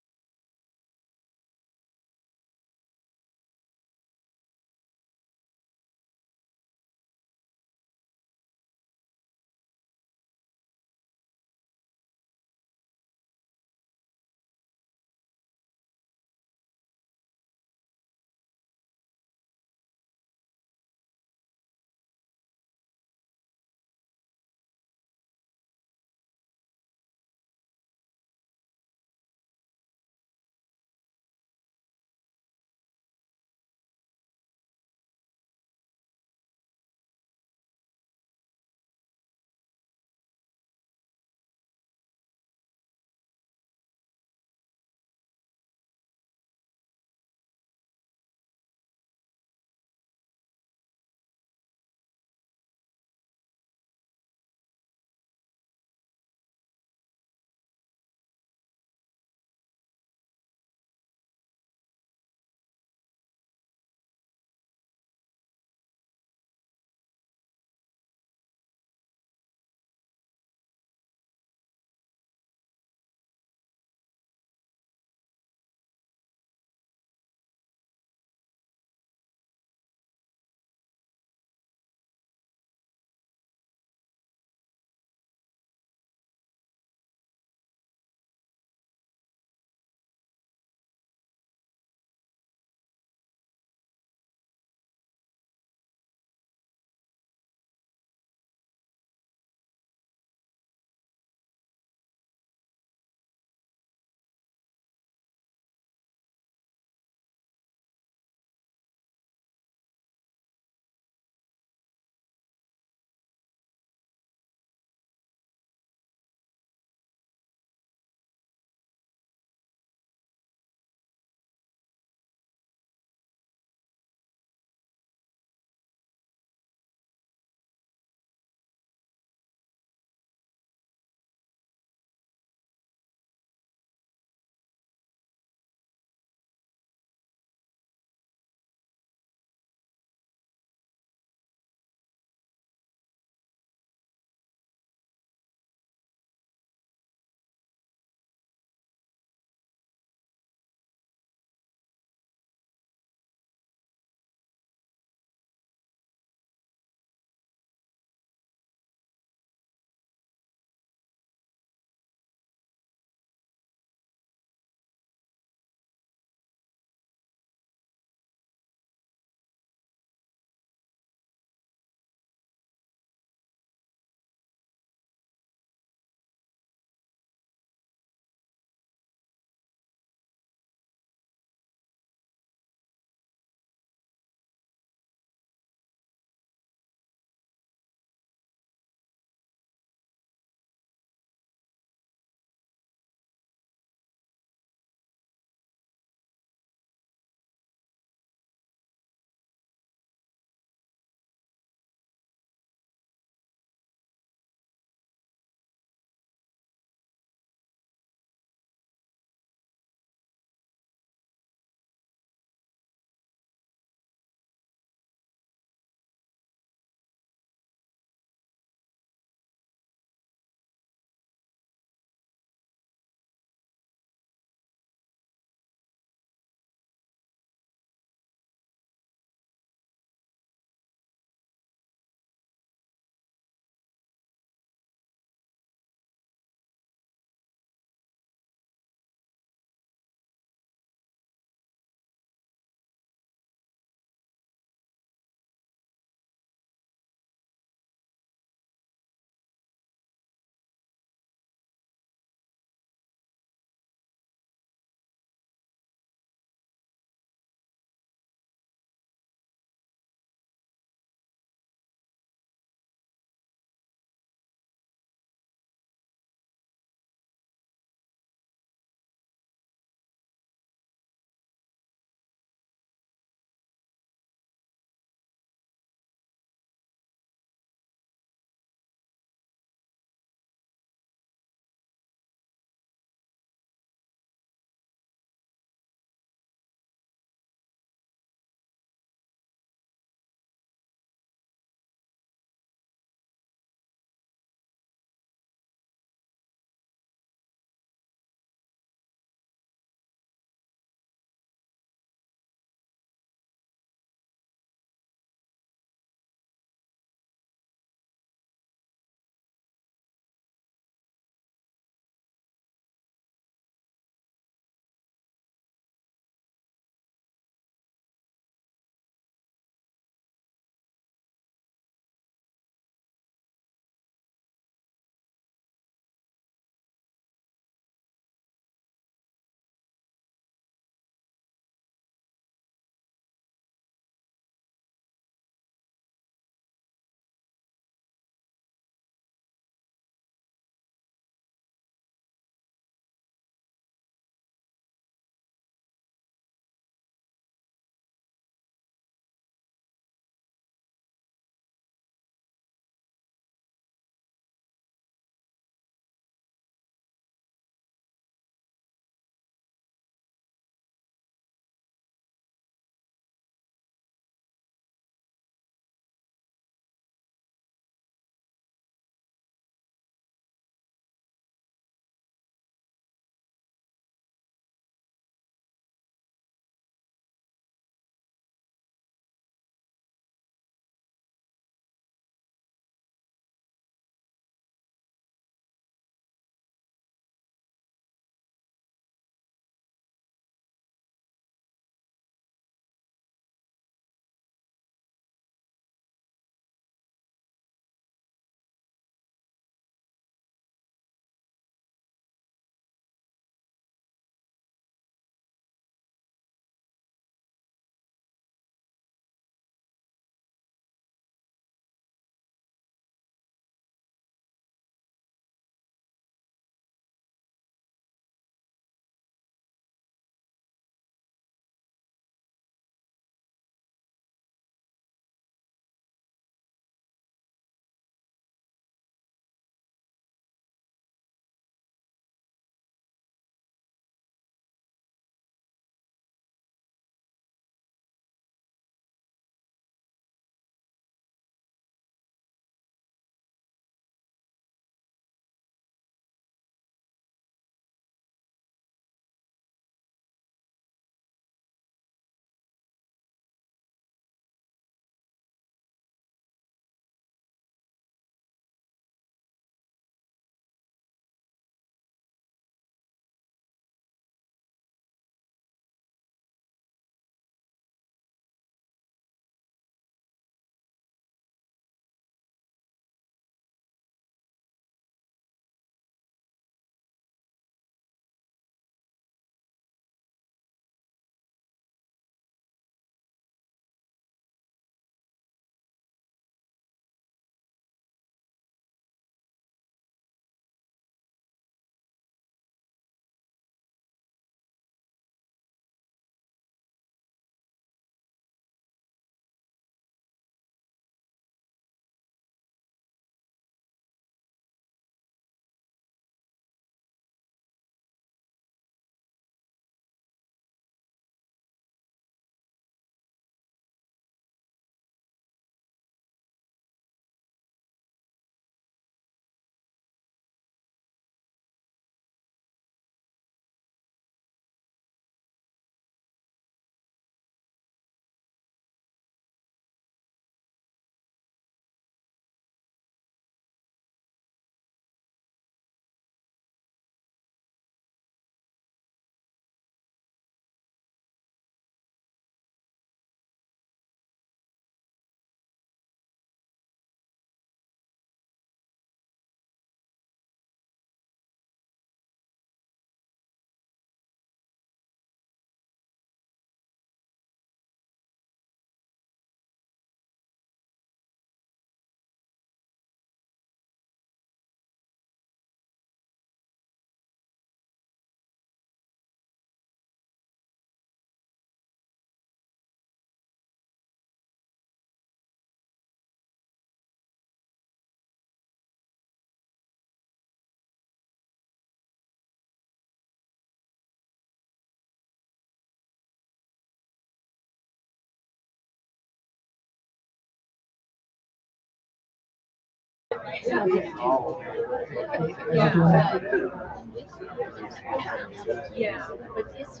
Yeah, but it's.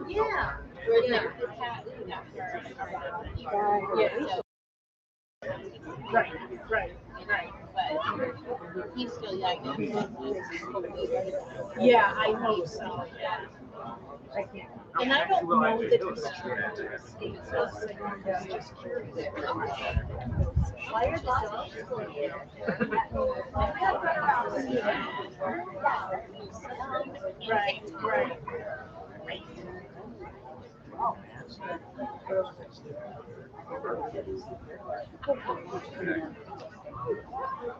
Yeah. Yeah. Right, right, right. He's still young. Yeah, I hope so, yeah. And I don't know that it's just curious. Why are the dogs going there? Right, right.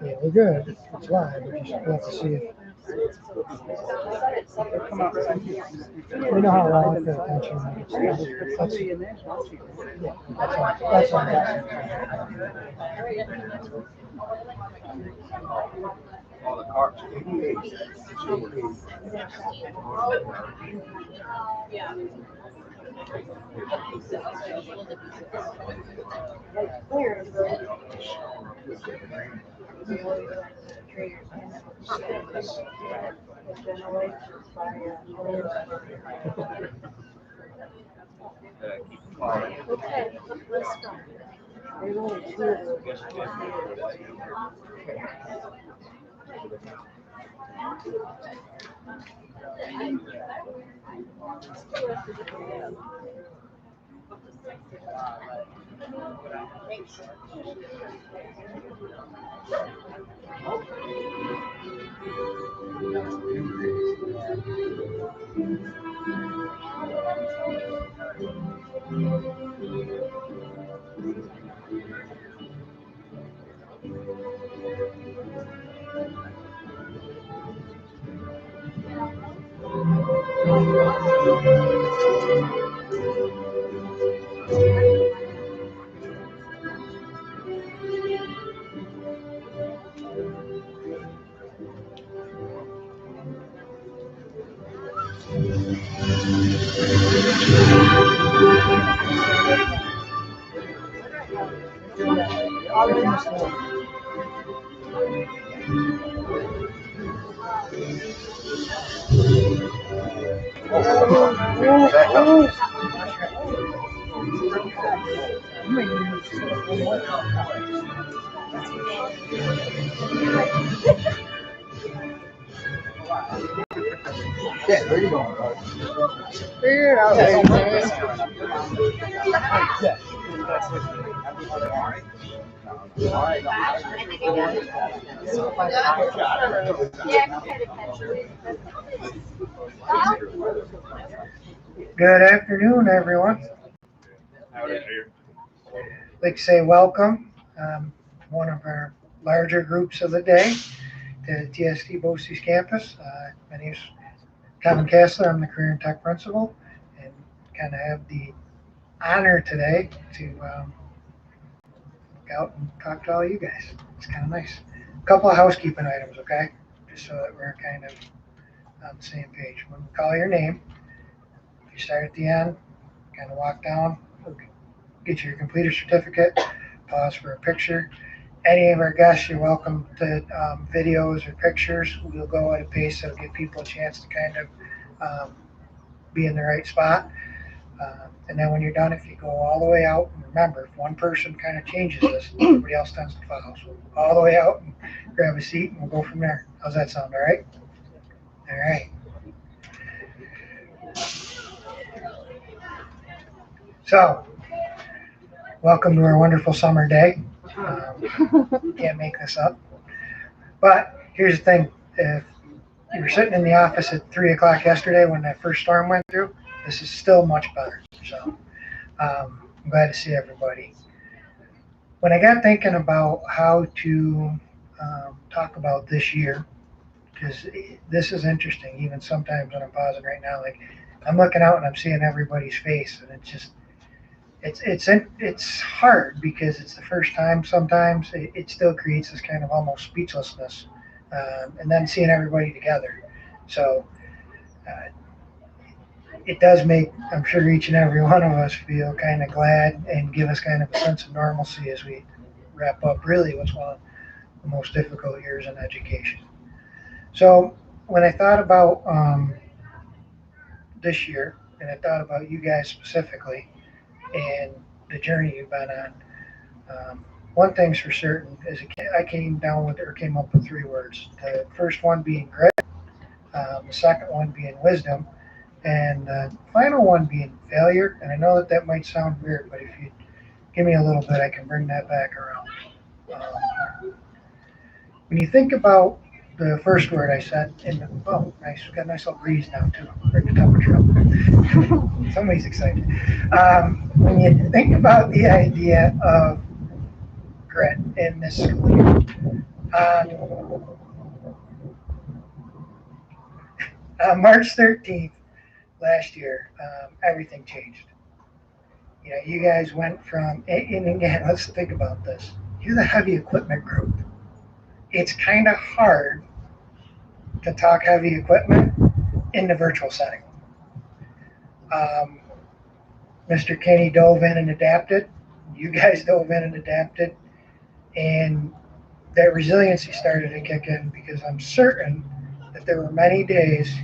Yeah, we're good. It's live. We just have to see if we know how long the attention. That's all. All the cars. Yeah. Okay, let's go. Yeah, where are you going, bro? Figure it out. Good afternoon, everyone. I'd like to say welcome, one of our larger groups of the day to the TST BOCES campus. My name is Kevin Kessler. I'm the Career and Tech Principal, and kind of have the honor today to go out and talk to all you guys. It's kind of nice. A couple of housekeeping items, okay? Just so that we're kind of on the same page. When we call your name, you start at the end, kind of walk down, get your completer certificate, pause for a picture. Any of our guests, you're welcome to videos or pictures. We'll go at a pace that'll give people a chance to kind of be in the right spot. And then when you're done, if you go all the way out, and remember, if one person kind of changes this, everybody else tends to follow. So all the way out and grab a seat, and we'll go from there. How's that sound? All right? All right. So, welcome to our wonderful summer day. Can't make this up. But here's the thing. If you were sitting in the office at 3 o'clock yesterday when that first storm went through, this is still much better. So I'm glad to see everybody. When I got thinking about how to talk about this year, because this is interesting, even sometimes when I'm pausing right now, like I'm looking out and I'm seeing everybody's face, and it's just, it's hard because it's the first time. Sometimes it still creates this kind of almost speechlessness, and then seeing everybody together. So it does make, I'm sure, each and every one of us feel kind of glad and give us kind of a sense of normalcy as we wrap up really what's one of the most difficult years in education. So when I thought about this year, and I thought about you guys specifically and the journey you've been on, one thing's for certain is I came down with or came up with 3 words. The first one being grit, the second one being wisdom, and the final one being failure. And I know that might sound weird, but if you give me a little bit, I can bring that back around. When you think about the first word I said, nice, got a nice little breeze now too, bring the temperature up. Somebody's excited. When you think about the idea of grit in this school year, on March 13th last year, everything changed. You know, you guys went from, and again, let's think about this. You're the heavy equipment group. It's kind of hard to talk heavy equipment in the virtual setting. Mr. Kenny dove in and adapted. You guys dove in and adapted. And that resiliency started to kick in because I'm certain that there were many days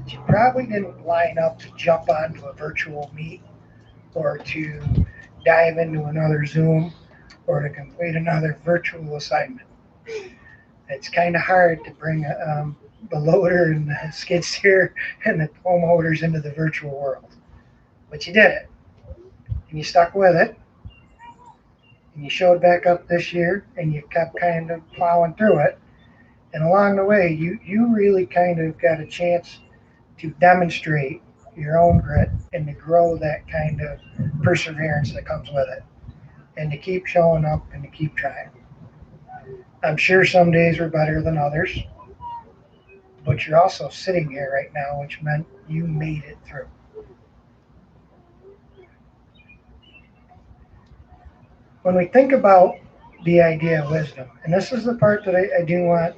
that you probably didn't line up to jump onto a virtual meet or to dive into another Zoom or to complete another virtual assignment. It's kind of hard to bring the loader and the skid steer and the tow motors into the virtual world. But you did it. And you stuck with it. And you showed back up this year and you kept kind of plowing through it. And along the way, you really kind of got a chance to demonstrate your own grit and to grow that kind of perseverance that comes with it. And to keep showing up and to keep trying. I'm sure some days were better than others, but you're also sitting here right now, which meant you made it through. When we think about the idea of wisdom, and this is the part that I do want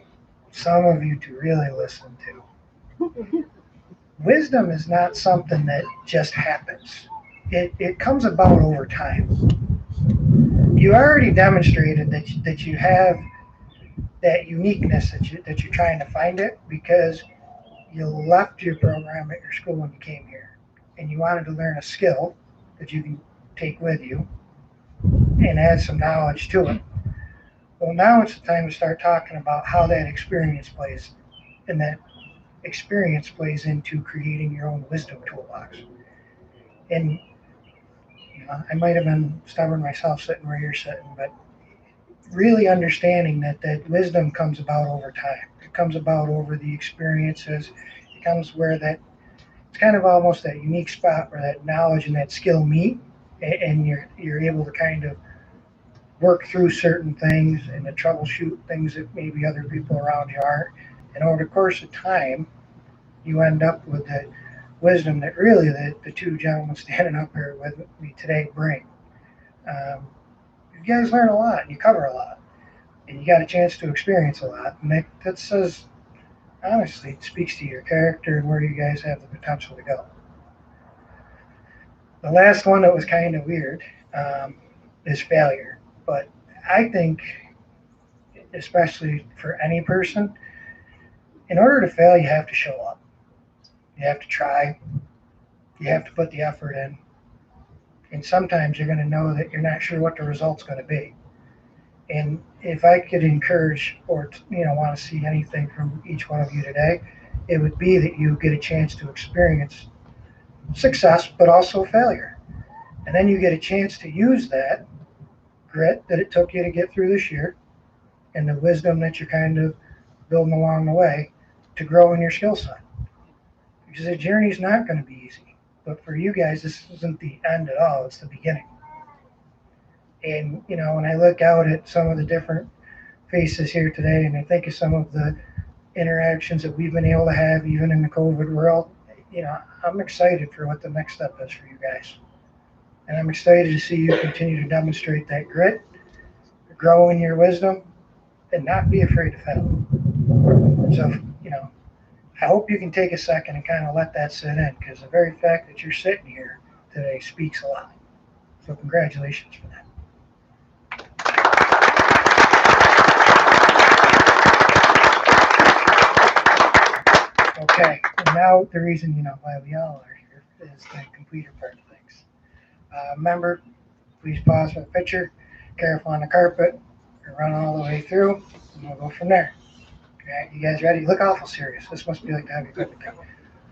some of you to really listen to. Wisdom is not something that just happens. It comes about over time. You already demonstrated that you have that uniqueness that you're trying to find it because you left your program at your school when you came here and you wanted to learn a skill that you can take with you and add some knowledge to it. Well, now it's the time to start talking about how that experience plays, and that experience plays into creating your own wisdom toolbox. And you know, I might have been stubborn myself sitting where you're sitting, but really understanding that wisdom comes about over time. It comes about over the experiences. It comes where that it's kind of almost that unique spot where that knowledge and that skill meet, and you're able to kind of work through certain things and to troubleshoot things that maybe other people around you aren't. And over the course of time, you end up with that wisdom that really the 2 gentlemen standing up here with me today bring. You guys learn a lot and you cover a lot and you got a chance to experience a lot, and that says, honestly, it speaks to your character and where you guys have the potential to go. The last one that was kind of weird is failure, but I think, especially for any person, in order to fail, you have to show up. You have to try. You have to put the effort in. And sometimes you're going to know that you're not sure what the result's going to be. And if I could encourage or want to see anything from each one of you today, it would be that you get a chance to experience success, but also failure. And then you get a chance to use that grit that it took you to get through this year and the wisdom that you're kind of building along the way to grow in your skill set. Because the journey's not going to be easy. But for you guys, this isn't the end at all. It's the beginning. And, when I look out at some of the different faces here today and I think of some of the interactions that we've been able to have even in the COVID world, I'm excited for what the next step is for you guys. And I'm excited to see you continue to demonstrate that grit, grow in your wisdom, and not be afraid to fail. So, I hope you can take a second and kind of let that sit in, because the very fact that you're sitting here today speaks a lot. So congratulations for that. Okay, and now the reason why we all are here is the completer part of things. Remember, please pause for the picture, careful on the carpet, and run all the way through, and we'll go from there. Okay, you guys ready? You look awful serious. This must be like the heavy equipment thing.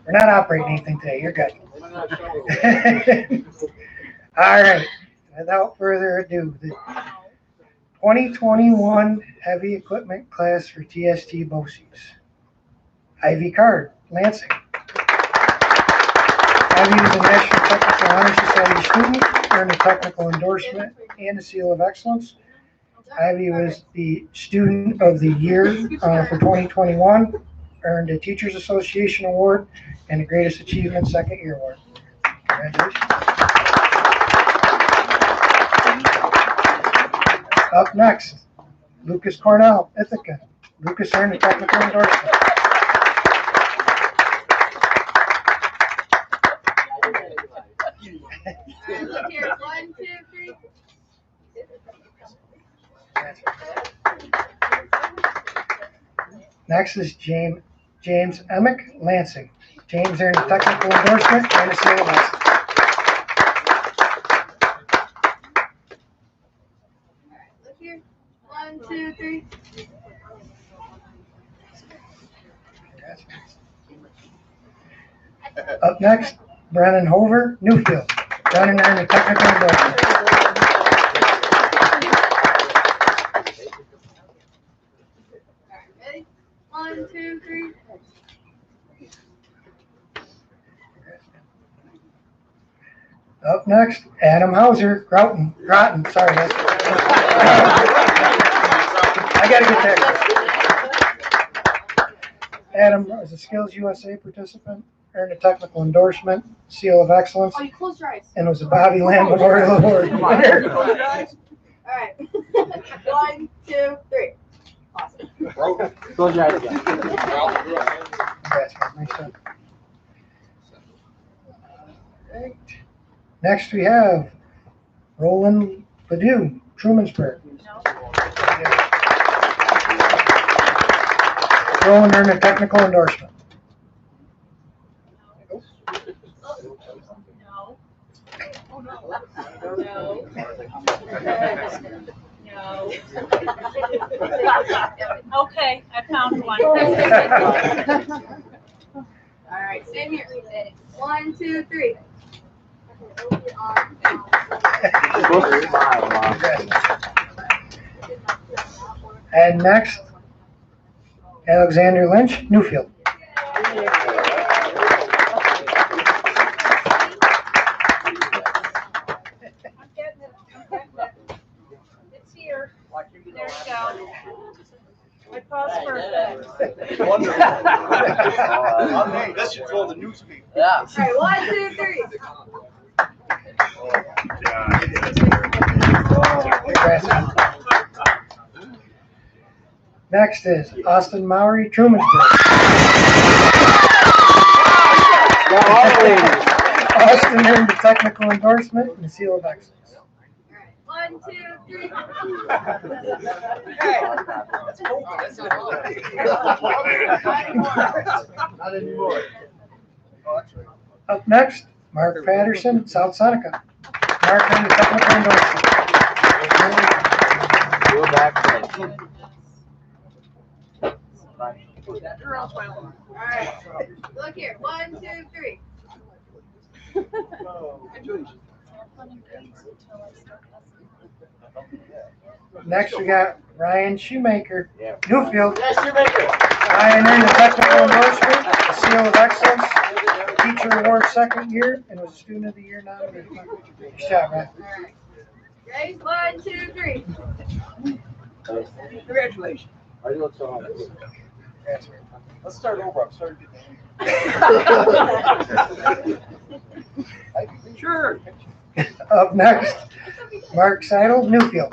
We're not operating anything today. You're good. All right. Without further ado, the 2021 heavy equipment class for TST BOCES. Ivy Card, Lansing. Ivy is a National Technical Honor Society student, earned a technical endorsement and a seal of excellence. Ivy was the Student of the Year for 2021, earned a Teachers Association Award and a Greatest Achievement Second Year Award. Congratulations. Up next, Lucas Cornell, Ithaca. Lucas earned a technical endorsement. Look here, 1, 2, 3. Next is James Emick, Lansing. James earned a technical endorsement and a seal of excellence. Look here, 1, 2, 3. Up next, Brennan Hover, Newfield. Brennan earned a technical endorsement. Ready? 1, 2, 3. Up next, Adam Hauser, Groton, sorry. I gotta get that. Adam is a Skills USA participant, earned a technical endorsement, seal of excellence, Oh, you closed your eyes. and was a Bobby Lamb Memorial Award winner. All right. 1, 2, 3. Awesome. Close your eyes again. Congrats, man. Nice job. Right. Next we have Roland Padu, Trumansburg. Roland earned a technical endorsement. No. Okay, I found one. All right, same here. 1, 2, 3. And next, Alexander Lynch, Newfield. It's here. There you go. I paused for This should call the newspaper. Yeah. All right, 1, 2, 3. Next is Austin Mowry, Trumansburg. Austin earned a technical endorsement and a seal of excellence. 1, 2, 3. Not anymore. Up next, Mark Patterson, South Seneca. Mark earned a technical endorsement. Go back to All right, look here. 1, 2, 3. Next, we got Ryan Shoemaker, Newfield. Yes, you make it. Ryan earned a technical endorsement, a seal of excellence, Teacher Award second year, and was a Student of the Year nominee. Good job, Ryan. All right. Ready? 1, 2, 3. Congratulations. Why do you look so hungry? Let's start over. I'm sorry to get Sure. Up next, Mark Seidel, Newfield.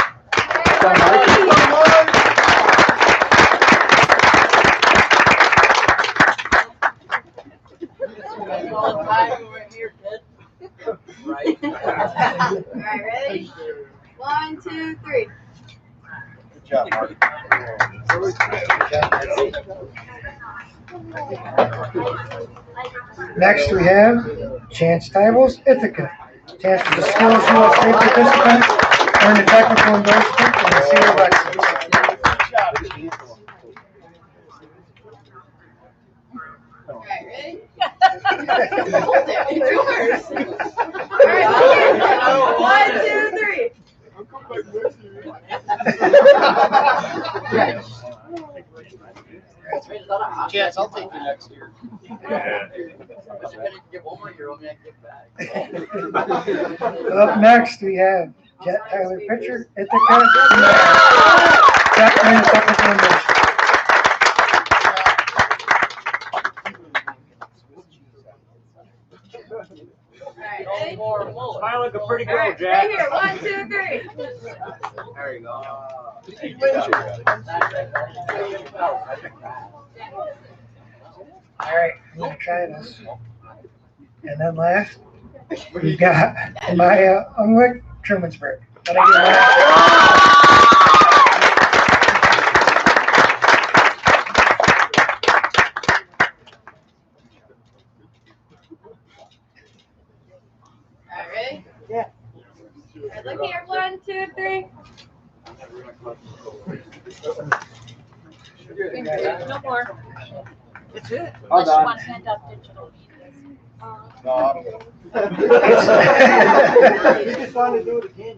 right, ready? 1, 2, 3. Good job, Marty. Next, we have Chance Tybals, Ithaca. Chance for the Skills USA participant, earned a technical endorsement and the seal of excellence. All right, ready? Hold it. It's yours. All right, 1, 2, 3. Chance, I'll take you next year. Get one more year, I'll make it back. Up next, we have Jet Tyler Pitcher, Ithaca. Jet earned a technical endorsement. All right, ready? Smile like a pretty All girl, right, Jack. right here. 1, 2, 3. There you go. All right, I'm gonna try this. And then last, we got Maya Unwick, Trumansburg. Did I get that? All right, ready? Yeah. All right, look here. 1, 2, 3. No more. That's it. Unless you want to hand out digital. No, I don't. You just wanted to do it again.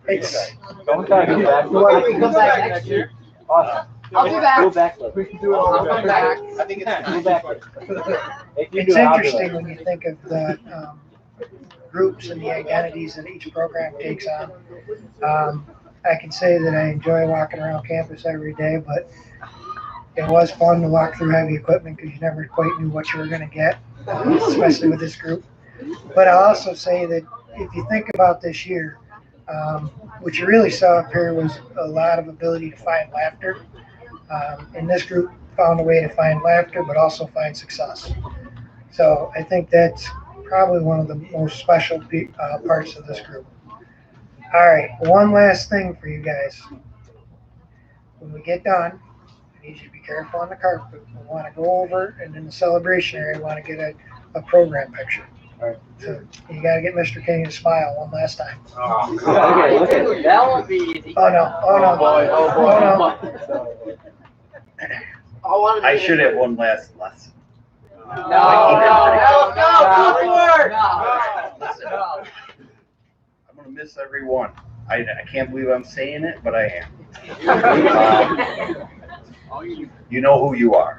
It's, Don't try to go back. I can come back next year. Awesome. I'll be back. Go back. Look. We can do it all. I'll come back. I think it's. Go back. If you it's do, I'll do interesting it. when you think of the groups and the identities that each program takes on. I can say that I enjoy walking around campus every day, but it was fun to walk through heavy equipment because you never quite knew what you were going to get, especially with this group. But I'll also say that if you think about this year, what you really saw up here was a lot of ability to find laughter. And this group found a way to find laughter, but also find success. So I think that's probably one of the most special parts of this group. All right, one last thing for you guys. When we get done, I need you to be careful on the carpet. We want to go over, and in the celebration area, we want to get a program picture. All right. So you got to get Mr. King to smile one last time. Oh, look at it. That won't be easy. Oh no! Oh no! Oh boy. Oh no! I should have one last lesson. I'm gonna miss everyone. I can't believe I'm saying it, but I am. You know who you are.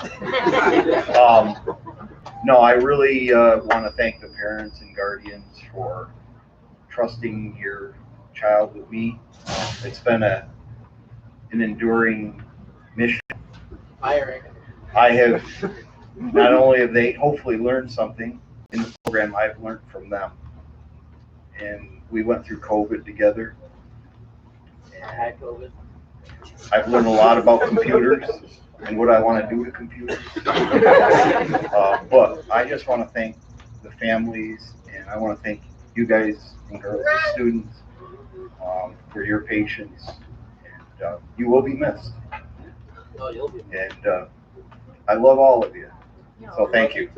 No, I really want to thank the parents and guardians for trusting your child with me. It's been an enduring mission. I have, not only have they hopefully learned something in the program, I've learned from them. And we went through COVID together. I had COVID. I've learned a lot about computers and what I want to do to computers. But I just want to thank the families, and I want to thank you guys and girls, the students, for your patience. And you will be missed. Oh, you'll be. And I love all of you. So thank you.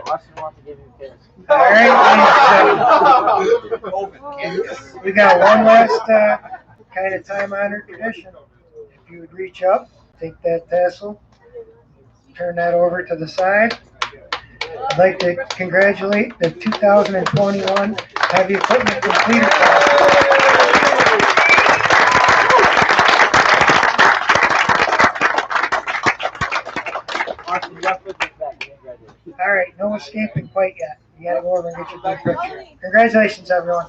Austin wants to give you a kiss. All right, we got one last kind of time-honored tradition. If you would reach up, take that tassel, turn that over to the side. I'd like to congratulate the 2021 Heavy Equipment Completer Class. All right, no escaping quite yet. You gotta go over and get your big picture. Congratulations, everyone.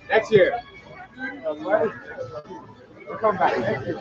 Next year. We'll come back next year.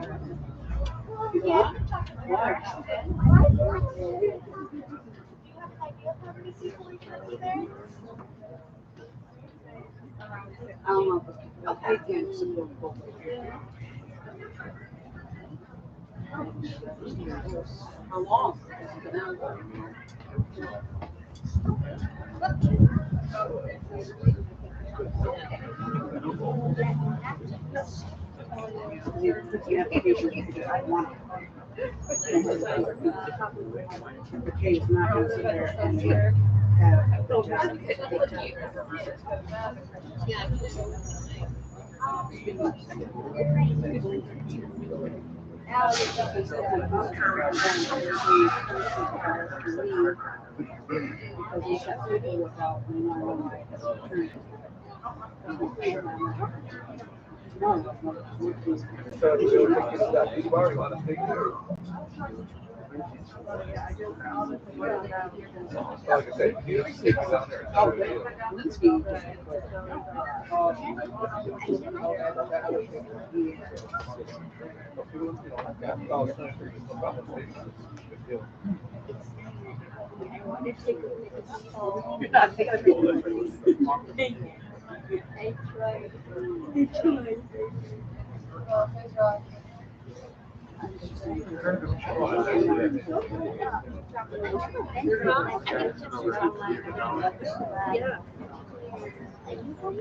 I can't support both. How long? The application, I want it. The case not gonna sit there and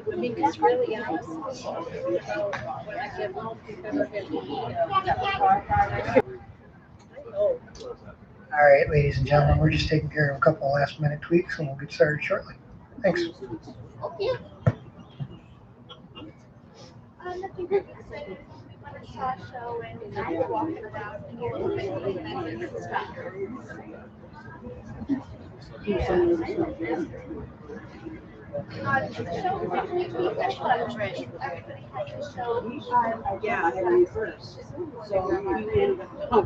I mean, it's really nice. When I get home, people are getting All right, ladies and gentlemen, we're just taking care of a couple last minute tweaks and we'll get started shortly. Thanks. Nothing really exciting. We went and saw a show and I was walking around and a little bit and stuff. The show was really good. That's what I was ready. Everybody had the show. yeah, I had you first. So you ended up.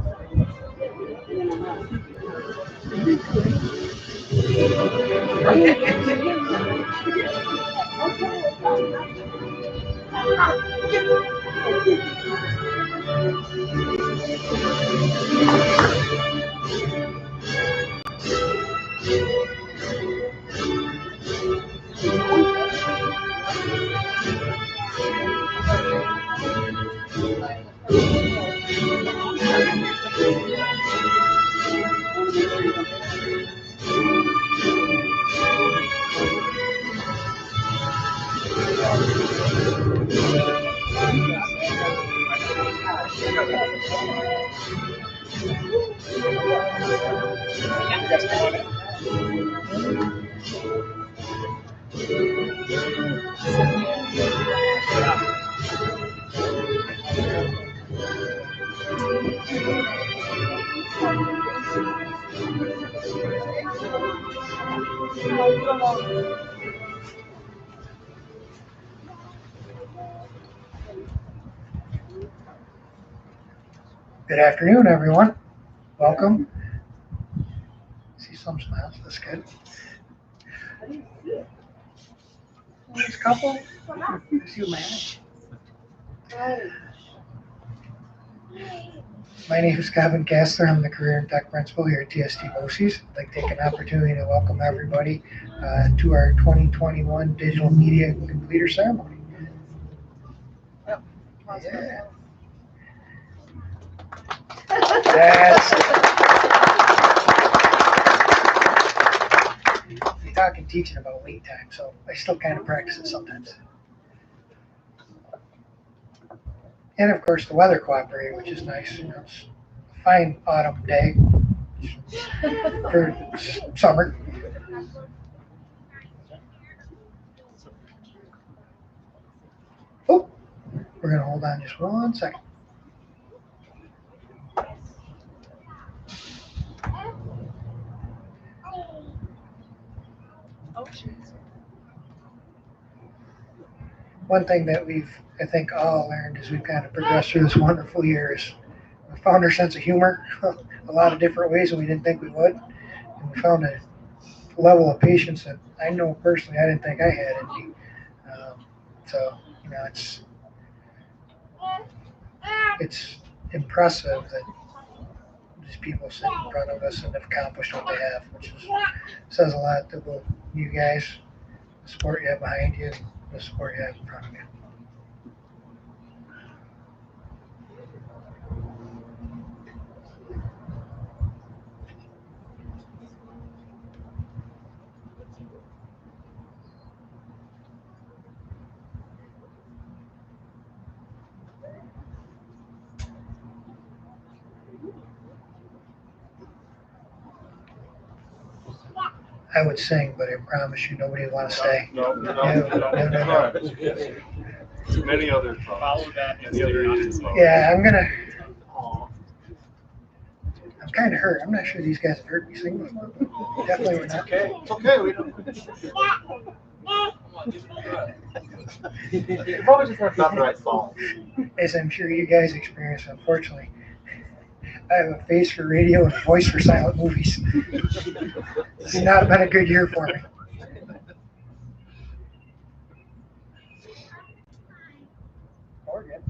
Good afternoon, everyone. Welcome. See some smiles. That's good. Nice couple. It's you, man. My name is Kevin Kastler. I'm the Career and Tech Principal here at TST BOCES. I'd like to take an opportunity to welcome everybody to our 2021 Digital Media Completer Ceremony. Yeah. You're talking teaching about wait time, so I still kind of practice it sometimes. And of course, the weather cooperated, which is nice. You know, it's a fine autumn day for summer. Oh, we're going to hold on just 1 second. One thing that we've, I think, all learned as we've kind of progressed through this wonderful year is we found our sense of humor a lot of different ways that we didn't think we would. And we found a level of patience that I know personally I didn't think I had in me. So, you know, it's impressive that these people sit in front of us and have accomplished what they have, which says a lot to both you guys, the support you have behind you, and the support you have in front of you. I would sing, but I promise you nobody would want to stay. No. Many other songs. Follow that. Many other Asian songs. Yeah, I'm kind of hurt. I'm not sure these guys have heard me sing before. Definitely we're not. Okay. It's okay. We don't. You're probably just not the right song. As I'm sure you guys experience, unfortunately, I have a face for radio and a voice for silent movies. This has not been a good year for me. Morgan.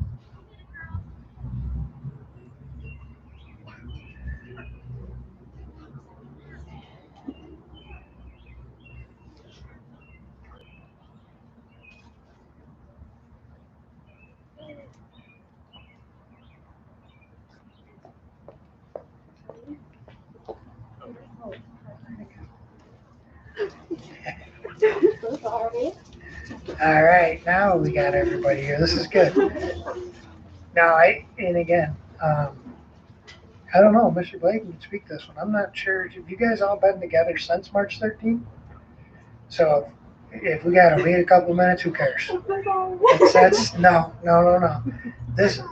All right, now we got everybody here. This is good. Now, I don't know, Mr. Blake can speak this one. I'm not sure. Have you guys all been together since March 13th? So if we got to wait a couple minutes, who cares? No.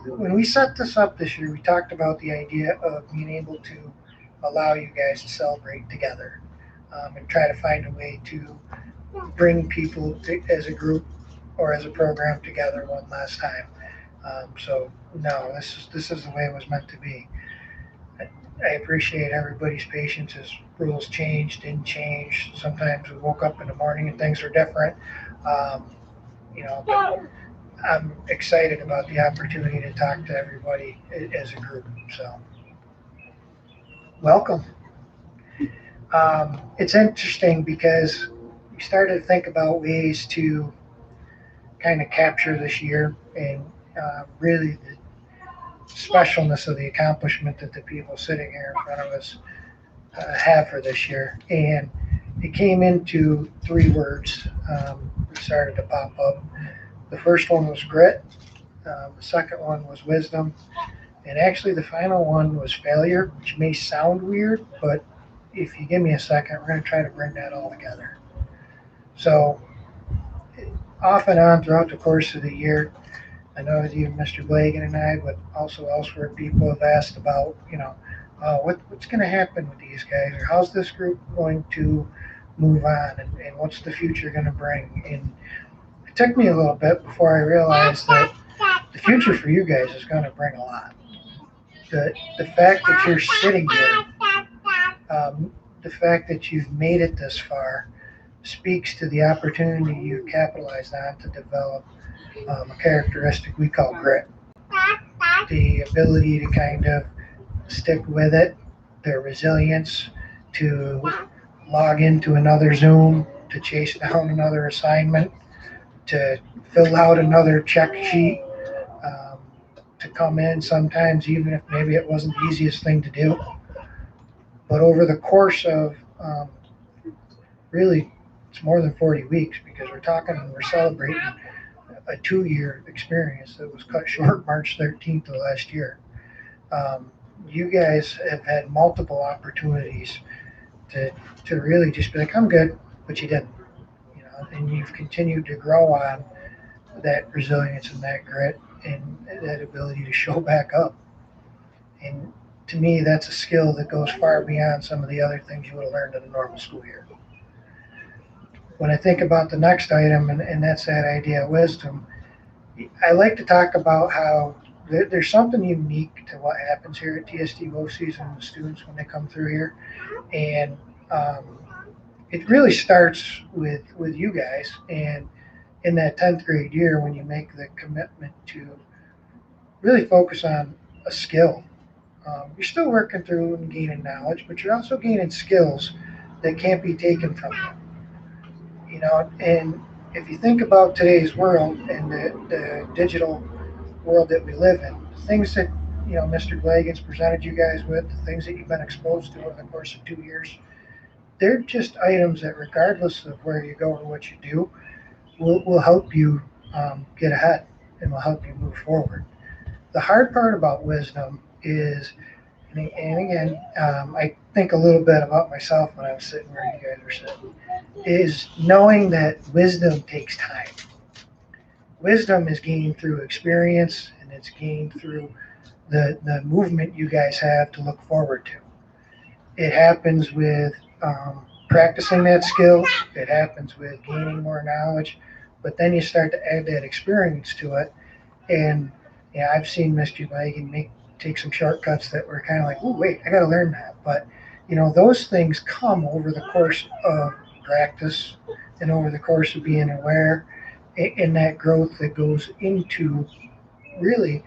When we set this up this year, we talked about the idea of being able to allow you guys to celebrate together and try to find a way to bring people as a group or as a program together one last time. So no, this is the way it was meant to be. I appreciate everybody's patience as rules didn't change. Sometimes we woke up in the morning and things are different. But I'm excited about the opportunity to talk to everybody as a group. So welcome. It's interesting because we started to think about ways to kind of capture this year and really the specialness of the accomplishment that the people sitting here in front of us have for this year. And it came into 3 words that started to pop up. The first one was grit. The second one was wisdom. And actually the final one was failure, which may sound weird, but if you give me a second, we're going to try to bring that all together. So off and on throughout the course of the year, I know that you, Mr. Blagan and I, but also elsewhere, people have asked about, what's going to happen with these guys, or how's this group going to move on, and what's the future going to bring? And it took me a little bit before I realized that the future for you guys is going to bring a lot. The fact that you're sitting here, the fact that you've made it this far, speaks to the opportunity you've capitalized on to develop a characteristic we call grit. The ability to kind of stick with it, their resilience to log into another Zoom, to chase down another assignment, to fill out another check sheet, to come in sometimes even if maybe it wasn't the easiest thing to do. But over the course of really, it's more than 40 weeks because we're celebrating a 2-year experience that was cut short March 13th of last year. You guys have had multiple opportunities to really just be like, I'm good, but you didn't. And you've continued to grow on that resilience and that grit and that ability to show back up. And to me, that's a skill that goes far beyond some of the other things you would have learned in a normal school year. When I think about the next item, and that's that idea of wisdom, I like to talk about how there's something unique to what happens here at TST BOCES and the students when they come through here. And it really starts with you guys. And in that 10th grade year, when you make the commitment to really focus on a skill. You're still working through and gaining knowledge, but you're also gaining skills that can't be taken from you. You know, and if you think about today's world and the digital world that we live in, the things that Mr. Glagan's presented you guys with, the things that you've been exposed to over the course of 2 years, they're just items that, regardless of where you go or what you do, will help you get ahead and will help you move forward. The hard part about wisdom is, and again, I think a little bit about myself when I was sitting where you guys are sitting, is knowing that wisdom takes time. Wisdom is gained through experience, and it's gained through the movement you guys have to look forward to. It happens with practicing that skill. It happens with gaining more knowledge, but then you start to add that experience to it. And yeah, I've seen Mr. Glagan take some shortcuts that were kind of like, oh wait, I got to learn that. But those things come over the course of practice and over the course of being aware, and that growth that goes into really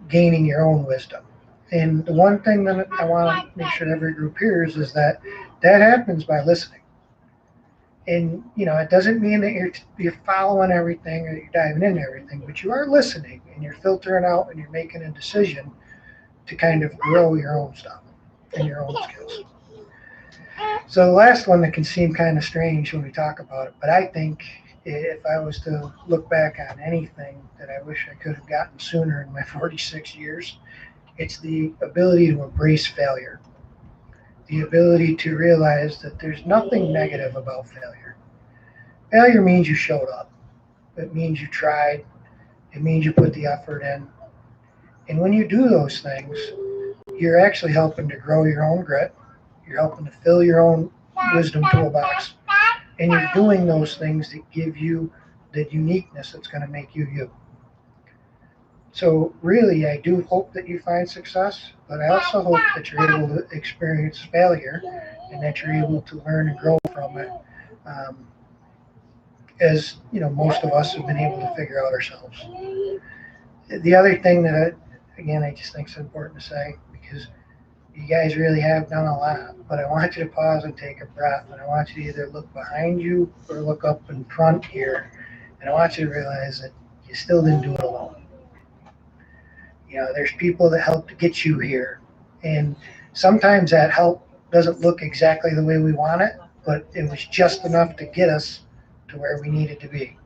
gaining your own wisdom. And the one thing that I want to make sure every group hears is that happens by listening. And it doesn't mean that you're following everything or you're diving into everything, but you are listening and you're filtering out and you're making a decision to kind of grow your own stuff and your own skills. So the last one that can seem kind of strange when we talk about it, but I think if I was to look back on anything that I wish I could have gotten sooner in my 46 years, it's the ability to embrace failure. The ability to realize that there's nothing negative about failure. Failure means you showed up. It means you tried. It means you put the effort in. And when you do those things, you're actually helping to grow your own grit. You're helping to fill your own wisdom toolbox. And you're doing those things that give you the uniqueness that's going to make you you. So really, I do hope that you find success, but I also hope that you're able to experience failure and that you're able to learn and grow from it, as most of us have been able to figure out ourselves. The other thing that, I just think is important to say, because you guys really have done a lot, but I want you to pause and take a breath, and I want you to either look behind you or look up in front here, and I want you to realize that you still didn't do it alone. There's people that help to get you here, and sometimes that help doesn't look exactly the way we want it, but it was just enough to get us to where we needed to be.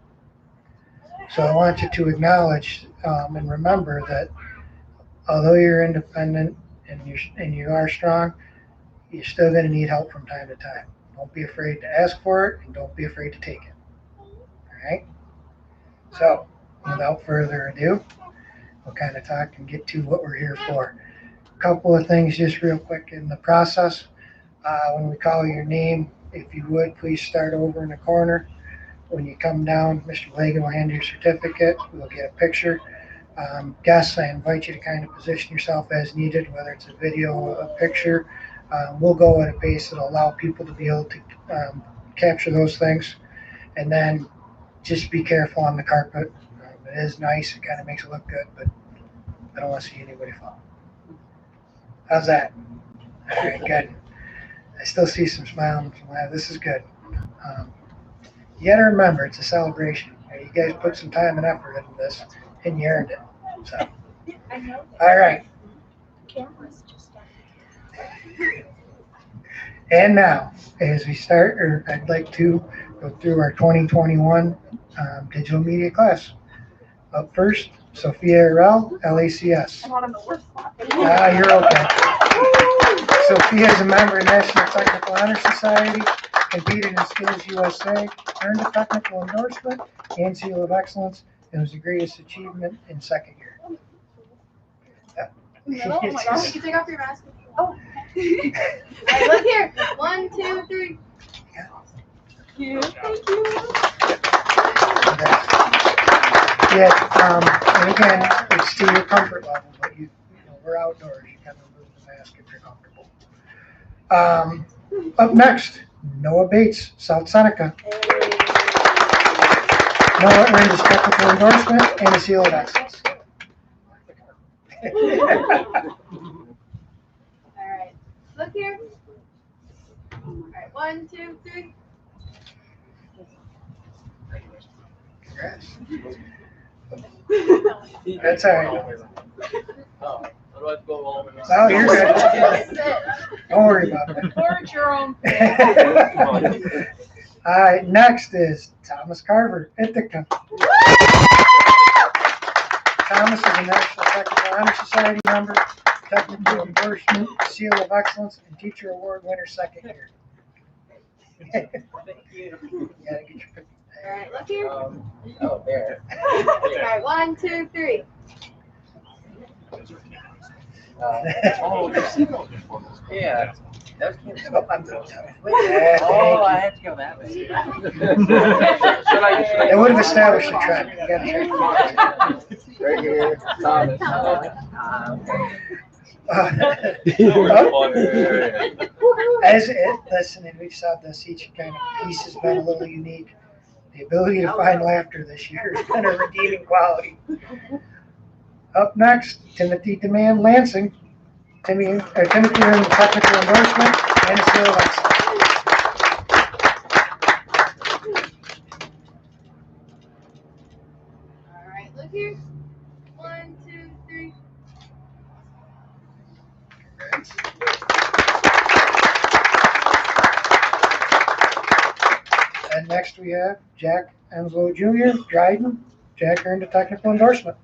So I want you to acknowledge and remember that although you're independent and you are strong, you're still going to need help from time to time. Don't be afraid to ask for it, and don't be afraid to take it. All right? So without further ado, we'll kind of talk and get to what we're here for. A couple of things just real quick in the process. When we call your name, if you would, please start over in the corner. When you come down, Mr. Glagan will hand you your certificate. We'll get a picture. Guests, I invite you to kind of position yourself as needed, whether it's a video or a picture. We'll go at a pace that'll allow people to be able to capture those things. And then just be careful on the carpet. It is nice. It kind of makes it look good, but I don't want to see anybody fall. How's that? All right, good. I still see some smiling. This is good. You got to remember, it's a celebration. You guys put some time and effort into this, and you earned it. So, all right. And now, as we start, I'd like to go through our 2021 digital media class. Up first, Sophia Arell, LACS. I'm on the worst spot. You're okay. Sophia is a member of National Technical Honor Society, competed in Skills USA, earned a technical endorsement and seal of excellence, and was the greatest achievement in second year. Oh my gosh, you can take off your mask. Oh. Right, look here. 1, 2, 3. Thank you. Thank you. Yeah, and again, it's to your comfort level, but we're outdoors. You kind of remove the mask if you're comfortable. Up next, Noah Bates, South Seneca. Noah earned his technical endorsement and a seal of excellence. right, look here. All right, 1, 2, 3. That's all right. Oh, otherwise go all over. No, you're good. Don't worry about it. Pour at your own. All right, next is Thomas Carver, Ithaca. Thomas is a National Technical Honor Society member, Technical Endorsement, Seal of Excellence, and Teacher Award winner second year. Thank you. You gotta get your picture. All right, look here. Oh, there. All right, 1, 2, 3. Oh, you've seen those before. Yeah. That came Oh, I'm so sorry. Oh, I had to go that way. They would have established a trend. You gotta check. Right here, Thomas. Listen, and we've said this, each kind of piece has been a little unique. The ability to find laughter this year has been a redeeming quality. Up next, Timothy Demand Lansing. Timothy earned the technical endorsement and a seal of excellence. All right, look here. 1, 2, 3. And next we have Jack Enslow Jr., Dryden. Jack earned a technical endorsement.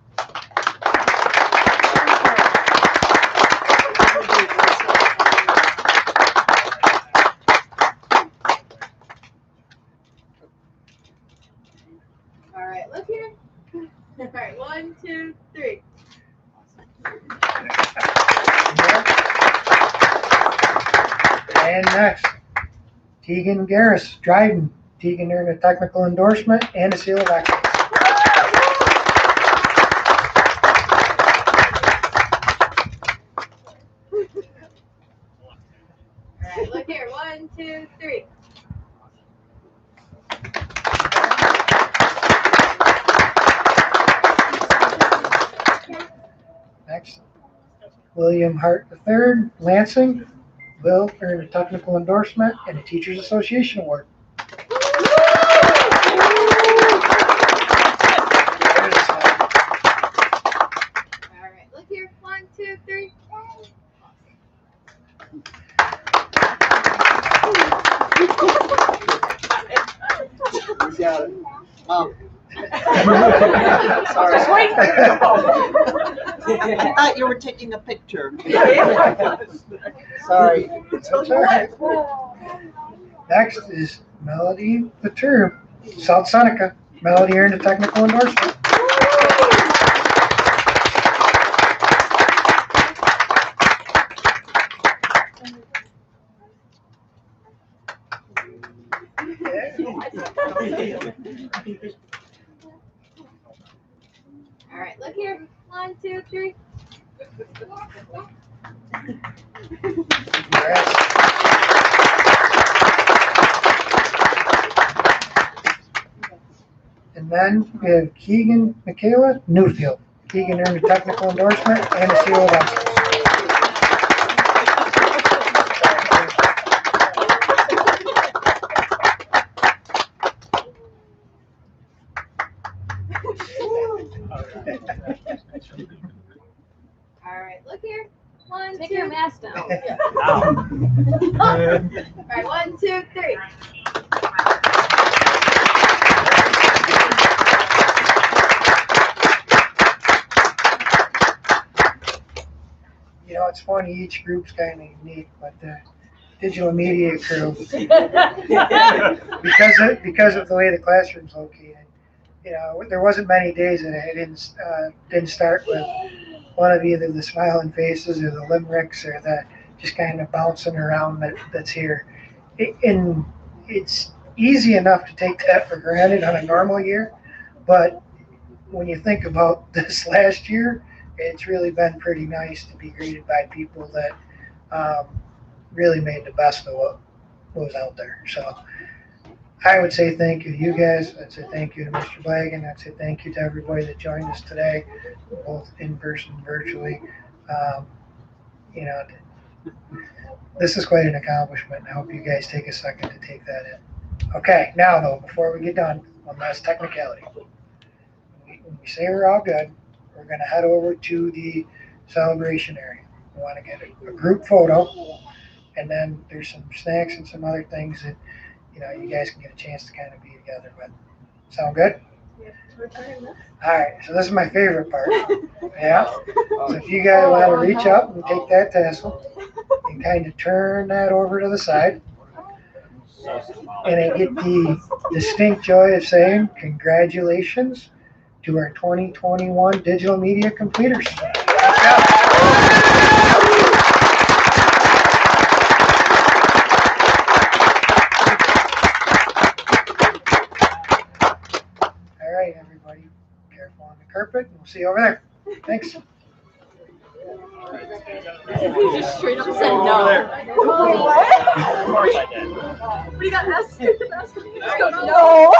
All right, look here. All right, 1, 2, 3. And next, Tegan Garris, Dryden. Tegan earned a technical endorsement and a seal of excellence. All right, look here. 1, 2, 3. Next, William Hart III, Lansing. Will earned a technical endorsement and a Teachers Association award. All right, look here. 1, 2, 3. We got it. Sorry. I thought you were taking a picture. Sorry. That's all right. Next is Melody Patur, South Seneca. Melody earned a technical endorsement. All right, look here. 1, 2, 3. And then we have Keegan Michaela Newfield. Keegan earned a technical endorsement and a seal of excellence. All right, look here. 1, Take 2. your mask down. All right, 1, 2, 3. You know, it's funny, each group's kind of unique, but the digital media crew, because of the way the classroom's located, you know, there wasn't many days that I didn't start with one of either the smiling faces or the limericks or the just kind of bouncing around that's here. And it's easy enough to take that for granted on a normal year, but when you think about this last year, it's really been pretty nice to be greeted by people that really made the best of what was out there. So I would say thank you to you guys. I'd say thank you to Mr. Blagan. I'd say thank you to everybody that joined us today, both in person and virtually. You know, this is quite an accomplishment. I hope you guys take a second to take that in. Okay, now though, before we get done, one last technicality. When we say we're all good, we're going to head over to the celebration area. We want to get a group photo, and then there's some snacks and some other things that you guys can get a chance to kind of be together with. Sound good? All right, so this is my favorite part. Yeah. So if you guys want to reach up and take that tassel and kind of turn that over to the side, and I get the distinct joy of saying congratulations to our 2021 digital media completers. All right, everybody, careful on the carpet. We'll see you over there. Thanks. He just straight up said no. What? Of course I did. What do you got? Ask no.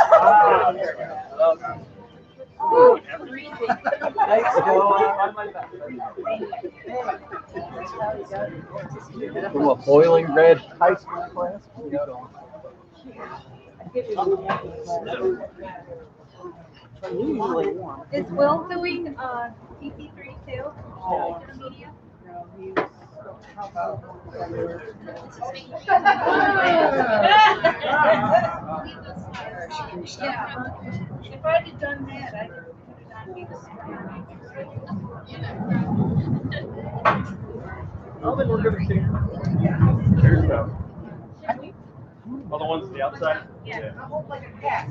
From a boiling red high school class. Is Will doing TC3 too? Digital media? Yeah. If I had done that, I could not be the smarter. Oh, then we're gonna see. There's the. Oh, the ones on the outside? Yeah. I hope like a cat.